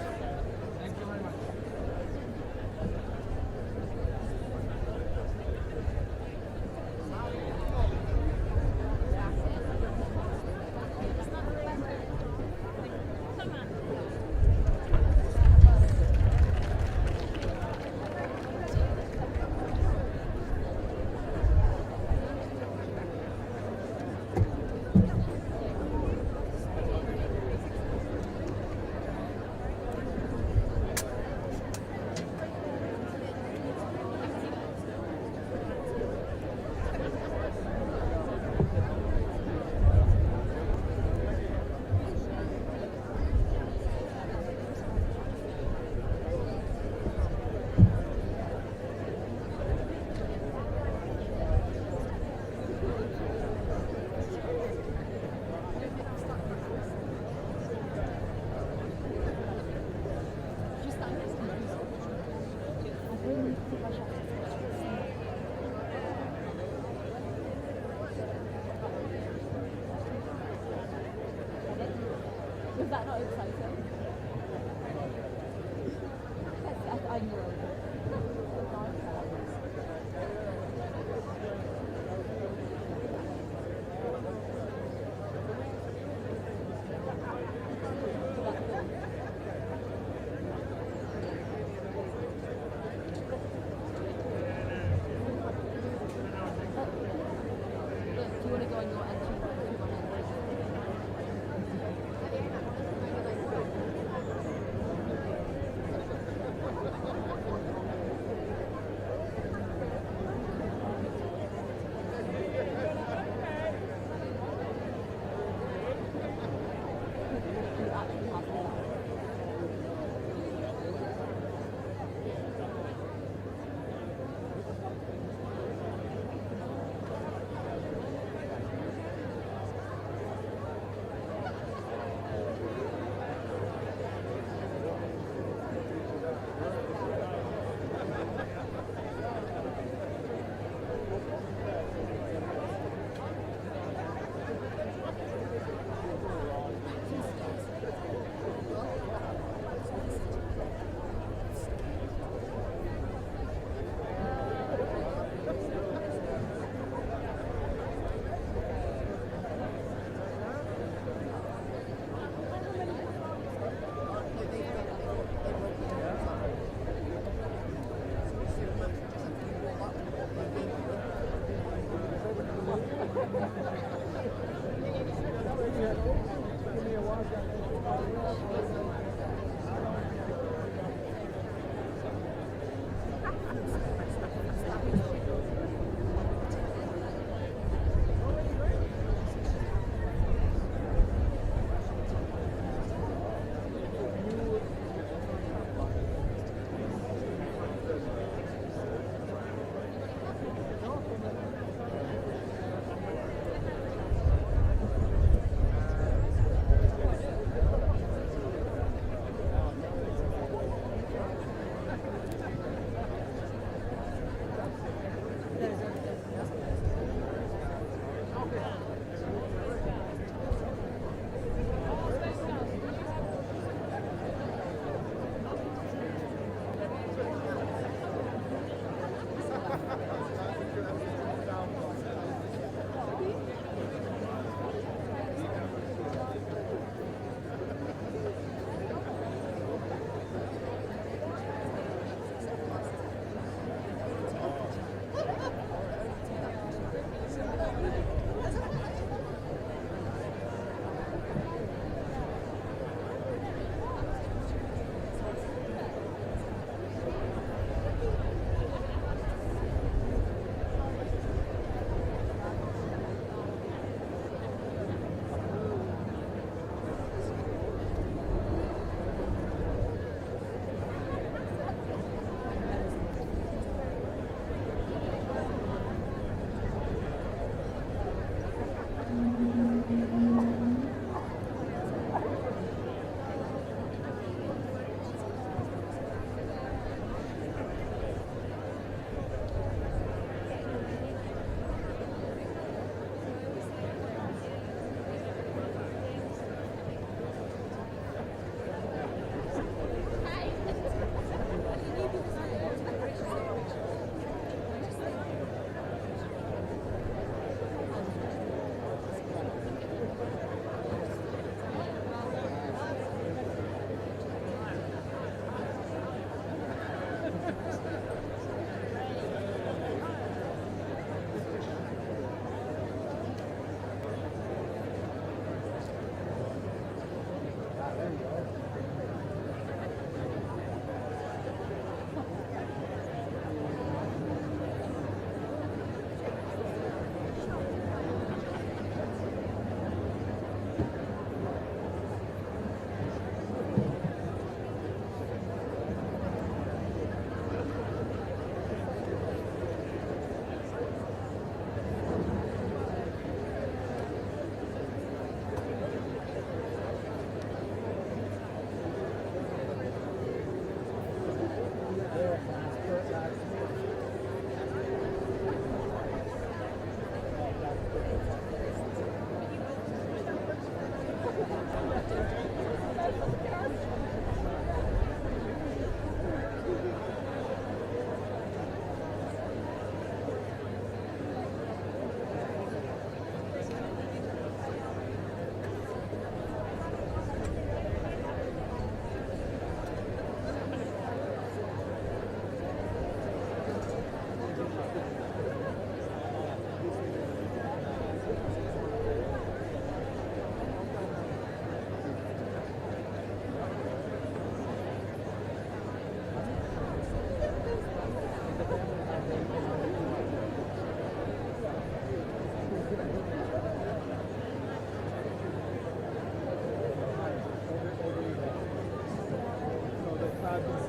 Speaker 2: Thank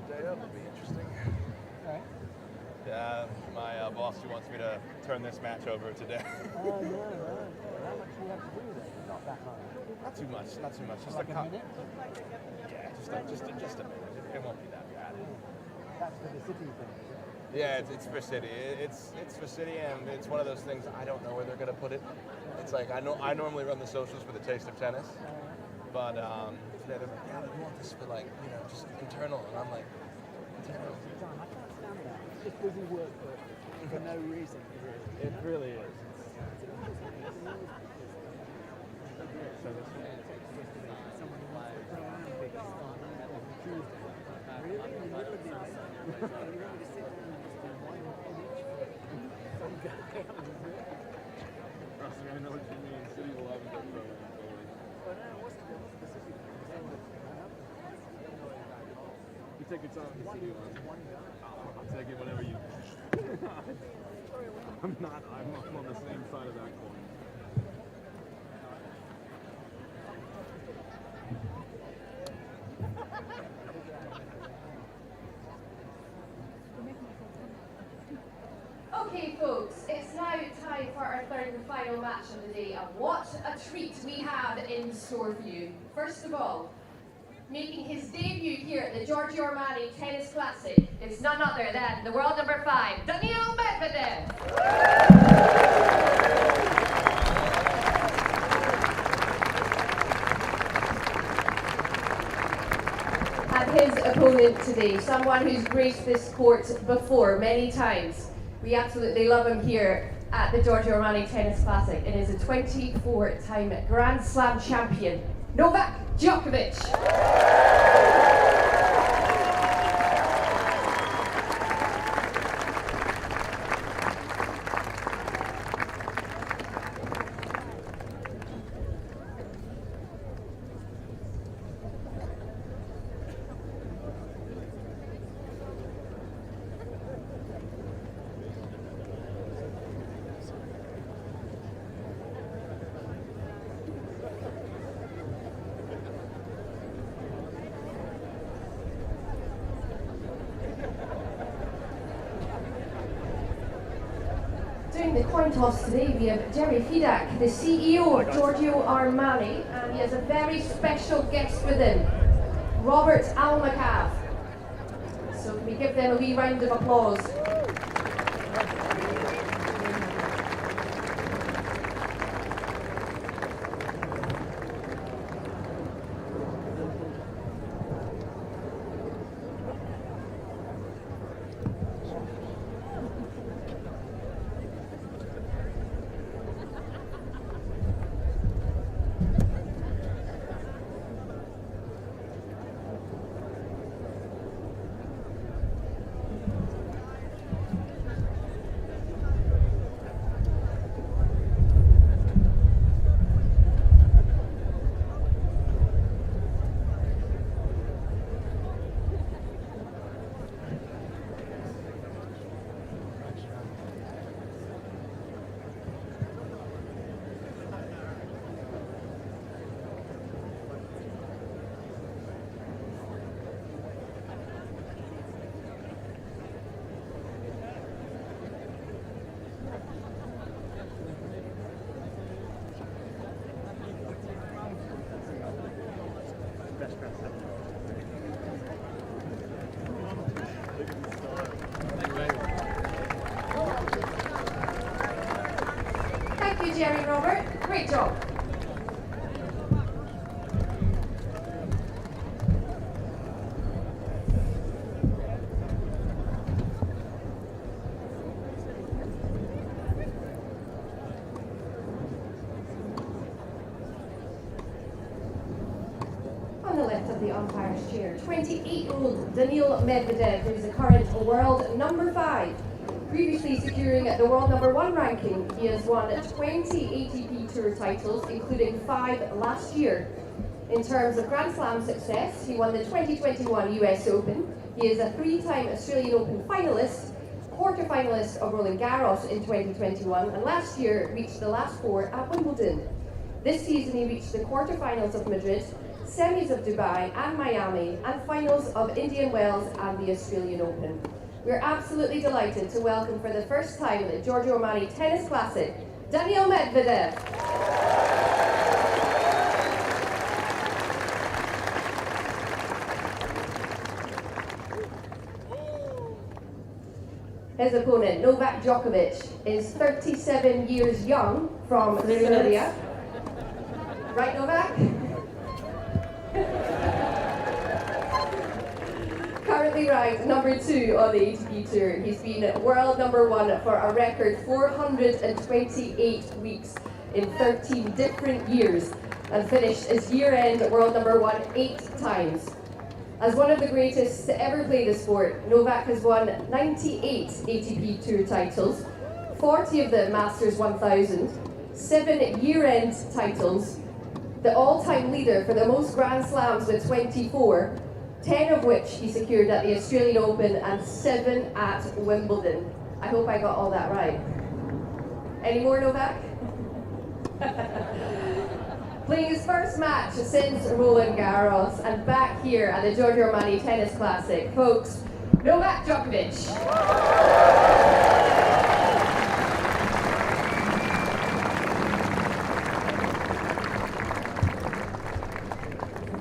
Speaker 14: day up. It'll be interesting.
Speaker 15: Alright.
Speaker 14: Yeah, my boss, who wants me to turn this match over today.
Speaker 15: Oh, no, right. How much do you have to do then? Not that much.
Speaker 14: Not too much, not too much. Just
Speaker 15: like a minute?
Speaker 14: Yeah, just a minute. It won't be that bad.
Speaker 15: That's for the city thing.
Speaker 14: Yeah, it's for City. It's for City, and it's one of those things I don't know where they're gonna put it. It's like I normally run the socials for the taste of tennis, but today they're like, yeah, we want this for like just internal, and I'm like, internal.
Speaker 15: John, I can't stand that. It's just busy work for no reason.
Speaker 14: It really is.
Speaker 15: So this someone who wants to throw around big start on Tuesday. Really? In the middle of the event? You want me to sit down and just do one on each foot? Some guy
Speaker 14: Trust me, I know what you mean. City will love it.
Speaker 15: But no, it wasn't specific.
Speaker 14: You take your time. I'll take it whenever you. I'm on the same side of that coin.
Speaker 2: Okay, folks, it's now time for our third and final match of the day, and what a treat we have in store for you. First of all, making his debut here at the Giorgio Armani Tennis Classic is none other than the world number 5, Daniil Medvedev. And his opponent today, someone who's graced this court before many times. We absolutely love him here at the Giorgio Armani Tennis Classic. It is a 24-time Grand Slam champion, Novak Djokovic. Doing the coin toss today, we have Jerry Fidak, the CEO of Giorgio Armani, and he has a very special guest with him, Robert Almagro. So can we give them a wee round of applause? Thank you, Jerry Robert. Great job. On the left of the umpire's chair, 28-year-old Daniil Medvedev, who is the current world number 5. Previously securing the world number 1 ranking, he has won 20 ATP Tour titles, including 5 last year. In terms of Grand Slam success, he won the 2021 US Open. He is a 3-time Australian Open finalist, quarter-finalist of Roland Garros in 2021, and last year reached the last 4 at Wimbledon. This season he reached the quarter-finals of Madrid, semis of Dubai and Miami, and finals of Indian Wells and the Australian Open. We're absolutely delighted to welcome for the first time at the Giorgio Armani Tennis Classic, Daniil Medvedev. His opponent, Novak Djokovic, is 37 years young from Serbia. Right, Novak? Currently ranked number 2 on the ATP Tour. He's been world number 1 for a record 428 weeks in 13 different years and finished as year-end world number 1 8 times. As one of the greatest to ever play the sport, Novak has won 98 ATP Tour titles, 40 of them Masters 1000, 7 year-end titles, the all-time leader for the most Grand Slams with 24, 10 of which he secured at the Australian Open and 7 at Wimbledon. I hope I got all that right. Any more, Novak? Playing his first match since Roland Garros and back here at the Giorgio Armani Tennis Classic, folks, Novak Djokovic.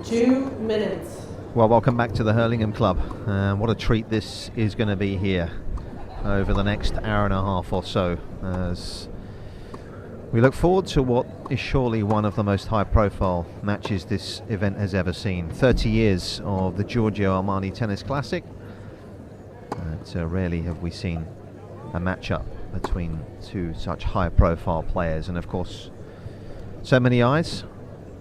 Speaker 13: 2 minutes.
Speaker 5: Well, welcome back to the Hurlingham Club. What a treat this is going to be here over the next hour and a half or so, as we look forward to what is surely one of the most high-profile matches this event has ever seen. 30 years of the Giorgio Armani Tennis Classic. Rarely have we seen a matchup between two such high-profile players, and of course, so many eyes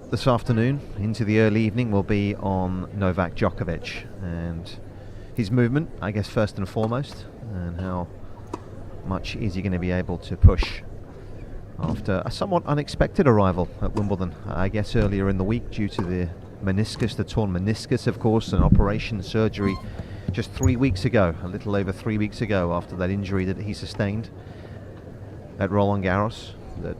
Speaker 5: this afternoon into the early evening will be on Novak Djokovic and his movement, I guess, first and foremost, and how much is he going to be able to push after a somewhat unexpected arrival at Wimbledon, I guess earlier in the week, due to the meniscus, the torn meniscus, of course, an operation surgery just 3 weeks ago, a little over 3 weeks ago, after that injury that he sustained at Roland Garros, that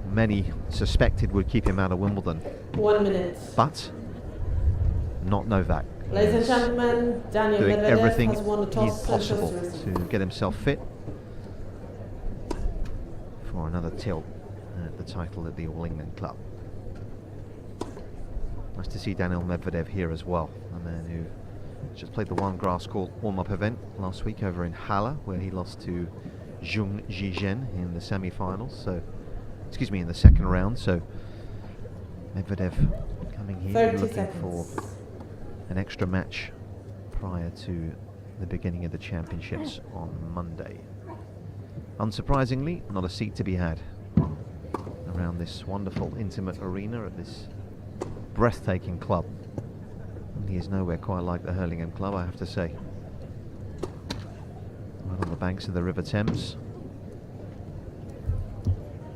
Speaker 5: many suspected would keep him out of Wimbledon.
Speaker 13: 1 minute.
Speaker 5: But not Novak.
Speaker 13: Ladies and gentlemen, Daniil
Speaker 5: doing
Speaker 13: Medvedev
Speaker 5: everything
Speaker 13: has won the toss
Speaker 5: possible to get himself fit for another tilt at the title at the All England Club. Nice to see Daniil Medvedev here as well, a man who just played the one grass court warm-up event last week over in Halle, where he lost to Zheng Zhizhen in the semi-finals. So, excuse me, in the second round. So Medvedev coming here looking for an extra match prior to the beginning of the championships on Monday. Unsurprisingly, not a seat to be had around this wonderful, intimate arena at this breathtaking club. He is nowhere quite like the Hurlingham Club, I have to say. Right on the banks of the River Thames.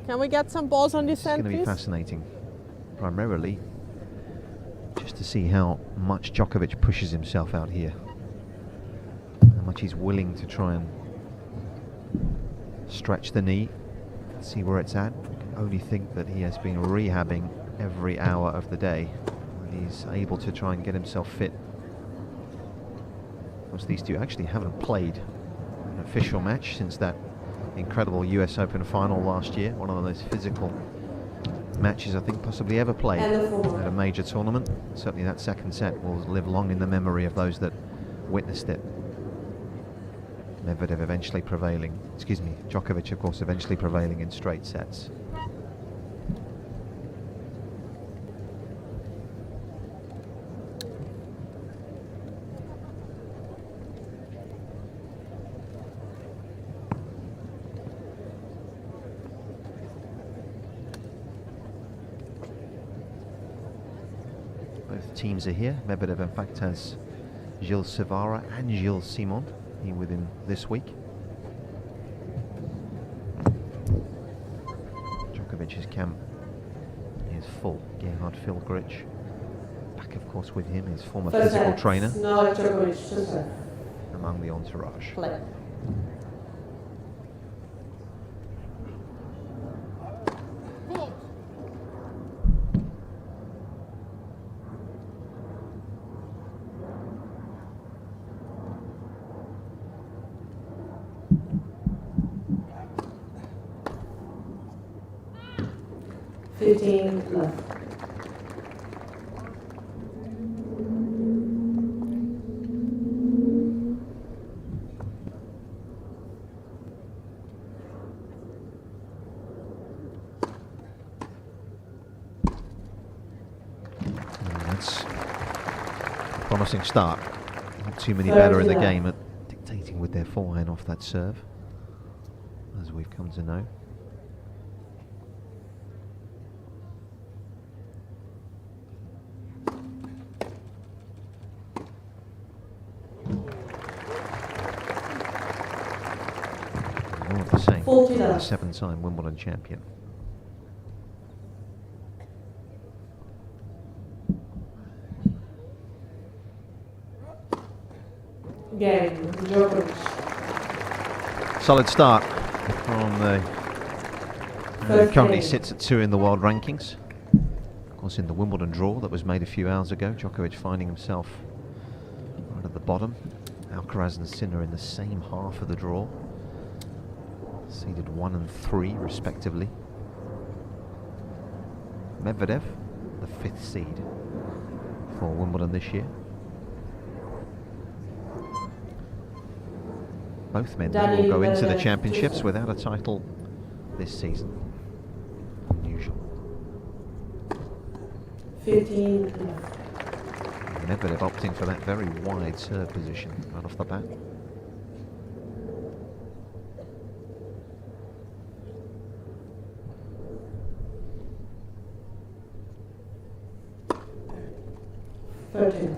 Speaker 13: Can we get some balls on this
Speaker 5: It's
Speaker 13: end,
Speaker 5: going to be
Speaker 13: please?
Speaker 5: fascinating, primarily just to see how much Djokovic pushes himself out here, how much he's willing to try and stretch the knee, see where it's at. I can only think that he has been rehabbing every hour of the day, and he's able to try and get himself fit. Of course, these two actually haven't played an official match since that incredible US Open final last year, one of the most physical matches I think possibly ever played at a major tournament. Certainly that second set will live long in the memory of those that witnessed it. Medvedev eventually prevailing, excuse me, Djokovic of course eventually prevailing in straight sets. Both teams are here. Medvedev in fact has Gilles Savara and Gilles Simon here with him this week. Djokovic's camp is full. Gerhard Filgrich back of course with him, his former physical trainer,
Speaker 13: No, Djokovic, just
Speaker 5: among the entourage.
Speaker 13: play. 15 left.
Speaker 5: That's a promising start. Not too many better in the game at dictating with their forehand off that serve, as we've come to know. More of the same. The 7-time Wimbledon champion.
Speaker 13: Game, Djokovic.
Speaker 5: Solid start from the currently sits at 2 in the world rankings. Of course, in the Wimbledon draw that was made a few hours ago, Djokovic finding himself right at the bottom. Alcaraz and Sinner in the same half of the draw, seeded 1 and 3 respectively. Medvedev, the 5th seed for Wimbledon this year. Both men will go into the championships without a title this season. Unusual.
Speaker 13: 15.
Speaker 5: Medvedev opting for that very wide serve position right off the bat.
Speaker 13: Thirteen.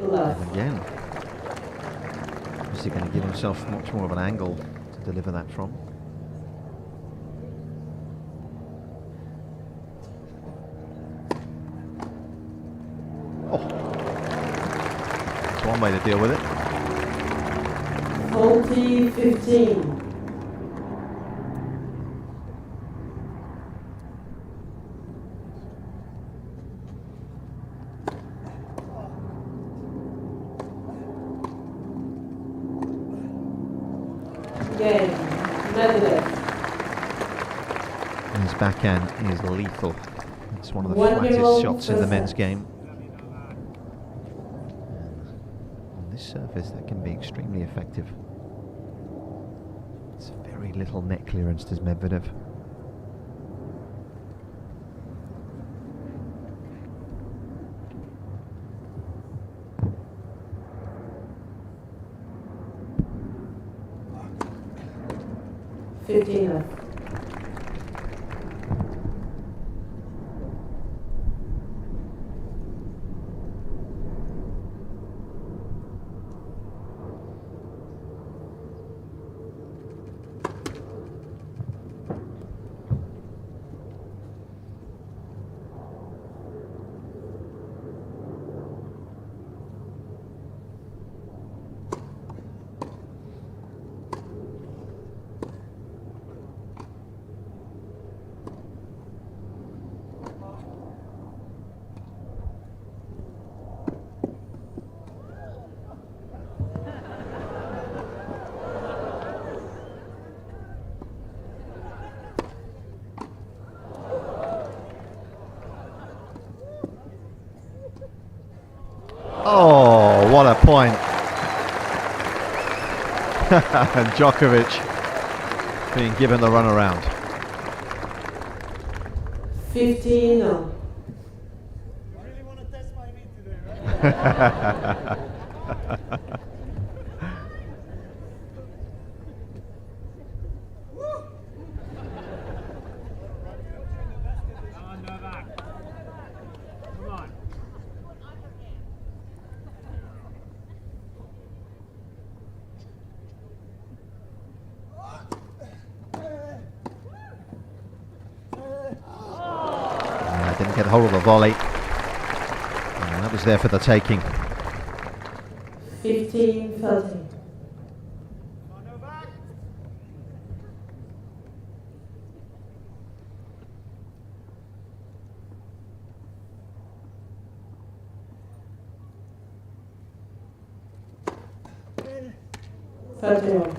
Speaker 13: Left.
Speaker 5: And again, obviously going to give himself much more of an angle to deliver that from. Oh, that's one way to deal with it.
Speaker 13: 40-15.
Speaker 5: His backhand is lethal. It's one of the flattest shots in the men's game. And on this surface, that can be extremely effective. It's very little net clearance, does Medvedev. Oh, what a point. And Djokovic being given the runaround.
Speaker 13: 15.
Speaker 15: I really want to test my meat today, right?
Speaker 5: Didn't get hold of the volley. And that was there for the taking.
Speaker 13: 15-13. 31.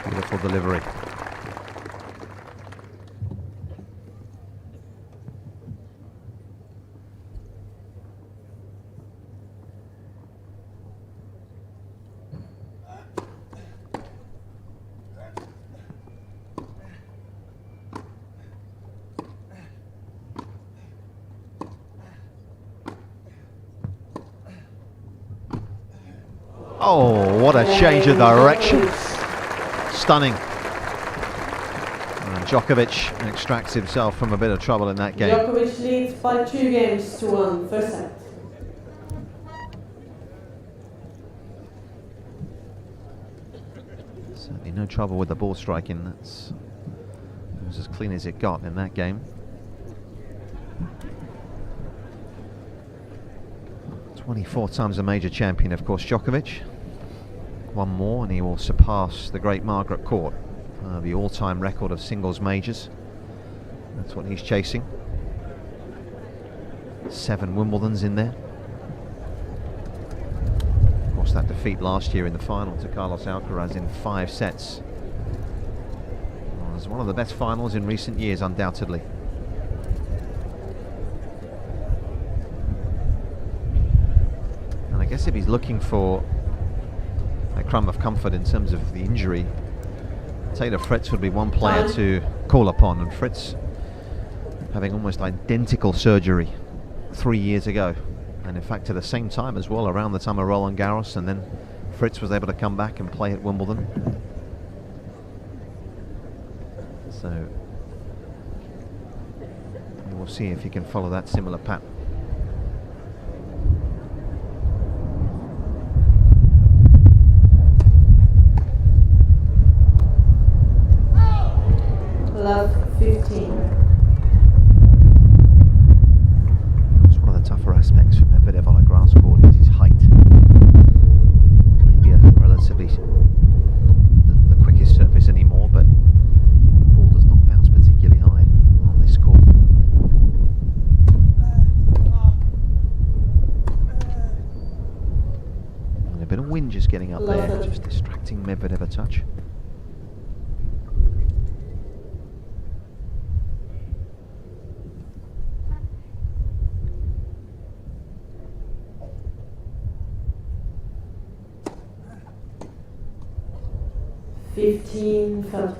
Speaker 5: Beautiful delivery. Oh, what a change of direction. Stunning. And Djokovic extracts himself from a bit of trouble in that game.
Speaker 13: Djokovic leads by 2 games to 1, first set.
Speaker 5: Certainly no trouble with the ball striking. It was as clean as it got in that game. 24 times a major champion, of course, Djokovic. One more and he will surpass the great Margaret Court, the all-time record of singles majors. That's what he's chasing. 7 Wimbledons in there. Of course, that defeat last year in the final to Carlos Alcaraz in 5 sets. It was one of the best finals in recent years, undoubtedly. And I guess if he's looking for a crumb of comfort in terms of the injury, Taylor Fritz would be one player to call upon, and Fritz having almost identical surgery 3 years ago, and in fact at the same time as well, around the time of Roland Garros, and then Fritz was able to come back and play at Wimbledon. So we'll see if he can follow that similar pattern.
Speaker 13: Love 15.
Speaker 5: It's one of the tougher aspects for Medvedev on a grass court is his height. Maybe a relatively the quickest surface anymore, but the ball does not bounce particularly high on this court. And a bit of wind just getting up there, just distracting Medvedev a touch.
Speaker 13: Felt.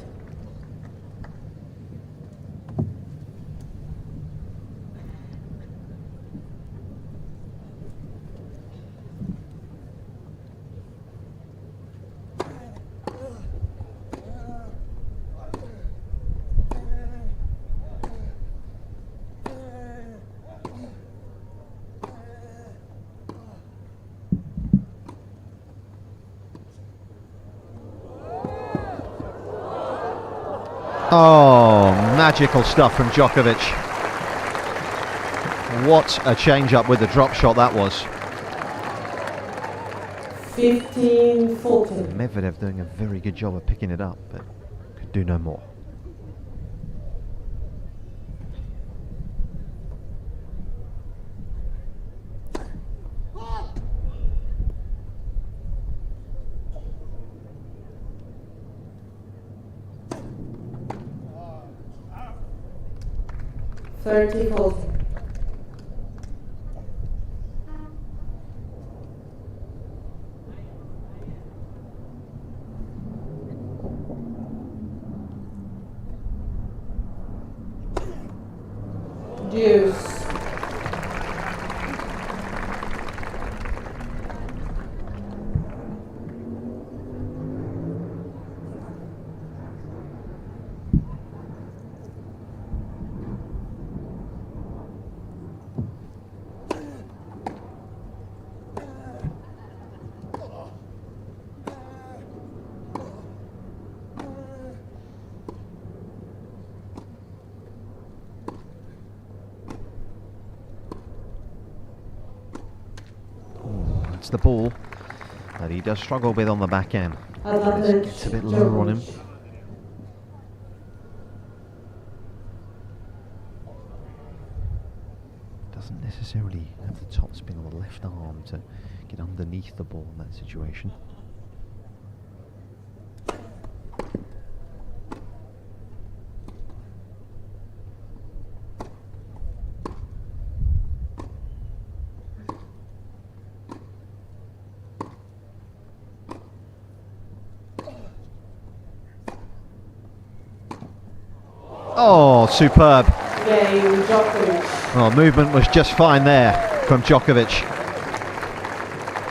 Speaker 5: Oh, magical stuff from Djokovic. What a change-up with the drop shot that was.
Speaker 13: 15-14.
Speaker 5: Medvedev doing a very good job of picking it up, but could do no more.
Speaker 13: Deuce.
Speaker 5: the ball that he does struggle with on the back end. Gets a bit lower on him. Doesn't necessarily have the top spin on the left arm to get underneath the ball in that situation. Oh, superb. Well, movement was just fine there from Djokovic.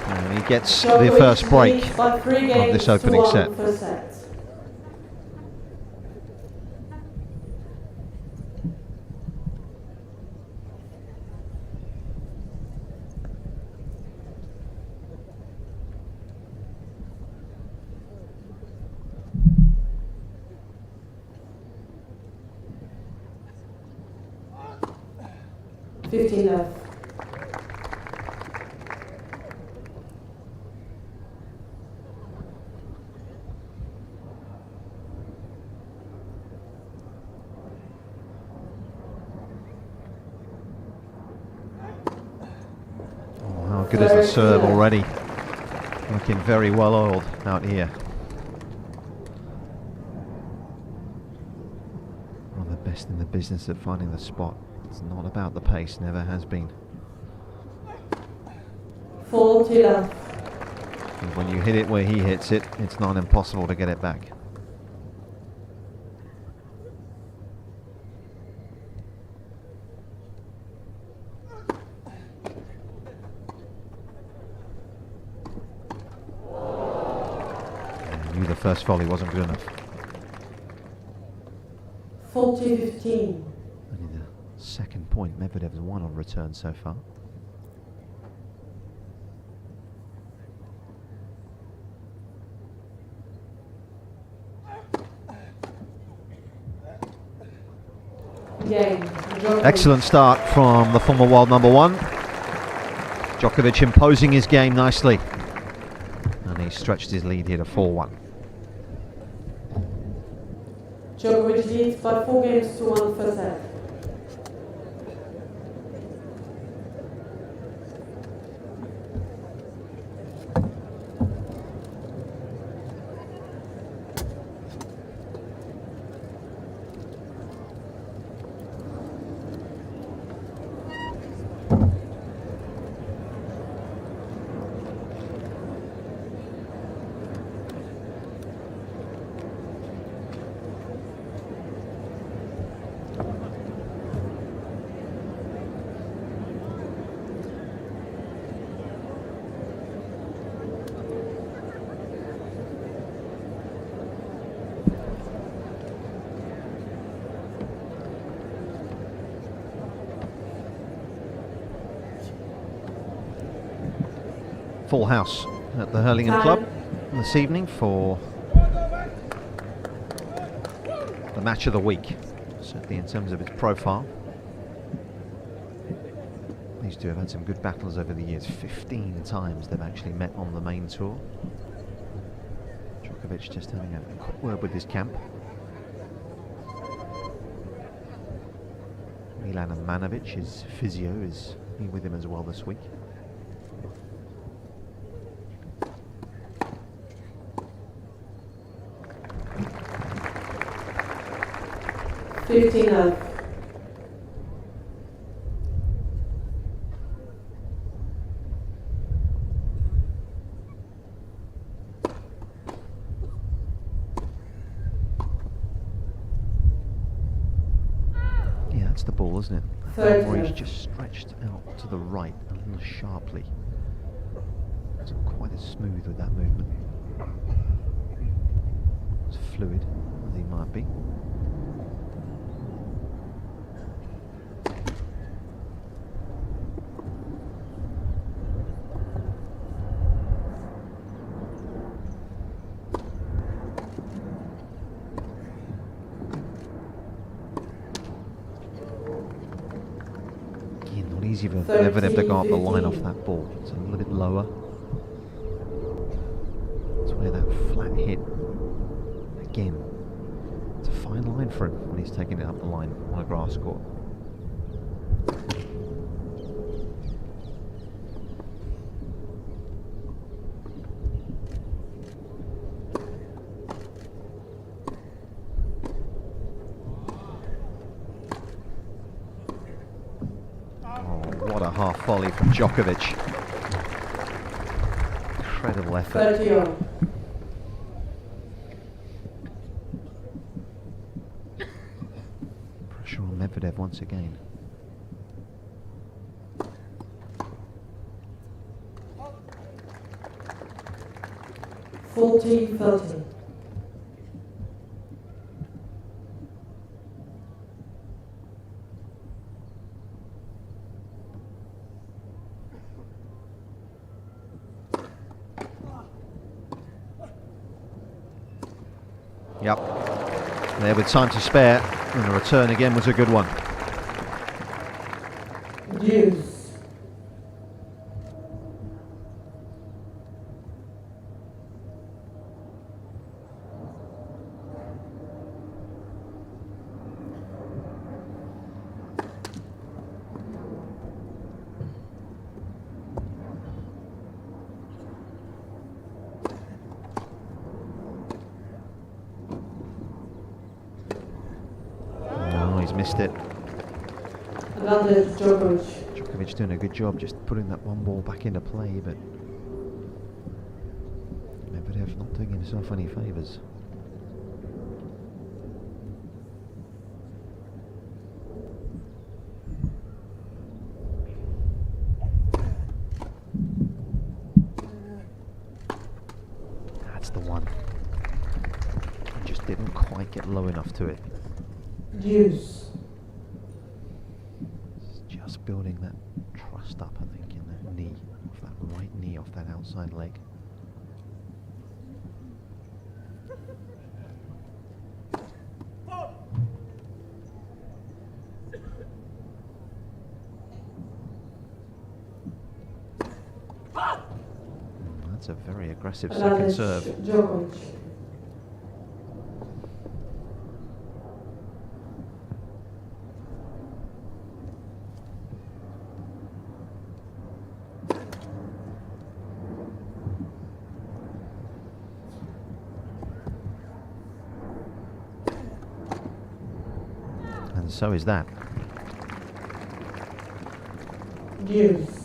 Speaker 5: And he gets the first break of this opening set.
Speaker 13: 15 left.
Speaker 5: Oh, how good is the serve already? Looking very well oiled out here. One of the best in the business at finding the spot. It's not about the pace, never has been.
Speaker 13: 40 left.
Speaker 5: And when you hit it where he hits it, it's not impossible to get it back. I knew the first volley wasn't good enough.
Speaker 13: 40-15.
Speaker 5: Second point Medvedev's won on return so far. Excellent start from the former world number one. Djokovic imposing his game nicely. And he stretched his lead here to 4-1.
Speaker 13: Djokovic leads by 4-1 first set.
Speaker 5: Full house at the Hurlingham Club this evening for the match of the week, certainly in terms of its profile. These two have had some good battles over the years. 15 times they've actually met on the main tour. Djokovic just having a quick word with his camp. Milan Manovic, his physio, is with him as well this week. Yeah, that's the ball, isn't it? Where he's just stretched out to the right a little sharply. It's not quite as smooth with that movement. As fluid as he might be. Easy for Medvedev to go up the line off that ball. It's a little bit lower. flat hit. Again, it's a fine line for him when he's taking it up the line on a grass court. What a half volley from Djokovic. Incredible effort.
Speaker 13: 30 on.
Speaker 5: Pressure on Medvedev once again.
Speaker 13: $40, 30.
Speaker 5: Yep. There with time to spare, and the return again was a good one.
Speaker 13: Deuce.
Speaker 5: He's missed it.
Speaker 13: Advantage, Djokovic.
Speaker 5: Djokovic doing a good job just putting that one ball back into play, but Medvedev not doing himself any favours. That's the one. He just didn't quite get low enough to it.
Speaker 13: Deuce.
Speaker 5: Just building that trust up, I think, in that knee, off that right knee, off that outside leg. That's a very aggressive second serve.
Speaker 13: Djokovic.
Speaker 5: And so is that.
Speaker 13: Deuce.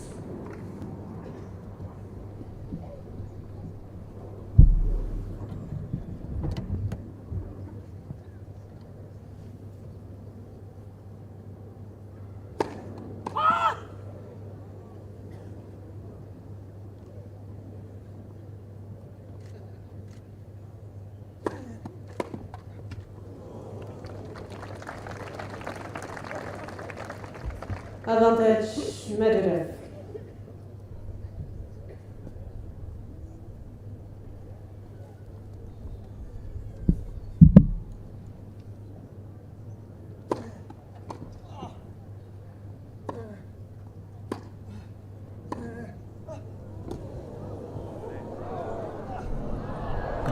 Speaker 13: Advantage, Medvedev.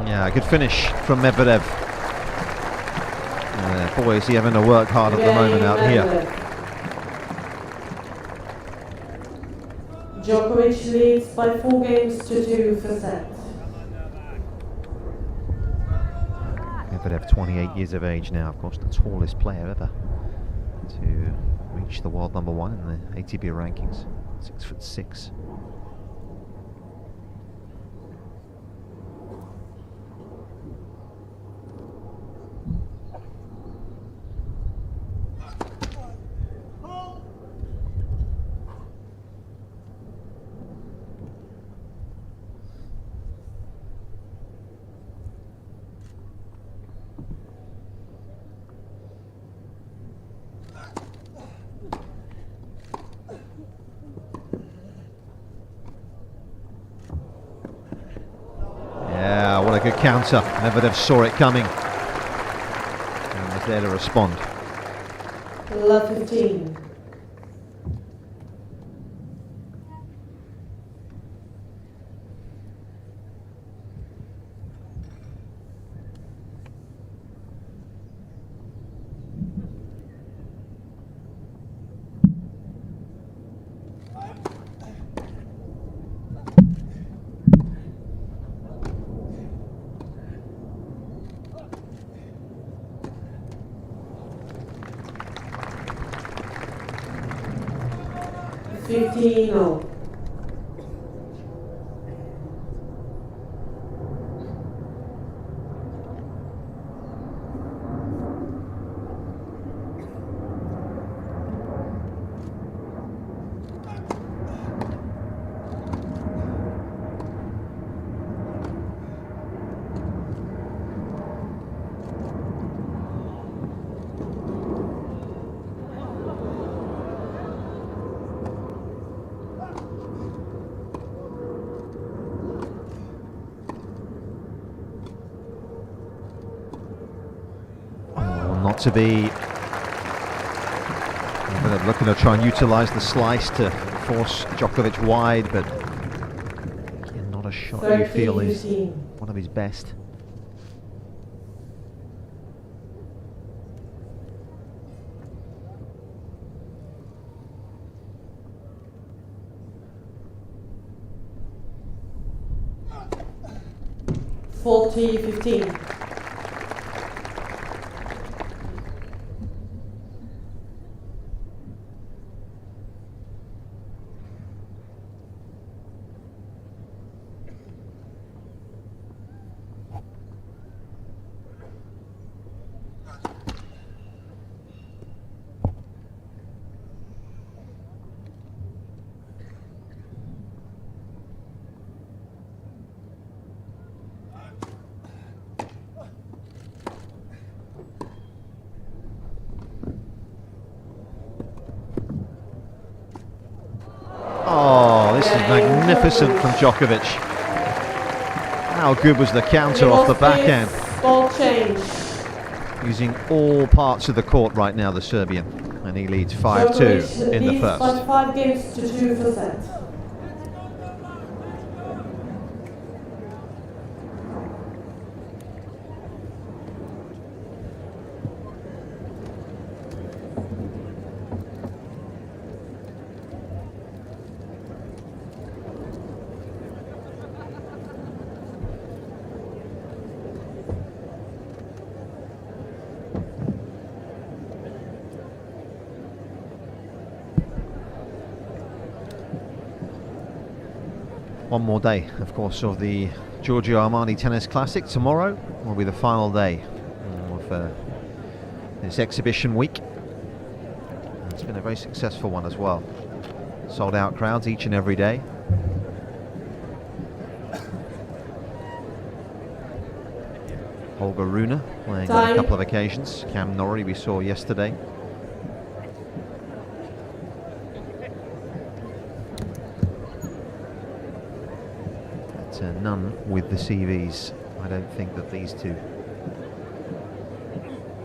Speaker 5: Yeah, good finish from Medvedev. Boy, is he having to work hard at the moment out here.
Speaker 13: Djokovic leads by 4-2 for set.
Speaker 5: Medvedev, 28 years of age now, of course, the tallest player ever to reach the world number one in the ATP rankings, 6'6". Yeah, what a good counter. Medvedev saw it coming and was there to respond.
Speaker 13: Love 15. 15-0.
Speaker 5: Not to be looking to try and utilise the slice to force Djokovic wide, but again, not a shot you feel is one of his best.
Speaker 13: (40-15).
Speaker 5: Oh, this is magnificent from Djokovic. How good was the counter off the backhand?
Speaker 13: Ball change.
Speaker 5: Using all parts of the court right now, the Serbian. And he leads 5-2 in the first.
Speaker 13: 5 games to 2 for set.
Speaker 5: One more day, of course, of the Giorgio Armani Tennis Classic. Tomorrow will be the final day of this exhibition week. It's been a very successful one as well. Sold out crowds each and every day. Holger Rune playing on a couple of occasions. Cam Norrie we saw yesterday. None with the CVs. I don't think that these two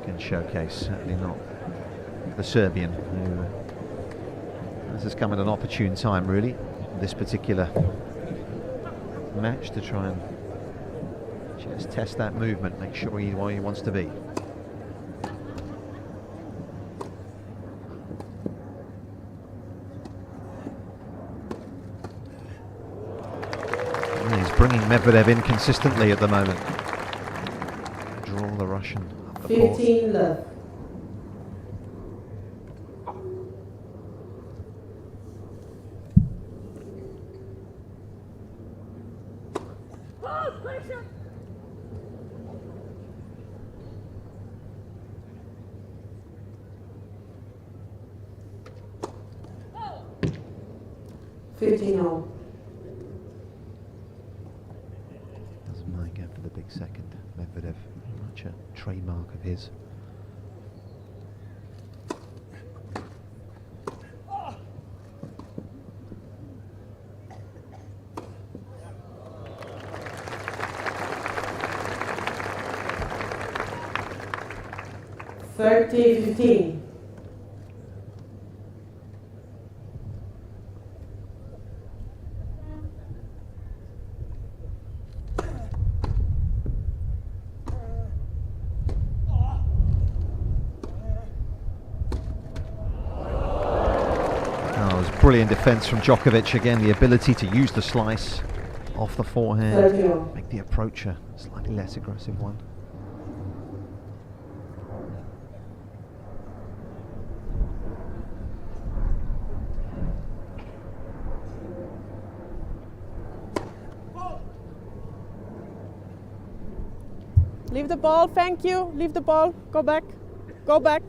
Speaker 5: can showcase, certainly not the Serbian, who this has come at an opportune time really, this particular match, to try and just test that movement, make sure he's where he wants to be. Bringing Medvedev in consistently at the moment. Draw the Russian up the court.
Speaker 13: 15 love.
Speaker 5: For the big second. Medvedev, much a trademark of his.
Speaker 13: (30-15).
Speaker 5: Brilliant defence from Djokovic again, the ability to use the slice off the forehand, make the approach a slightly less aggressive one.
Speaker 13: Leave the ball, thank you. Leave the ball. Go back. Go back.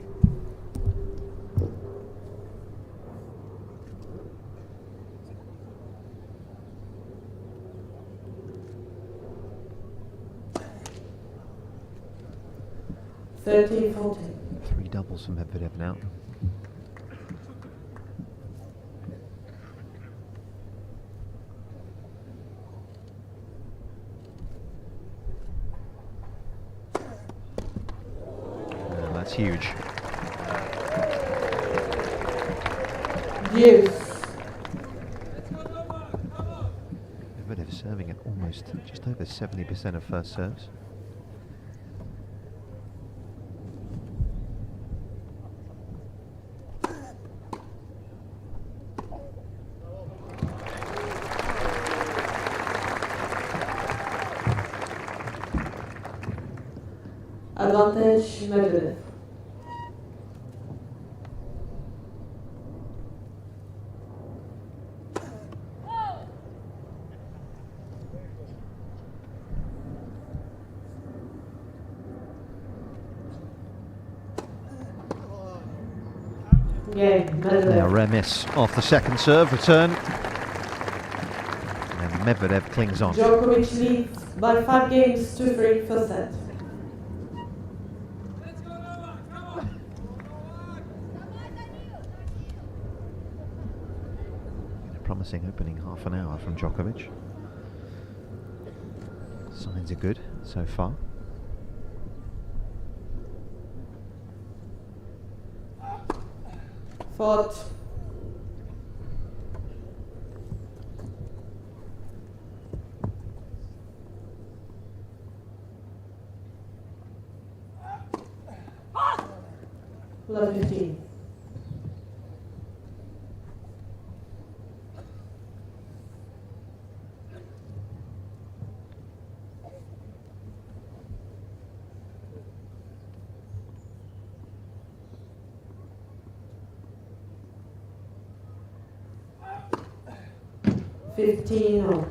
Speaker 13: (13-14).
Speaker 5: 3 doubles from Medvedev now. That's huge. Medvedev serving at almost just over 70% of first serves.
Speaker 13: Advantage Medvedev.
Speaker 5: A rare miss off the second serve return. And Medvedev clings on.
Speaker 13: Djokovic leads by 5 games, 2-3 first set.
Speaker 5: Promising opening half an hour from Djokovic. Signs are good so far.
Speaker 13: Fought. Love 15. (15-0).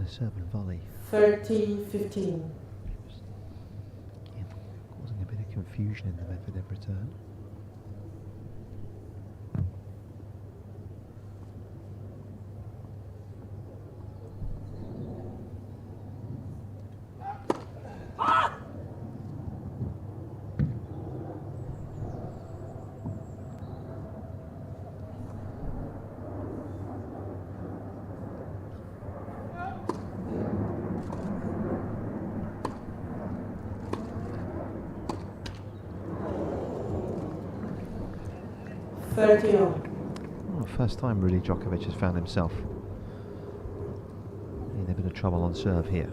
Speaker 5: Serve and volley.
Speaker 13: 30-15.
Speaker 5: Causing a bit of confusion in the Medvedev return. Well, first time really Djokovic has found himself in a bit of trouble on serve here.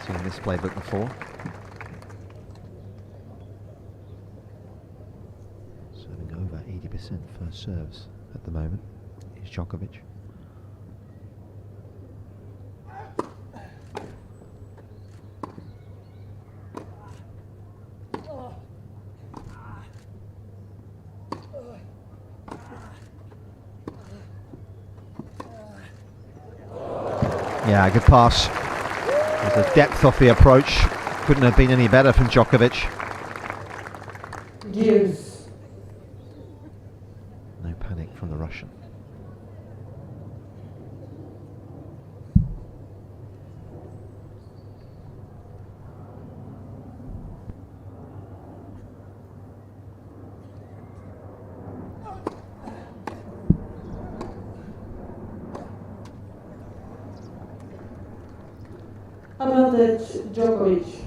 Speaker 5: Seen this playbook before. Over 80% first serves at the moment is Djokovic. Yeah, good pass. There's the depth of the approach. Couldn't have been any better from Djokovic. No panic from the Russian.
Speaker 13: Advantage Djokovic.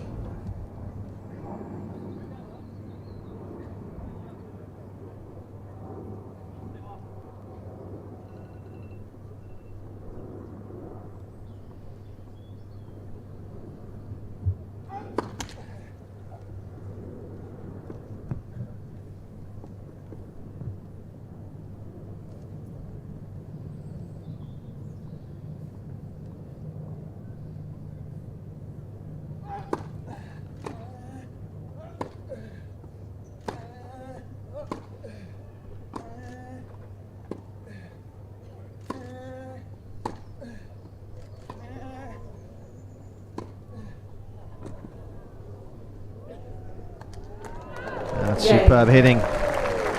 Speaker 5: Superb hitting,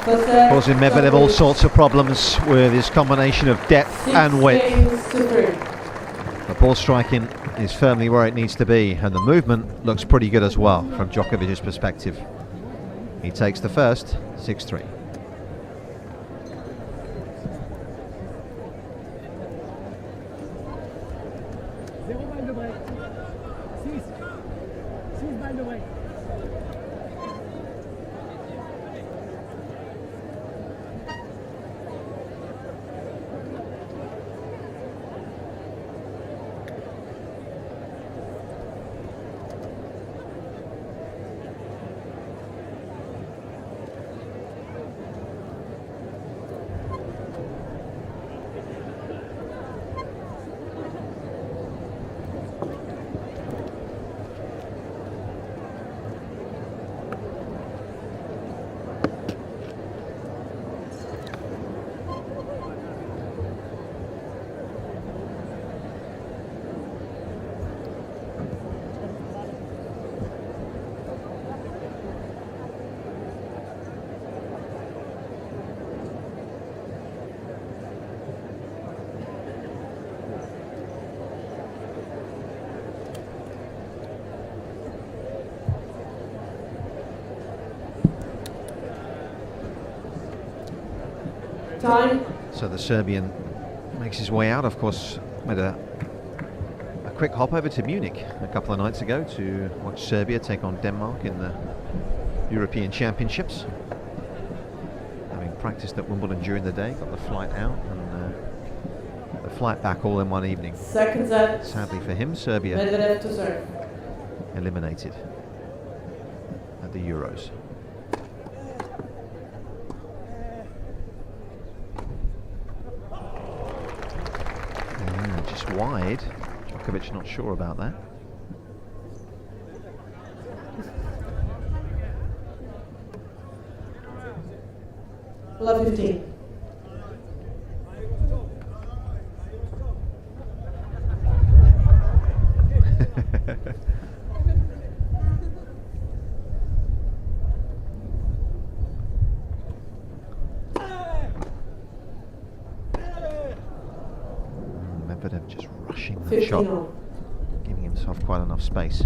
Speaker 5: causing Medvedev all sorts of problems with his combination of depth and width. The ball striking is firmly where it needs to be, and the movement looks pretty good as well from Djokovic's perspective. He takes the first, 6-3.
Speaker 13: Time.
Speaker 5: So the Serbian makes his way out, of course, made a quick hop over to Munich a couple of nights ago to watch Serbia take on Denmark in the European Championships. Having practiced at Wimbledon during the day, got the flight out and the flight back all in one evening.
Speaker 13: Second set.
Speaker 5: Sadly for him, Serbia
Speaker 13: Medvedev to serve.
Speaker 5: eliminated at the Euros. Just wide. Djokovic not sure about that.
Speaker 13: Love 15.
Speaker 5: Medvedev just rushing that shot, giving himself quite enough space.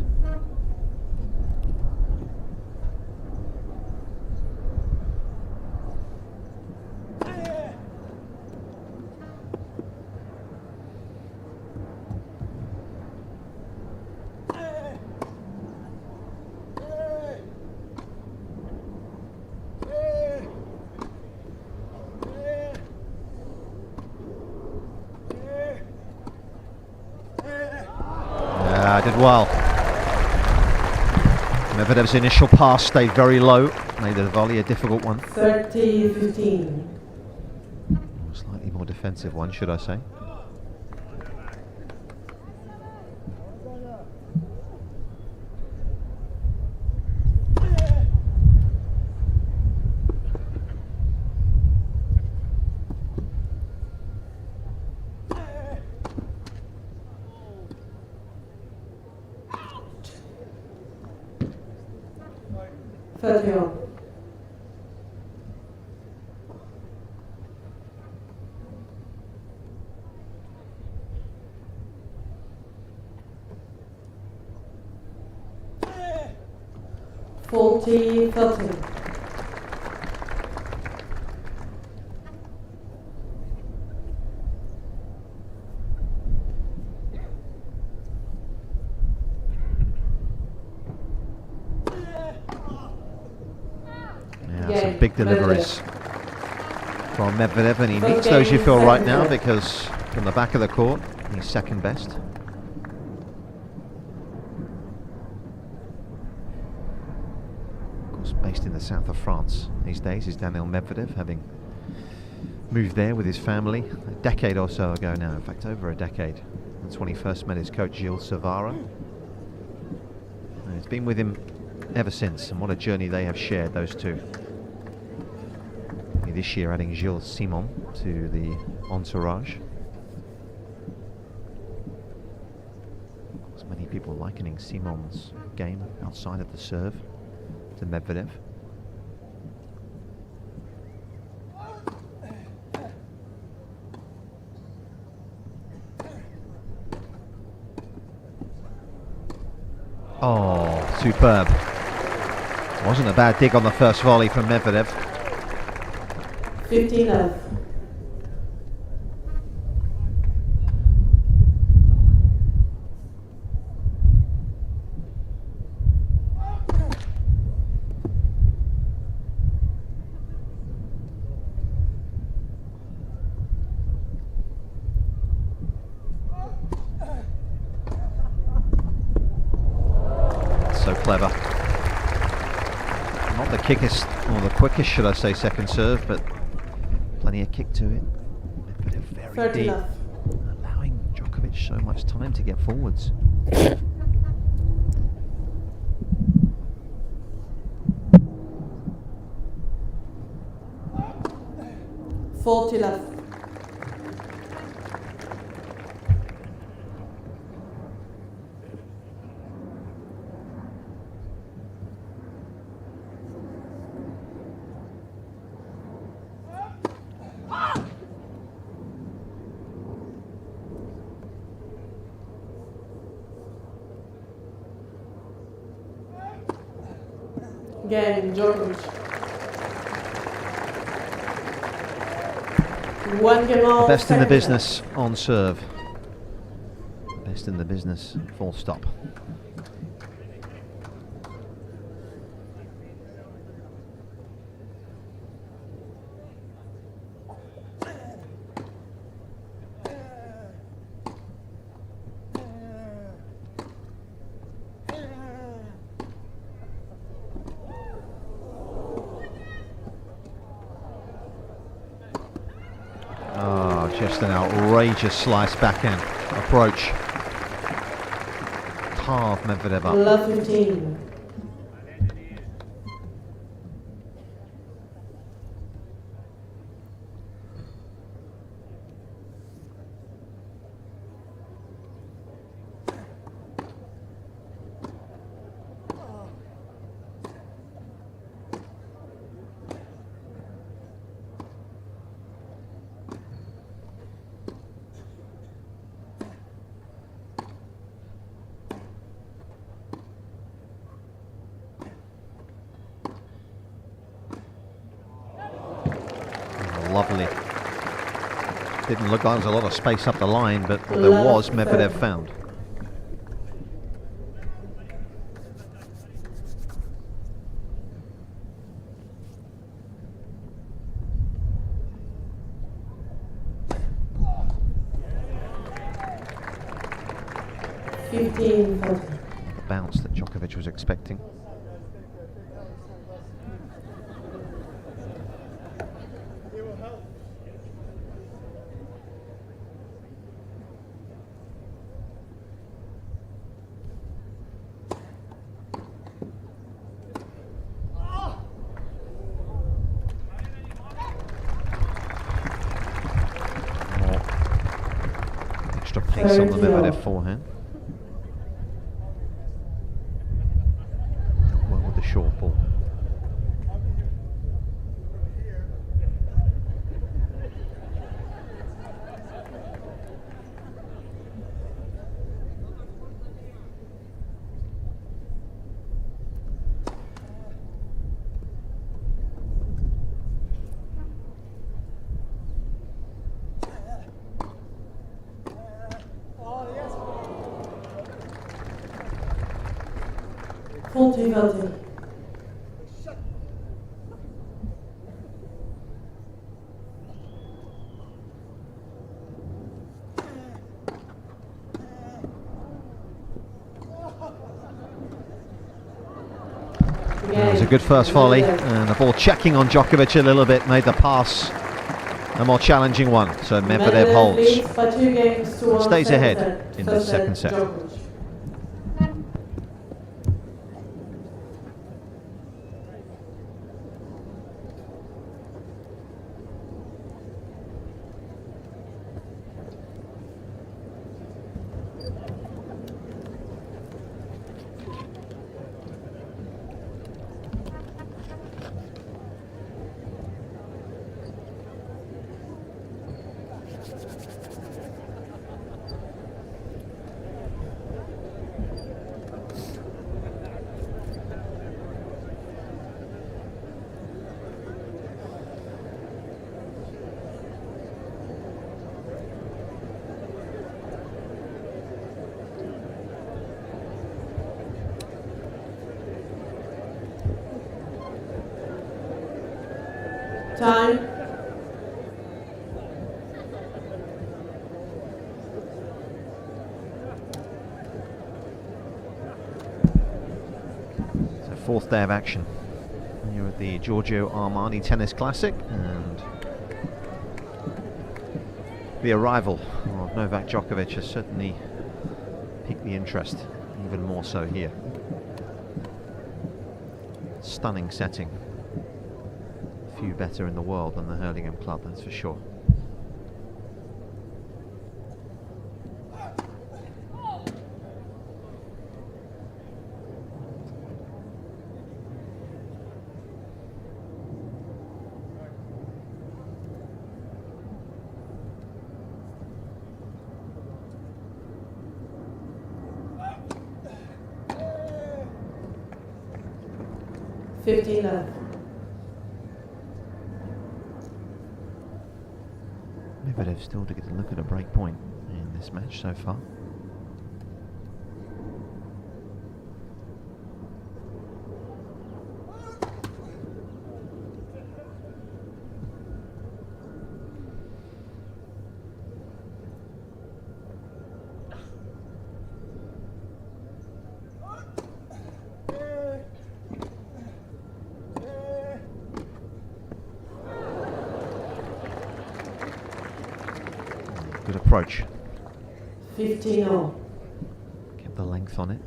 Speaker 5: Did well. Medvedev's initial pass stayed very low, made the volley a difficult one.
Speaker 13: 30-15.
Speaker 5: Slightly more defensive one, should I say. big deliveries from Medvedev, and he needs those, you feel, right now, because from the back of the court, he's second best. Of course, based in the south of France these days is Daniel Medvedev, having moved there with his family a decade or so ago now, in fact over a decade. That's when he first met his coach Gilles Savara. And it's been with him ever since, and what a journey they have shared, those two. This year adding Gilles Simon to the entourage. There's many people likening Simon's game outside of the serve to Medvedev. Oh, superb. Wasn't a bad dig on the first volley from Medvedev.
Speaker 13: 15 love.
Speaker 5: So clever. Not the quickest, or the quickest, should I say, second serve, but plenty of kick to it. Medvedev very deep, allowing Djokovic so much time to get forwards.
Speaker 13: Forty left. Again, Djokovic. One game off.
Speaker 5: The best in the business on serve. Best in the business, full stop. Just an outrageous slice backhand approach. Carve Medvedev up.
Speaker 13: Love 15.
Speaker 5: Lovely. Didn't look like there was a lot of space up the line, but what there was, Medvedev found. The bounce that Djokovic was expecting. Pace on the Medvedev forehand. Well, with the short ball.
Speaker 13: Game.
Speaker 3: was a good first volley, and the ball checking on Djokovic a little bit, made the pass a more challenging one. So Medvedev holds.
Speaker 13: leads by 2 games to 1
Speaker 3: Stays
Speaker 13: second
Speaker 3: ahead
Speaker 13: set.
Speaker 3: in
Speaker 13: First
Speaker 3: the second set.
Speaker 13: Djokovic. Time.
Speaker 3: So fourth day of action here at the Giorgio Armani Tennis Classic, and the arrival of Novak Djokovic has certainly piqued the interest, even more so here. Stunning setting. Few better in the world than the Hurlingham Club, that's for sure.
Speaker 13: left.
Speaker 3: Medvedev still to get a look at a break point in this match so far. Good approach.
Speaker 13: 15-0.
Speaker 3: Kept the length on it.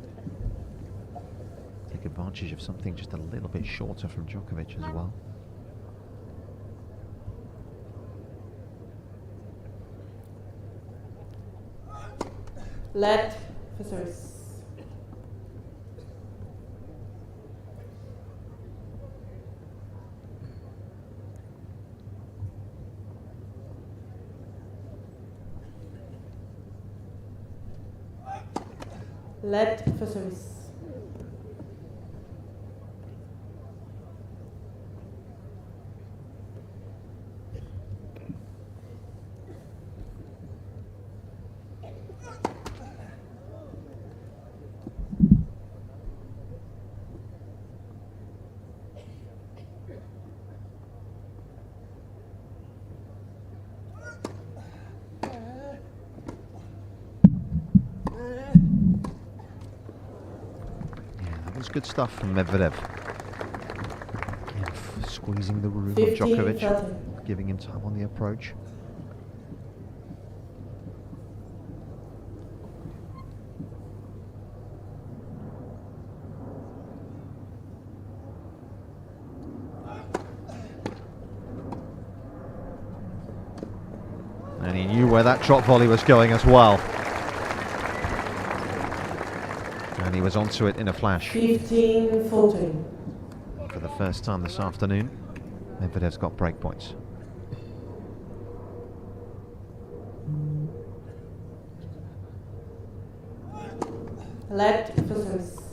Speaker 3: Take advantage of something just a little bit shorter from Djokovic as well.
Speaker 13: Let for service. Let for service.
Speaker 3: Good stuff from Medvedev. Again, squeezing the room of
Speaker 13: 15-30.
Speaker 3: Djokovic, giving him time on the approach. And he knew where that drop volley was going as well. And he was onto it in a flash.
Speaker 13: 15-14.
Speaker 3: For the first time this afternoon, Medvedev's got break points.
Speaker 13: Let for service.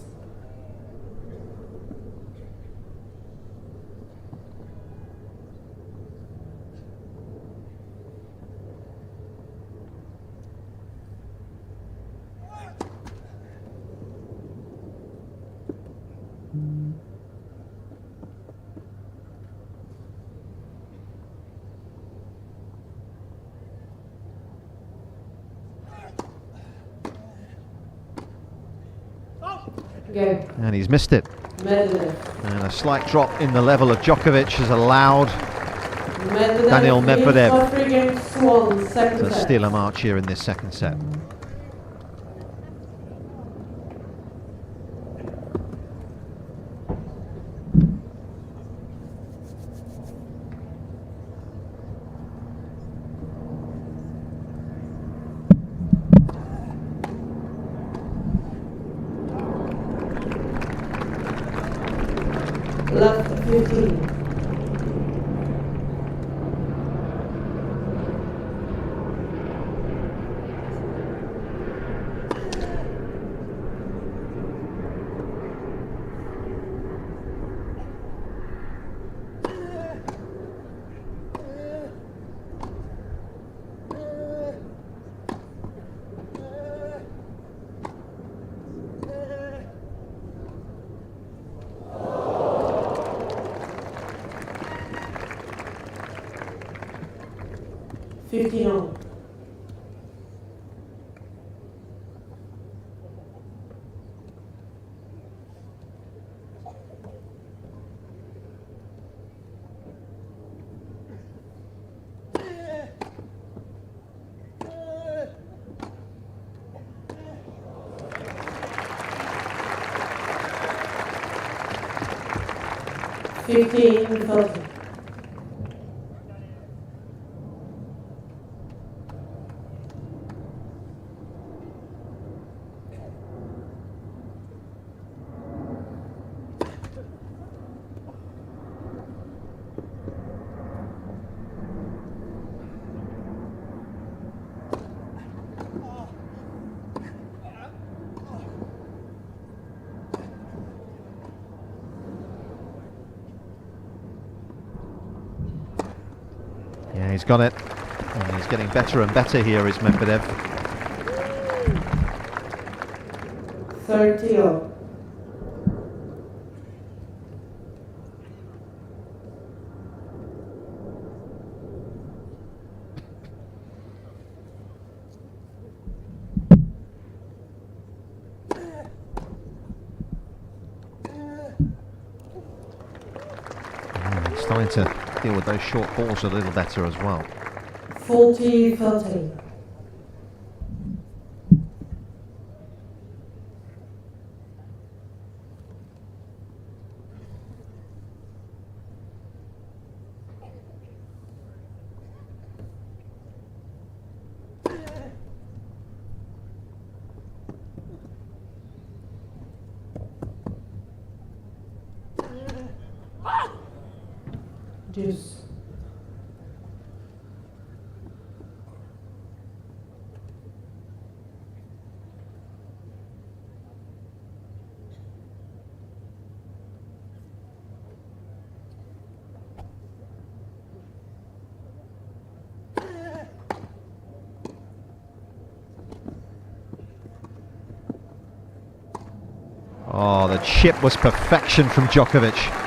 Speaker 13: Game.
Speaker 5: And he's missed it.
Speaker 13: Medvedev.
Speaker 5: And a slight drop in the level of Djokovic has allowed Daniel Medvedev to steal a march here in this second set.
Speaker 13: Left 15. On. $15.
Speaker 5: Yeah, he's got it. And he's getting better and better here, is Medvedev.
Speaker 13: 30.
Speaker 5: Starting to deal with those short balls a little better as well.
Speaker 13: 40-13. Deuce.
Speaker 5: Oh, the chip was perfection from Djokovic.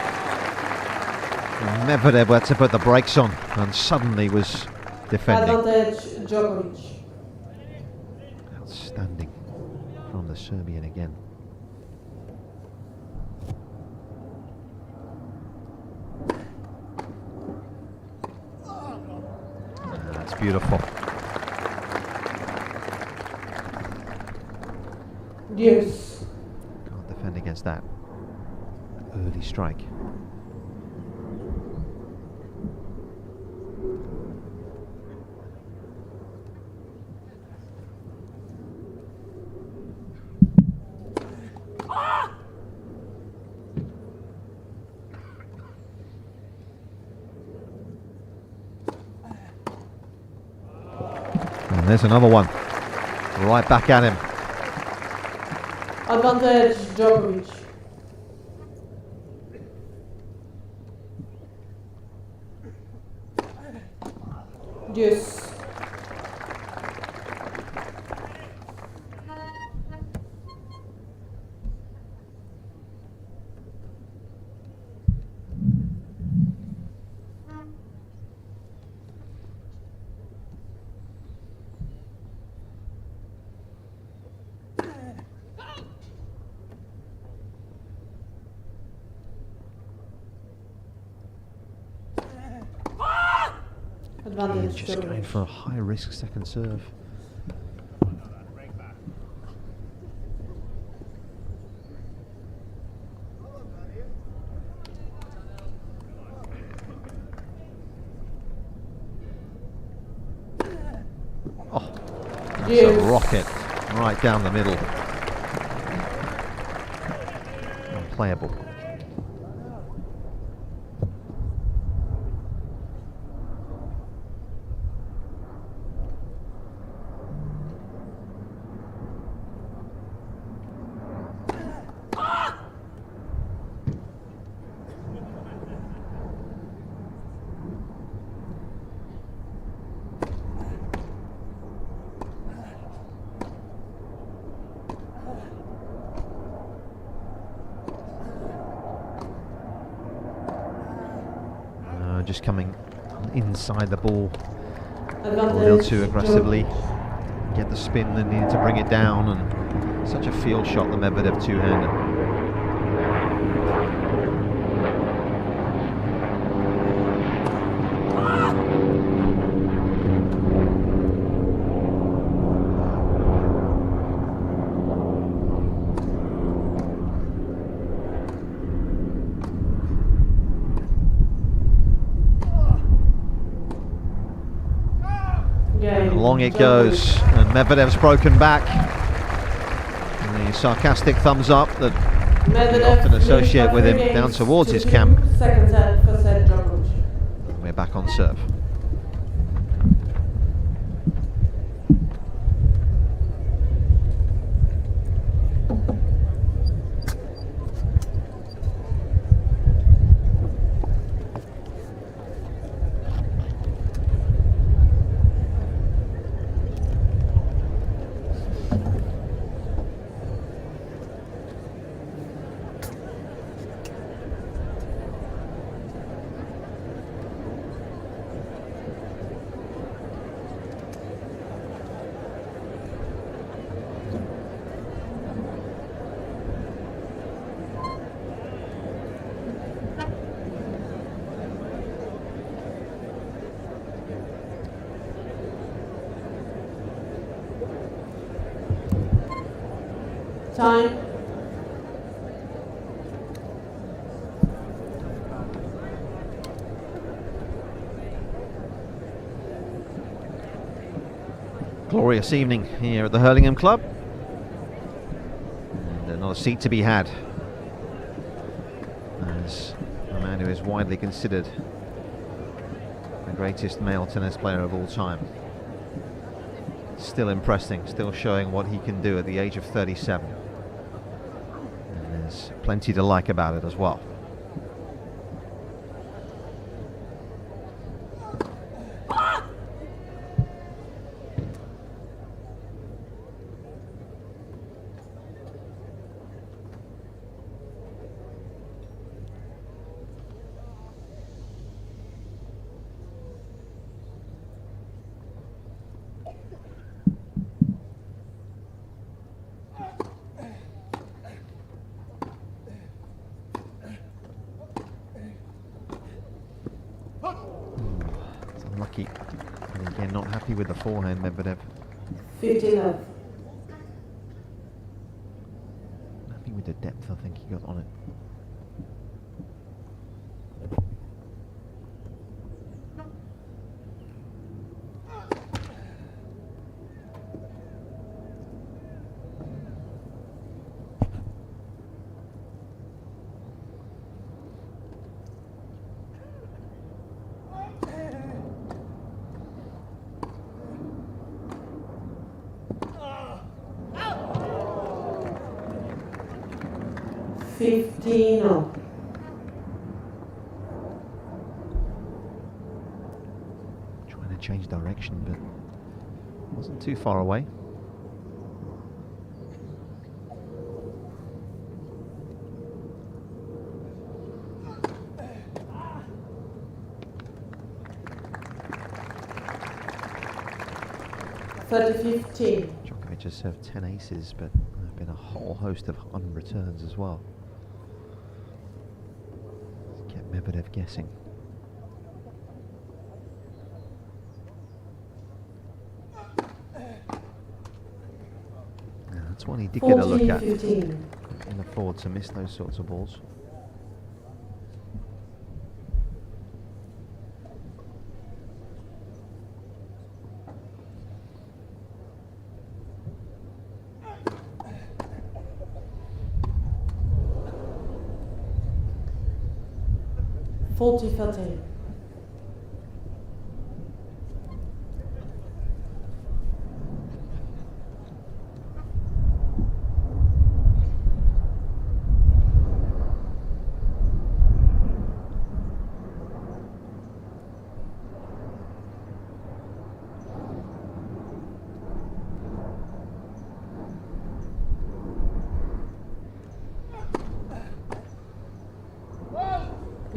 Speaker 5: Medvedev had to put the brakes on and suddenly was defending.
Speaker 13: Advantage Djokovic.
Speaker 5: Outstanding from the Serbian again. That's beautiful.
Speaker 13: Deuce.
Speaker 5: Can't defend against that early strike. And there's another one. Right back at him.
Speaker 13: Advantage Djokovic. Deuce. Advantage
Speaker 5: Just going for a high-risk second serve. Oh, that's a rocket right down the middle. Unplayable. Just coming inside the ball a little too aggressively. Get the spin, then needed to bring it down, and such a field shot, the Medvedev two-hander. Along it goes, and Medvedev's broken back. And the sarcastic thumbs up that we often associate with him down towards his camp.
Speaker 13: Second set for set Djokovic.
Speaker 5: We're back on serve.
Speaker 13: Time.
Speaker 5: Glorious evening here at the Hurlingham Club. And not a seat to be had, as a man who is widely considered the greatest male tennis player of all time. Still impressing, still showing what he can do at the age of 37. And there's plenty to like about it as well. Unlucky. And again, not happy with the forehand, Medvedev.
Speaker 13: 15 love.
Speaker 5: Happy with the depth I think he got on it. Trying to change direction, but wasn't too far away. Djokovic has served 10 aces, but there have been a whole host of unreturns as well. Kept Medvedev guessing. First one he did get a look at.
Speaker 13: 14-15.
Speaker 5: Can afford to miss those sorts of balls.
Speaker 13: $40-13.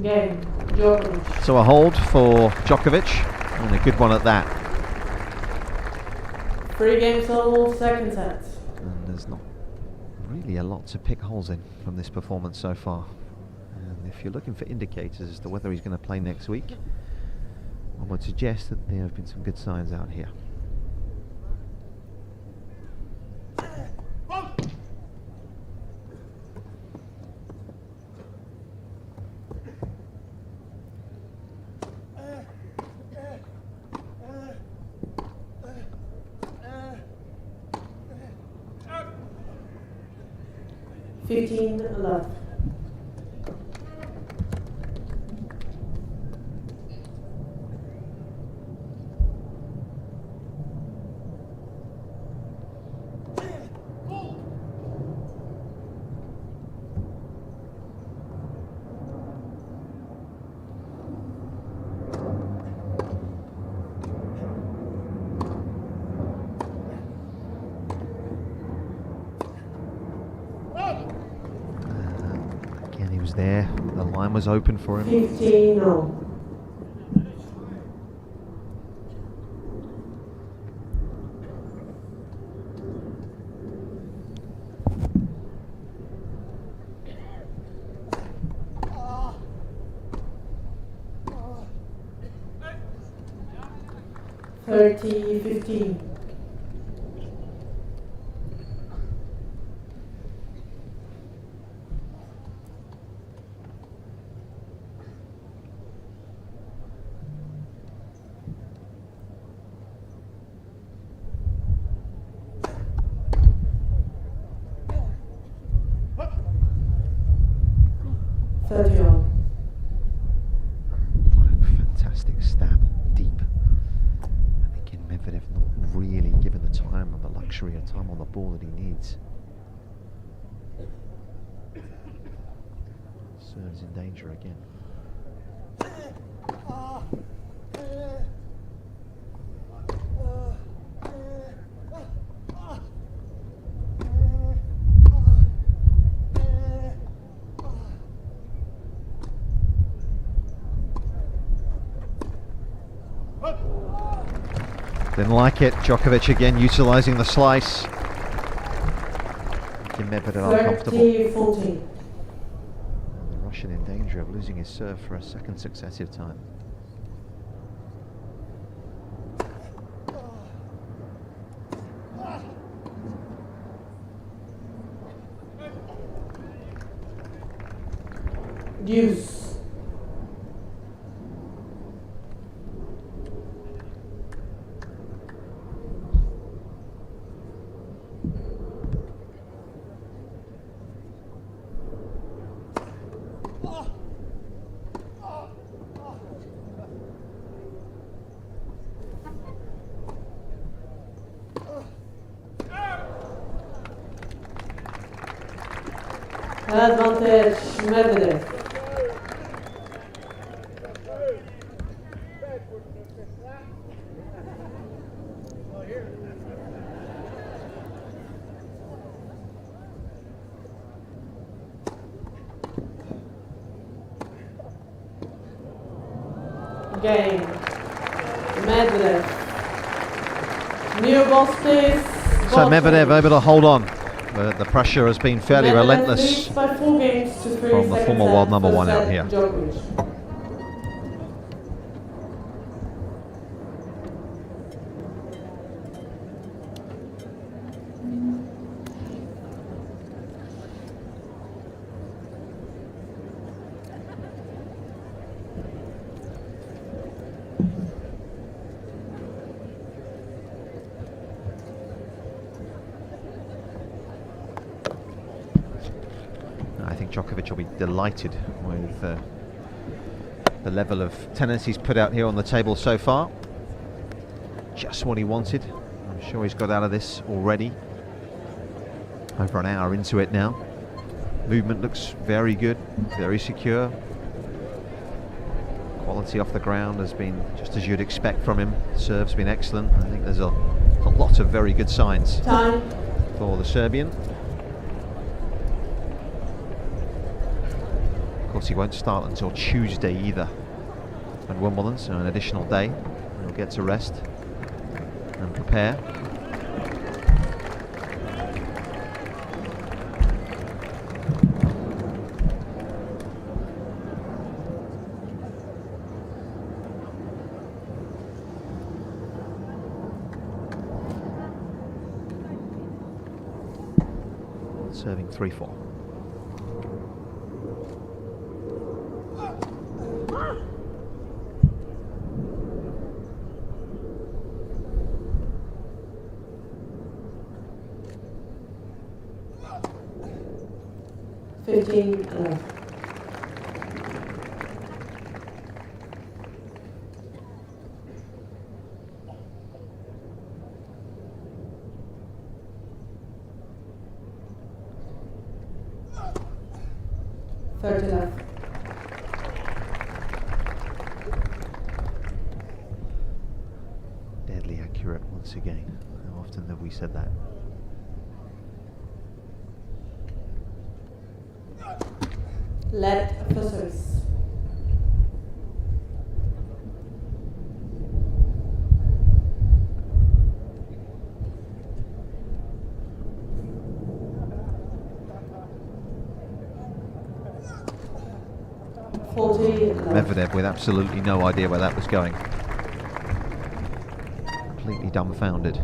Speaker 13: Game. Djokovic.
Speaker 5: So a hold for Djokovic, and a good one at that.
Speaker 13: 3 games all, second set.
Speaker 5: And there's not really a lot to pick holes in from this performance so far. And if you're looking for indicators as to whether he's going to play next week, I would suggest that there have been some good signs out here.
Speaker 13: $15-11.
Speaker 5: Again, he was there. The line was open for him.
Speaker 13: 15-0. $30-15.
Speaker 5: Fantastic stab deep. And again, Medvedev not really given the time and the luxury of time on the ball that he needs. Serves in danger again. Didn't like it. Djokovic again utilising the slice. Making Medvedev uncomfortable.
Speaker 13: 30-14.
Speaker 5: The Russian in danger of losing his serve for a second successive time.
Speaker 13: Deuce. Advantage, Medvedev. Game. Medvedev. New balls, please.
Speaker 5: So Medvedev able to hold on, but the pressure has been fairly relentless
Speaker 13: by 4 games to 3
Speaker 5: from the former world number 1 out here.
Speaker 13: Djokovic.
Speaker 5: think Djokovic will be delighted with the level of tennis he's put out here on the table so far. Just what he wanted. I'm sure he's got out of this already. Over an hour into it now. Movement looks very good, very secure. Quality off the ground has been just as you'd expect from him. Serve's been excellent. I think there's a lot of very good signs for the Serbian. Of course, he won't start until Tuesday either at Wimbledon, so an additional day. He'll get to rest and prepare. Serving 3-4. Deadly accurate once again. How often have we said that?
Speaker 13: Let for service.
Speaker 5: Medvedev with absolutely no idea where that was going. Completely dumbfounded.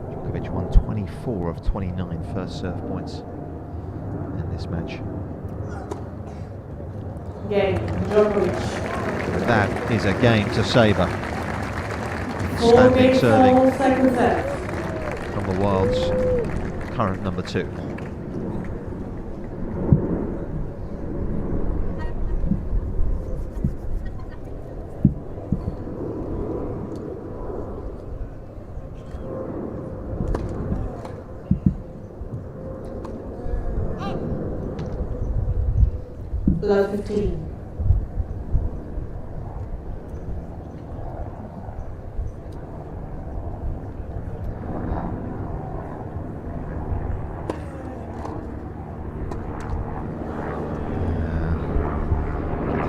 Speaker 5: Djokovic won 24 of 29 first serve points in this match.
Speaker 13: Game, Djokovic.
Speaker 5: That is a game to savour. Standing serving from the world's current number 2.
Speaker 13: Love 15.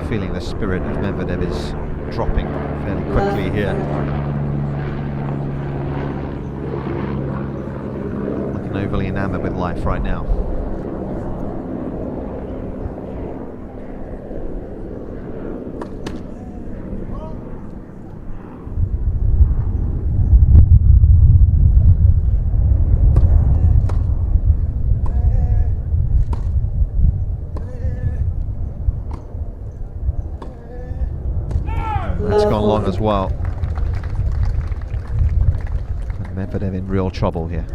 Speaker 5: Feeling the spirit of Medvedev is dropping fairly quickly here. Looking overly enamoured with life right now. That's gone long as well. And Medvedev in real trouble here.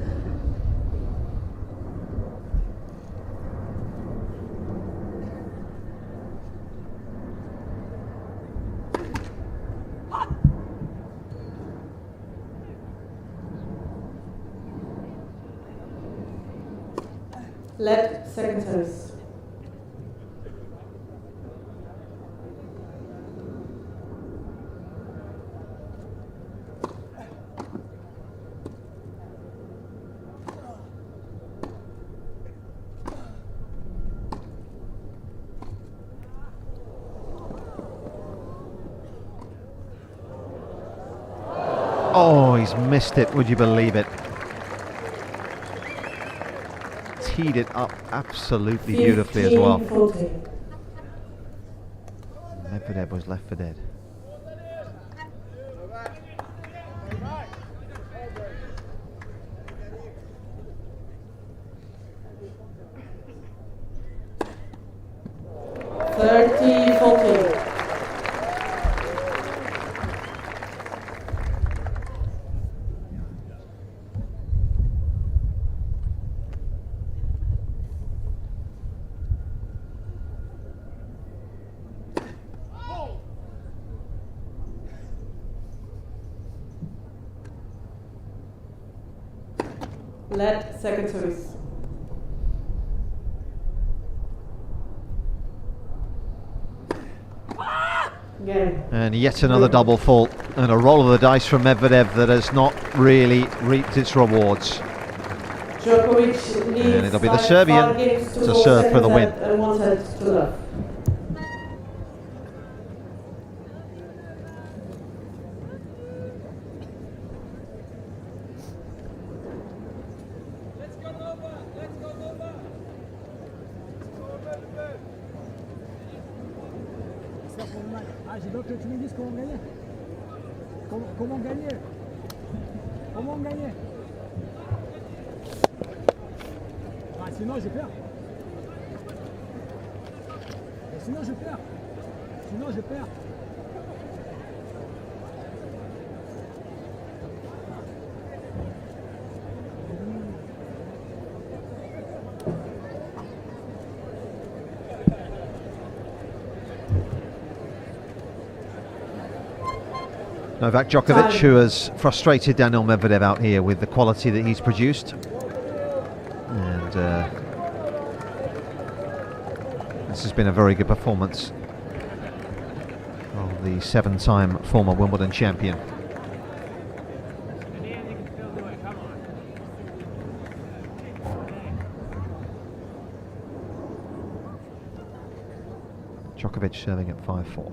Speaker 13: Let second service.
Speaker 5: Oh, he's missed it, would you believe it? Teed it up absolutely beautifully as well. Medvedev was left for dead.
Speaker 13: Lead, second service. Again.
Speaker 5: And yet another double fault and a roll of the dice from Medvedev that has not really reaped its rewards.
Speaker 13: Djokovic leads
Speaker 5: And it'll be the Serbian to serve for the win.
Speaker 13: And 1 set to love.
Speaker 15: Ah, j'ai d'autres que tu me dises comment gagner. Comment gagner. Comment gagner. Ah, sinon je perds. Et sinon je perds. Sinon je perds.
Speaker 5: Novak Djokovic, who has frustrated Daniil Medvedev out here with the quality that he's produced. And this has been a very good performance of the 7-time former Wimbledon champion. Djokovic serving at 5-4.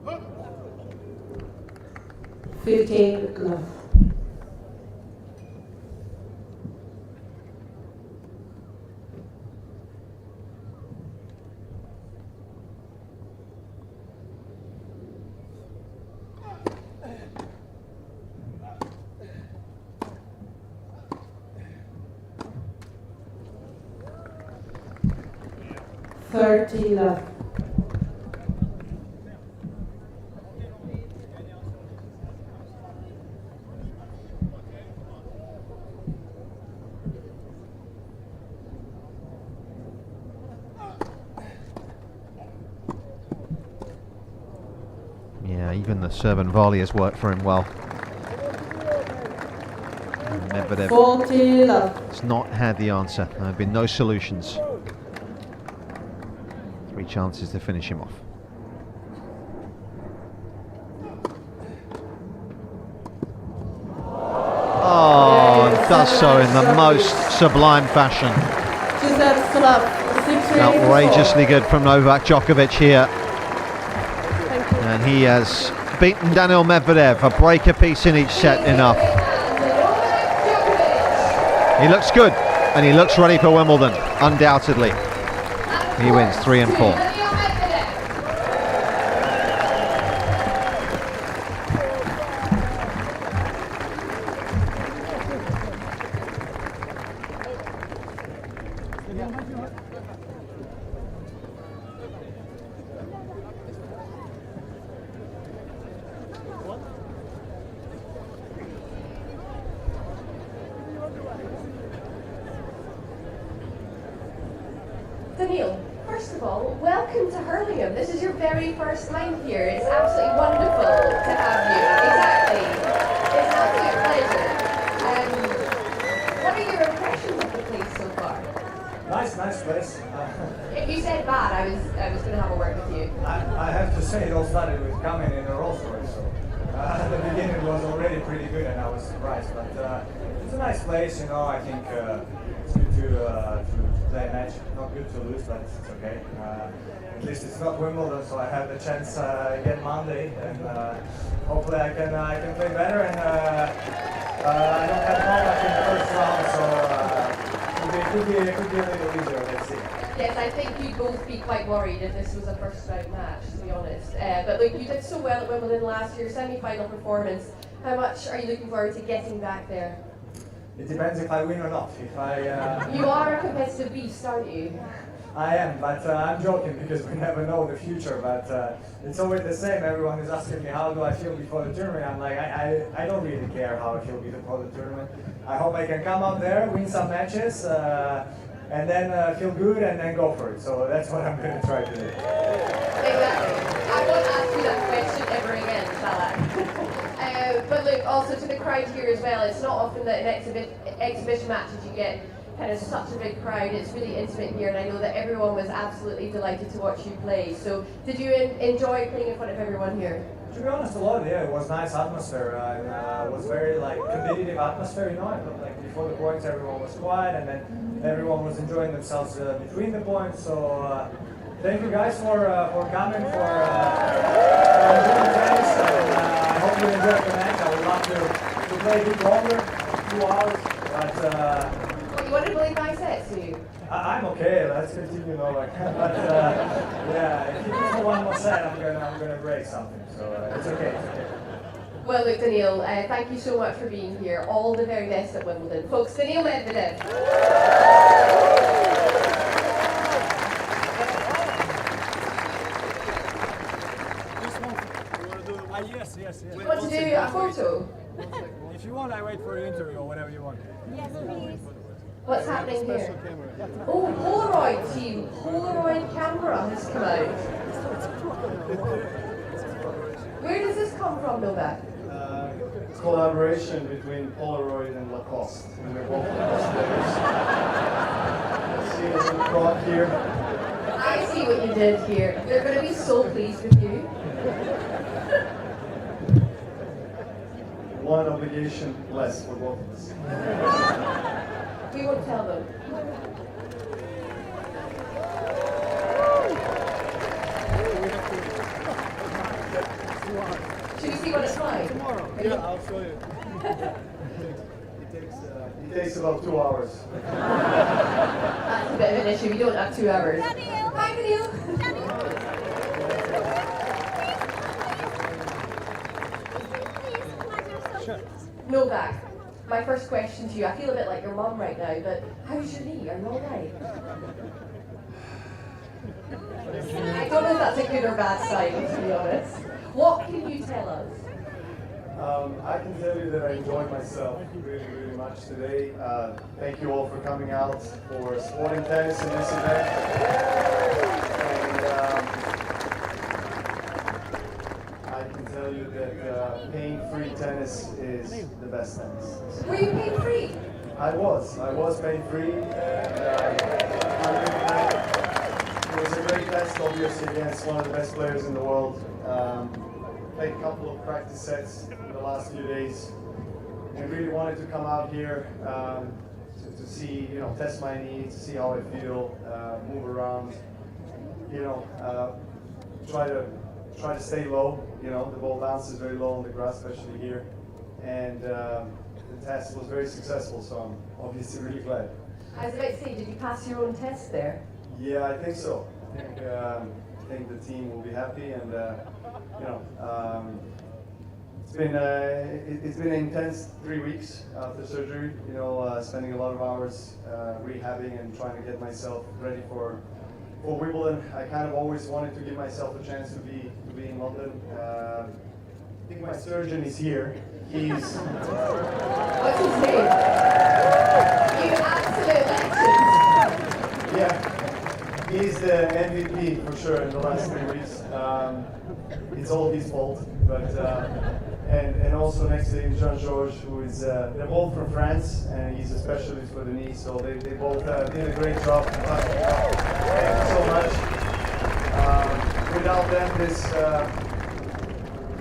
Speaker 13: Love. Love.
Speaker 5: Yeah, even the serve and volley has worked for him well. And Medvedev has not had the answer. There have been no solutions. 3 chances to finish him off. Oh, and does so in the most sublime fashion. Outrageously good from Novak Djokovic here. And he has beaten Daniil Medvedev, a break apiece in each set enough. He looks good, and he looks ready for Wimbledon, undoubtedly. He wins 3 and 4.
Speaker 2: Daniil, first of all, welcome to Hurlingham. This is your very first time here. It's absolutely wonderful to have you. Exactly. It's an absolute pleasure. What are your impressions of the place so far?
Speaker 16: Nice place.
Speaker 2: If you said bad, I was going to have a word with you.
Speaker 16: I have to say it all started with coming in a Rolls Royce. So at the beginning it was already pretty good and I was surprised. But it's a nice place, you know. I think it's good to play a match. Not good to lose, but it's okay. At least it's not Wimbledon, so I have the chance again Monday, and hopefully I can play better. And I don't have Novak in the first round, so it could be a little easier. Let's see.
Speaker 2: Yes, I think you'd both be quite worried if this was a first round match, to be honest. But look, you did so well at Wimbledon last year, semi-final performance. How much are you looking forward to getting back there?
Speaker 16: It depends if I win or not. If I
Speaker 2: You are a competitive beast, aren't you?
Speaker 16: I am, but I'm joking because we never know the future. But it's always the same. Everyone is asking me how do I feel before the tournament. I'm like, I don't really care how I feel before the tournament. I hope I can come out there, win some matches, and then feel good and then go for it. So that's what I'm going to try to do.
Speaker 2: Exactly. I won't ask you that question ever again, shall I? But look, also to the crowd here as well, it's not often that in exhibition matches you get kind of such a big crowd. It's really intimate here, and I know that everyone was absolutely delighted to watch you play. So did you enjoy playing in front of everyone here?
Speaker 16: To be honest, a lot, yeah. It was nice atmosphere, and it was very like competitive atmosphere, you know. I felt like before the points everyone was quiet, and then everyone was enjoying themselves between the points. So thank you guys for coming, for enjoying tennis, and I hope you enjoyed the match. I would love to play a bit longer, 2 hours, but.
Speaker 2: You want to play 5 sets, do you?
Speaker 16: I'm okay. Let's continue, Novak. But yeah, if you give me one more set, I'm gonna break something. So it's okay. It's okay.
Speaker 2: Well, look, Daniil, thank you so much for being here. All the very best at Wimbledon, folks. Daniil Medvedev.
Speaker 17: Yes.
Speaker 2: What to do? A photo?
Speaker 17: If you want, I wait for your interview or whatever you want.
Speaker 2: Yes, please. What's happening here? Oh, Polaroid team. Polaroid camera has come out. Where does this come from, Novak?
Speaker 18: Collaboration between Polaroid and Lacoste. And we're both Lacoste players. See us in Prague here.
Speaker 2: I see what you did here. They're going to be so pleased with you.
Speaker 18: One obligation less for both of us.
Speaker 2: We won't tell them. Should we see what it's like?
Speaker 18: Tomorrow. Yeah, I'll show you. It takes about 2 hours.
Speaker 2: That's a bit of an issue. We don't have 2 hours.
Speaker 9: Daniil.
Speaker 2: Hi, Daniil.
Speaker 9: Sure.
Speaker 2: Novak, my first question to you, I feel a bit like your mum right now, but how's your knee? Are you alright? I don't know if that's a good or bad sign, to be honest. What can you tell us?
Speaker 18: I can tell you that I enjoyed myself really, really much today. Thank you all for coming out for supporting tennis in this event. And I can tell you that pain-free tennis is the best tennis.
Speaker 2: Were you pain-free?
Speaker 18: I was pain-free, and it was a great test, obviously, against one of the best players in the world. Played a couple of practice sets in the last few days, and really wanted to come out here to see, test my knee, to see how I feel, move around, try to stay low. The ball bounces very low on the grass, especially here, and the test was very successful. So I'm obviously really glad.
Speaker 2: I was about to say, did you pass your own test there?
Speaker 18: Yeah, I think so. I think the team will be happy, and it's been an intense 3 weeks after surgery. Spending a lot of hours rehabbing and trying to get myself ready for Wimbledon. I kind of always wanted to give myself a chance to be in London. I think my surgeon is here. He's
Speaker 2: What's his name? You absolute legend.
Speaker 18: Yeah. He's the MVP for sure in the last 3 weeks. It's all his fault, but and also next to him, Jean-Georges, who is they're both from France, and he's a specialist for the knee. So they both did a great job. Thank you so much. Without them,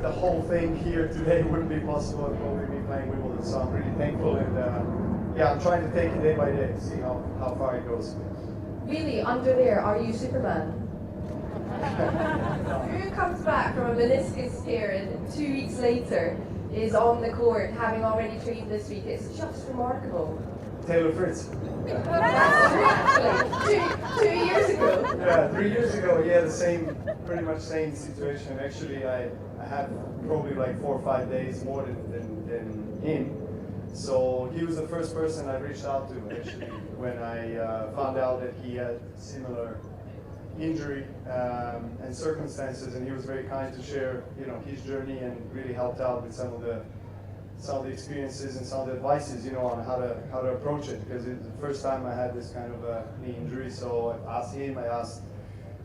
Speaker 18: the whole thing here today wouldn't be possible. It would be playing Wimbledon. So I'm really thankful, and yeah, I'm trying to take it day by day, see how far it goes.
Speaker 2: Really, under there, are you Superman? Who comes back from a meniscus tear and 2 weeks later is on the court, having already trained this week? It's just remarkable.
Speaker 18: Taylor Fritz.
Speaker 2: That's true, actually. 2 years ago.
Speaker 18: Yeah, 3 years ago, yeah, pretty much same situation. Actually, I had probably like 4 or 5 days more than him. So he was the first person I reached out to, actually, when I found out that he had similar injury and circumstances, and he was very kind to share, his journey, and really helped out with some of the some of the experiences and some of the advices, you know, on how to approach it, because it's the first time I had this kind of knee injury. So I asked him, I asked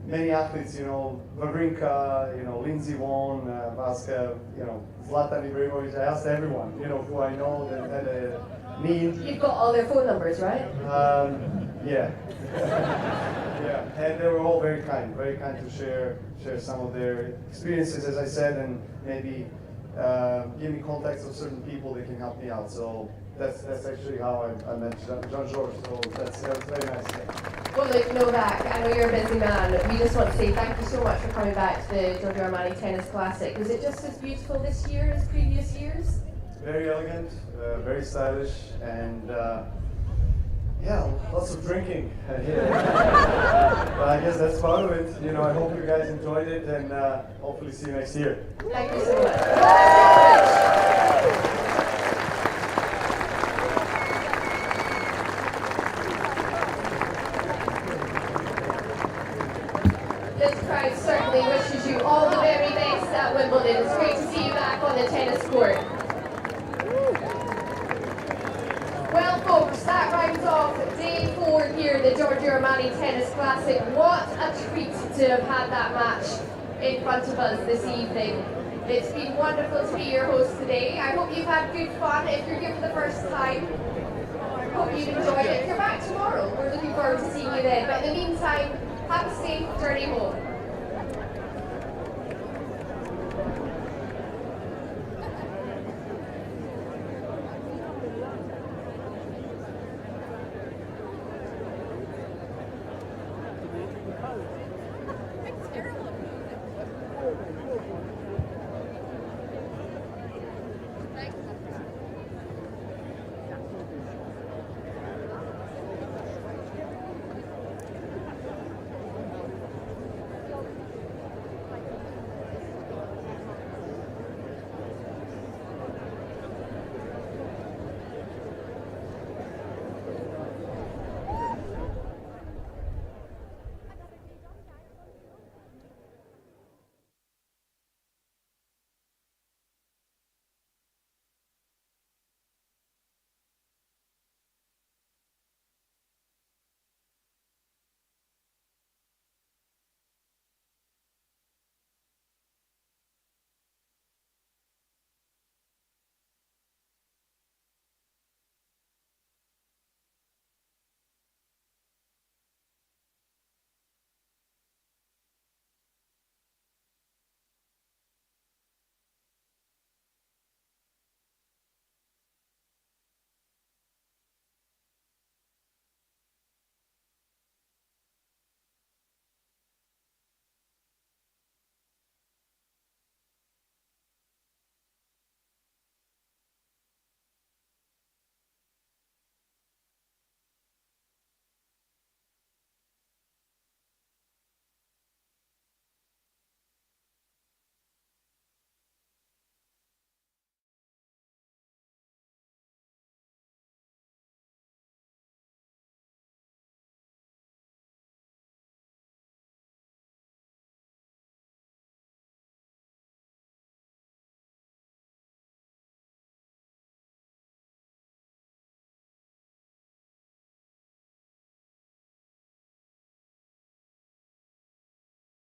Speaker 18: many athletes, you know, Wawrinka, you know, Lindsey Vonn, Vaska, you know, Zlatan Ibrahimovic. I asked everyone, you know, who I know that had a knee injury.
Speaker 2: You've got all their phone numbers, right?
Speaker 18: Yeah. Yeah, and they were all very kind to share some of their experiences, as I said, and maybe give me contacts of certain people that can help me out. So that's actually how I met Giorgio. So that's very nice.
Speaker 2: Well, look, Novak, I know you're a busy man. We just want to say thank you so much for coming back to the Giorgio Armani Tennis Classic. Was it just as beautiful this year as previous years?
Speaker 18: Very elegant, very stylish, and yeah, lots of drinking here. But I guess that's part of it. You know, I hope you guys enjoyed it, and hopefully see you next year.
Speaker 2: Thank you so much. This crowd certainly wishes you all the very best at Wimbledon. It's great to see you back on the tennis court. Well, folks, that rounds off day 4 here at the Giorgio Armani Tennis Classic. What a treat to have had that match in front of us this evening. It's been wonderful to be your host today. I hope you've had good fun. If you're here for the first time, hope you've enjoyed it. If you're back tomorrow, we're looking forward to seeing you then. But in the meantime, have a safe journey home.